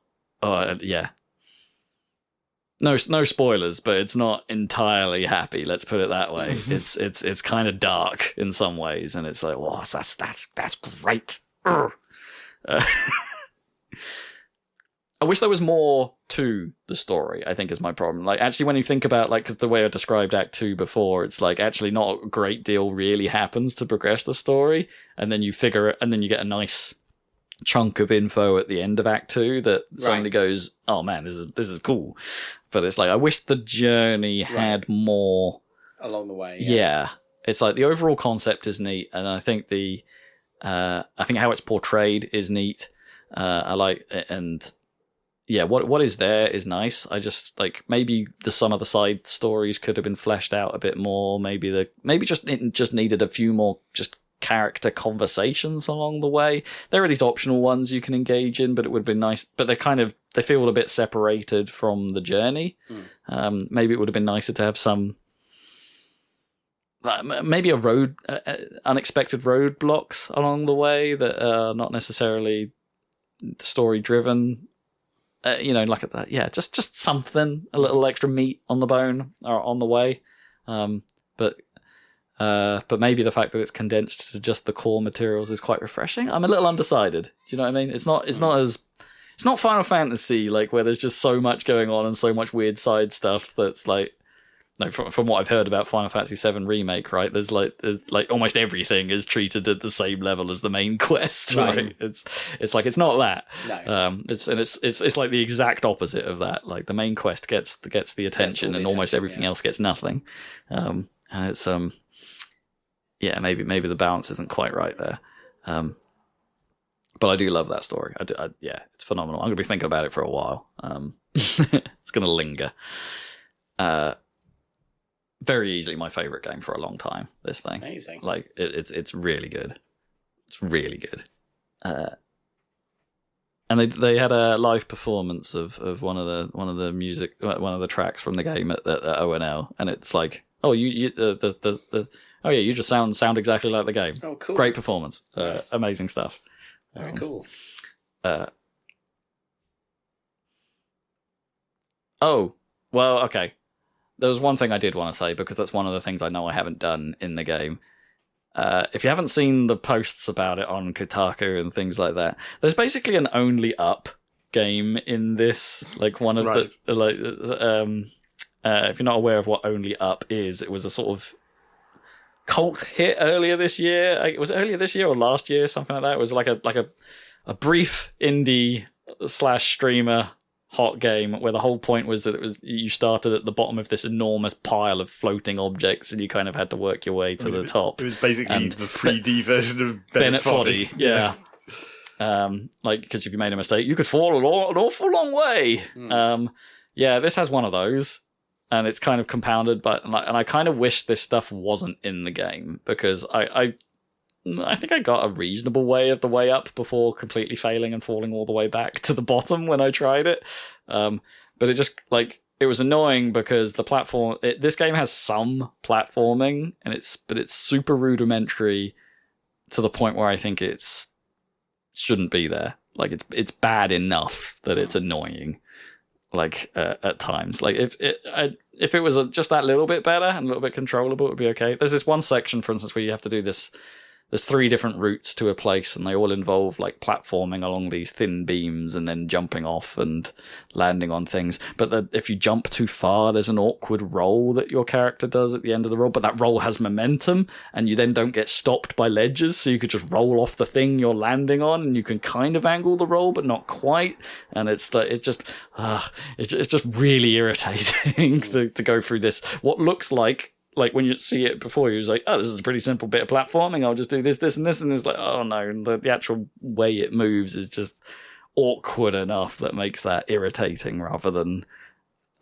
No spoilers, but it's not entirely happy. Let's put it that way. It's kind of dark in some ways, and it's like, wow, that's great. I wish there was more to the story, I think is my problem. Like, actually, when you think about, like, the way I described Act 2 before, it's like, actually not a great deal really happens to progress the story, and then you figure it, and then you get a nice chunk of info at the end of Act 2 that suddenly goes, oh man, this is cool. But it's like, I wish the journey had more along the way. Yeah. It's like the overall concept is neat, and I think I think how it's portrayed is neat. I like it, and what is there is nice. I just like maybe some of the side stories could have been fleshed out a bit more. Maybe it just needed a few more just character conversations along the way. There are these optional ones you can engage in, but it would have been nice. But they feel a bit separated from the journey. Maybe it would have been nicer to have some, maybe unexpected roadblocks along the way that are not necessarily story driven. Like that. Yeah, just something, a little extra meat on the bone or on the way. But maybe the fact that it's condensed to just the core materials is quite refreshing. I'm a little undecided. Do you know what I mean? It's not Final Fantasy, like, where there's just so much going on and so much weird side stuff that's like, no, from what I've heard about Final Fantasy VII Remake, right? There's almost everything is treated at the same level as the main quest, right? It's like, it's not that. No. It's like the exact opposite of that. Like, the main quest gets the attention, and almost everything else gets nothing. And it's maybe the balance isn't quite right there. But I do love that story. It's phenomenal. I'm going to be thinking about it for a while. It's going to linger. Very easily my favorite game for a long time, this thing. Amazing. Like, it's really good. It's really good. And they had a live performance of one of the tracks from the game at ONL, and it's like, oh, you just sound exactly like the game. Oh, cool. Great performance. Nice. Amazing stuff. Very cool. Okay. There was one thing I did want to say, because that's one of the things I know I haven't done in the game. If you haven't seen the posts about it on Kotaku and things like that, there's basically an only up game in this. Like one of Right. the like if you're not aware of what Only Up is, it was a sort of cult hit earlier this year. Was it earlier this year or last year? Something like that. It was like a brief indie / streamer hot game where the whole point was that it was you started at the bottom of this enormous pile of floating objects and you kind of had to work your way to the top. It was basically the 3D version of Bennett Foddy. Yeah. Like, because if you made a mistake, you could fall an awful long way. Yeah, this has one of those, and it's kind of compounded, and I kind of wish this stuff wasn't in the game, because I think I got a reasonable way of the way up before completely failing and falling all the way back to the bottom when I tried it. But it just, like, it was annoying because the platform... this game has some platforming, but it's super rudimentary to the point where I think shouldn't be there. Like, it's bad enough that it's annoying, like, at times. Like, if it was just that little bit better and a little bit controllable, it would be okay. There's this one section, for instance, where you have to do this... There's 3 different routes to a place, and they all involve, like, platforming along these thin beams and then jumping off and landing on things. But if you jump too far, there's an awkward roll that your character does at the end of the roll, but that roll has momentum, and you then don't get stopped by ledges, so you could just roll off the thing you're landing on, and you can kind of angle the roll, but not quite. And it's just really irritating to go through this, what looks like when you see it before, you're like, oh, this is a pretty simple bit of platforming. I'll just do this, and this. And it's like, oh no, the actual way it moves is just awkward enough that makes that irritating rather than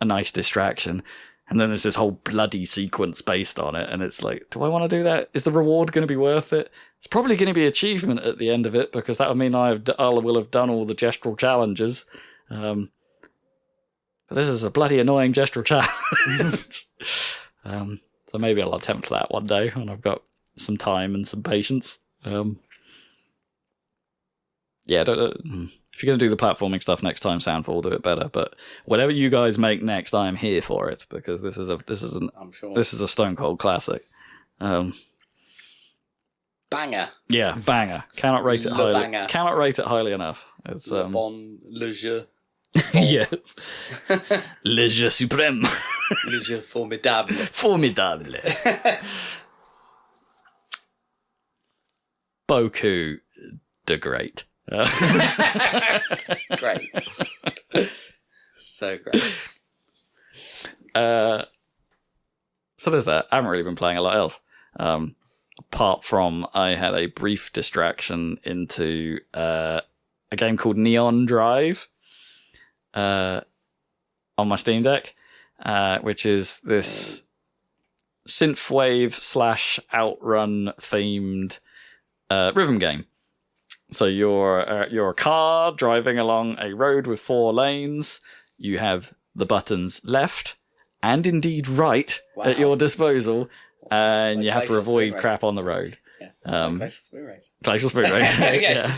a nice distraction. And then there's this whole bloody sequence based on it. And it's like, do I want to do that? Is the reward going to be worth it? It's probably going to be achievement at the end of it, because that would mean I will have done all the gestural challenges. But this is a bloody annoying gestural challenge. So maybe I'll attempt that one day when I've got some time and some patience. Yeah, if you're going to do the platforming stuff next time, Soundfall will do it better. But whatever you guys make next, I am here for it, because this is a stone cold classic. Banger. Yeah, banger. Cannot rate it highly. Banger. Cannot rate it highly enough. It's Bon le jeu. Yes. Le jeu suprême. Le jeu formidable. Formidable. Boku de Great. Great. So great. So there's that. I haven't really been playing a lot else. Apart from I had a brief distraction into a game called Neon Drive on my Steam Deck, which is this synthwave / outrun themed rhythm game. So you're a car driving along a road with 4 lanes. You have the buttons left and indeed right at your disposal, and like you have to avoid crap on the road. Yeah. Glacial Spoon Race. Yeah.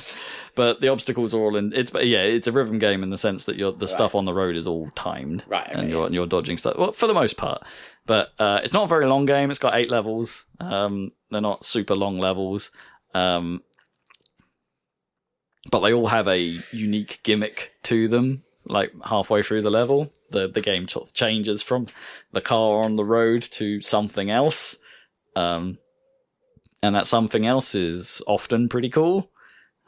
But the obstacles are all in. It's a rhythm game in the sense that the stuff on the road is all timed, right? Okay, and you're dodging stuff. Well, for the most part, but it's not a very long game. It's got 8 levels. They're not super long levels, but they all have a unique gimmick to them. Like halfway through the level, the game sort of changes from the car on the road to something else, and that something else is often pretty cool.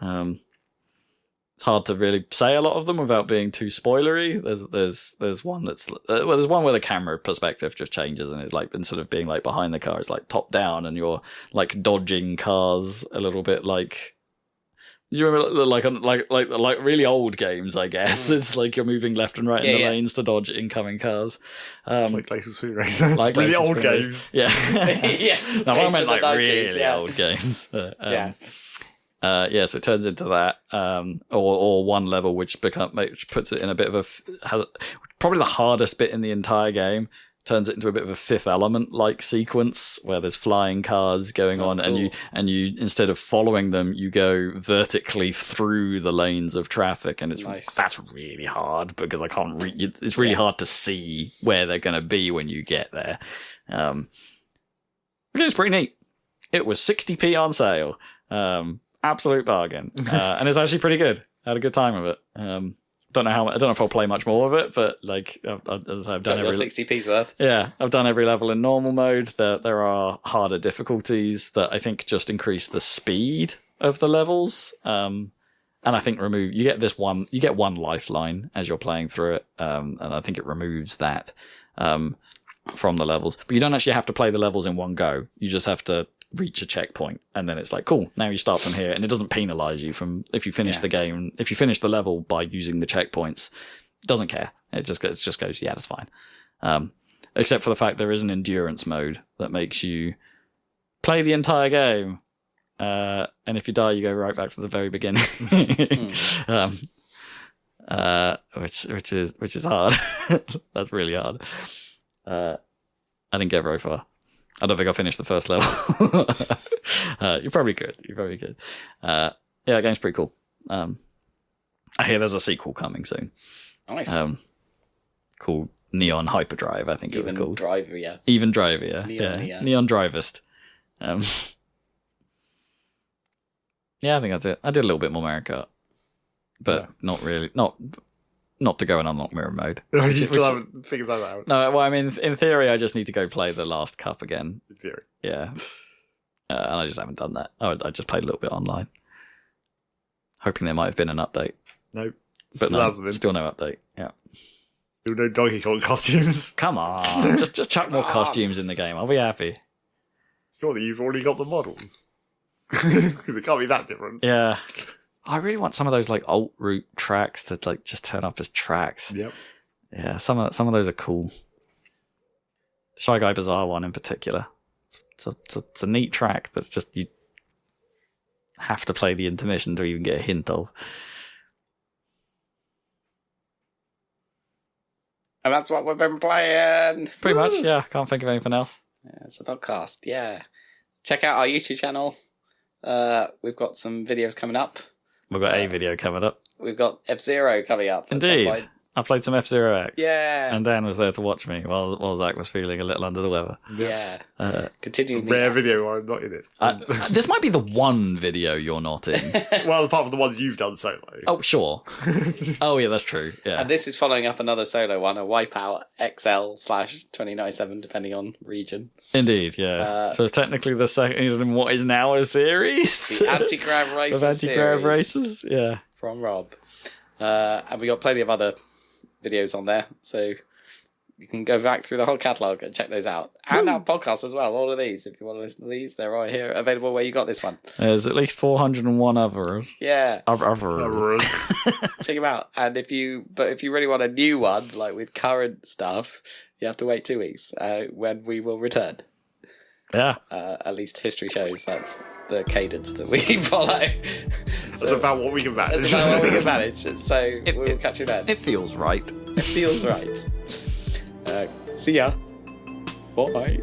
It's hard to really say a lot of them without being too spoilery. There's one that's there's one where the camera perspective just changes, and it's like, instead of being like behind the car, it's like top down, and you're like dodging cars a little bit like. You remember like really old games, I guess. It's like you're moving left and right in the lanes to dodge incoming cars. Like Glacial Spoon Race. Like really Glacial old Spoon games. Race. Yeah. Yeah. No, I meant like 90s, really old games. So it turns into that, or one level which puts it in a bit of probably the hardest bit in the entire game. Turns it into a bit of a Fifth Element-like sequence where there's flying cars going on, cool. and you instead of following them, you go vertically through the lanes of traffic, and that's really hard because I can't. It's really hard to see where they're going to be when you get there. But it's pretty neat. It was 60p on sale, absolute bargain, and it's actually pretty good. I had a good time with it. don't know if I'll play much more of it, but like as I've done every 60p's worth. Yeah, I've done every level in normal mode. There are harder difficulties that I think just increase the speed of the levels. And I think you get one lifeline as you're playing through it. And I think it removes that from the levels. But you don't actually have to play the levels in one go. You just have to reach a checkpoint, and then it's like, cool, now you start from here, and it doesn't penalize you from if you finish the game. If you finish the level by using the checkpoints, it doesn't care. It just goes, yeah, that's fine. Except for the fact there is an endurance mode that makes you play the entire game, and if you die, you go right back to the very beginning. Which is hard. That's really hard. I didn't get very far. I don't think I finished the first level. You're probably good. Yeah, the game's pretty cool. I hear there's a sequel coming soon. Nice. Called Neon Hyperdrive, I think it was called. Even Driver, yeah. Neon Drivist. Yeah, I think that's it. I did a little bit more Mario Kart. But not really. Not to go and unlock mirror mode. You still haven't figured that out? No, well, I mean, in theory, I just need to go play the last cup again. In theory? Yeah. And I just haven't done that. I just played a little bit online. Hoping there might have been an update. No. But no, still no update. Yeah. Still no Donkey Kong costumes. Come on. just chuck more costumes in the game. I'll be happy. Surely you've already got the models. It can't be that different. Yeah. I really want some of those like alt route tracks to like just turn up as tracks. Yep. Yeah, some of those are cool. Shy Guy Bazaar one in particular. It's a neat track that's just you have to play the intermission to even get a hint of. And that's what we've been playing. Pretty much, yeah. Can't think of anything else. Yeah, it's a podcast, yeah. Check out our YouTube channel. We've got some videos coming up. We've got a video coming up. We've got F-Zero coming up. Indeed. I played some F-Zero X. Yeah. And Dan was there to watch me while Zach was feeling a little under the weather. Yeah. Continuing rare video where I'm not in it. This might be the one video you're not in. Well, apart from the ones you've done solo. Oh, sure. Oh, yeah, that's true. Yeah. And this is following up another solo one, a Wipeout XL/2097, depending on region. Indeed, yeah. So technically the second in what is now a series. The Anti-Grav Races Anti-Grav Races, yeah. From Rob. And we got plenty of other videos on there, so you can go back through the whole catalogue and check those out. And our podcast as well, all of these. If you want to listen to these, they're right here, available where you got this one. There's at least 401 others. Yeah. Others. Check them out. And if you really want a new one, like with current stuff, you have to wait 2 weeks, when we will return. Yeah. At least history shows that's the cadence that we follow. That's about what we can manage. That's about what we can manage. So we'll catch you then. It feels right. It feels right. See ya. Bye.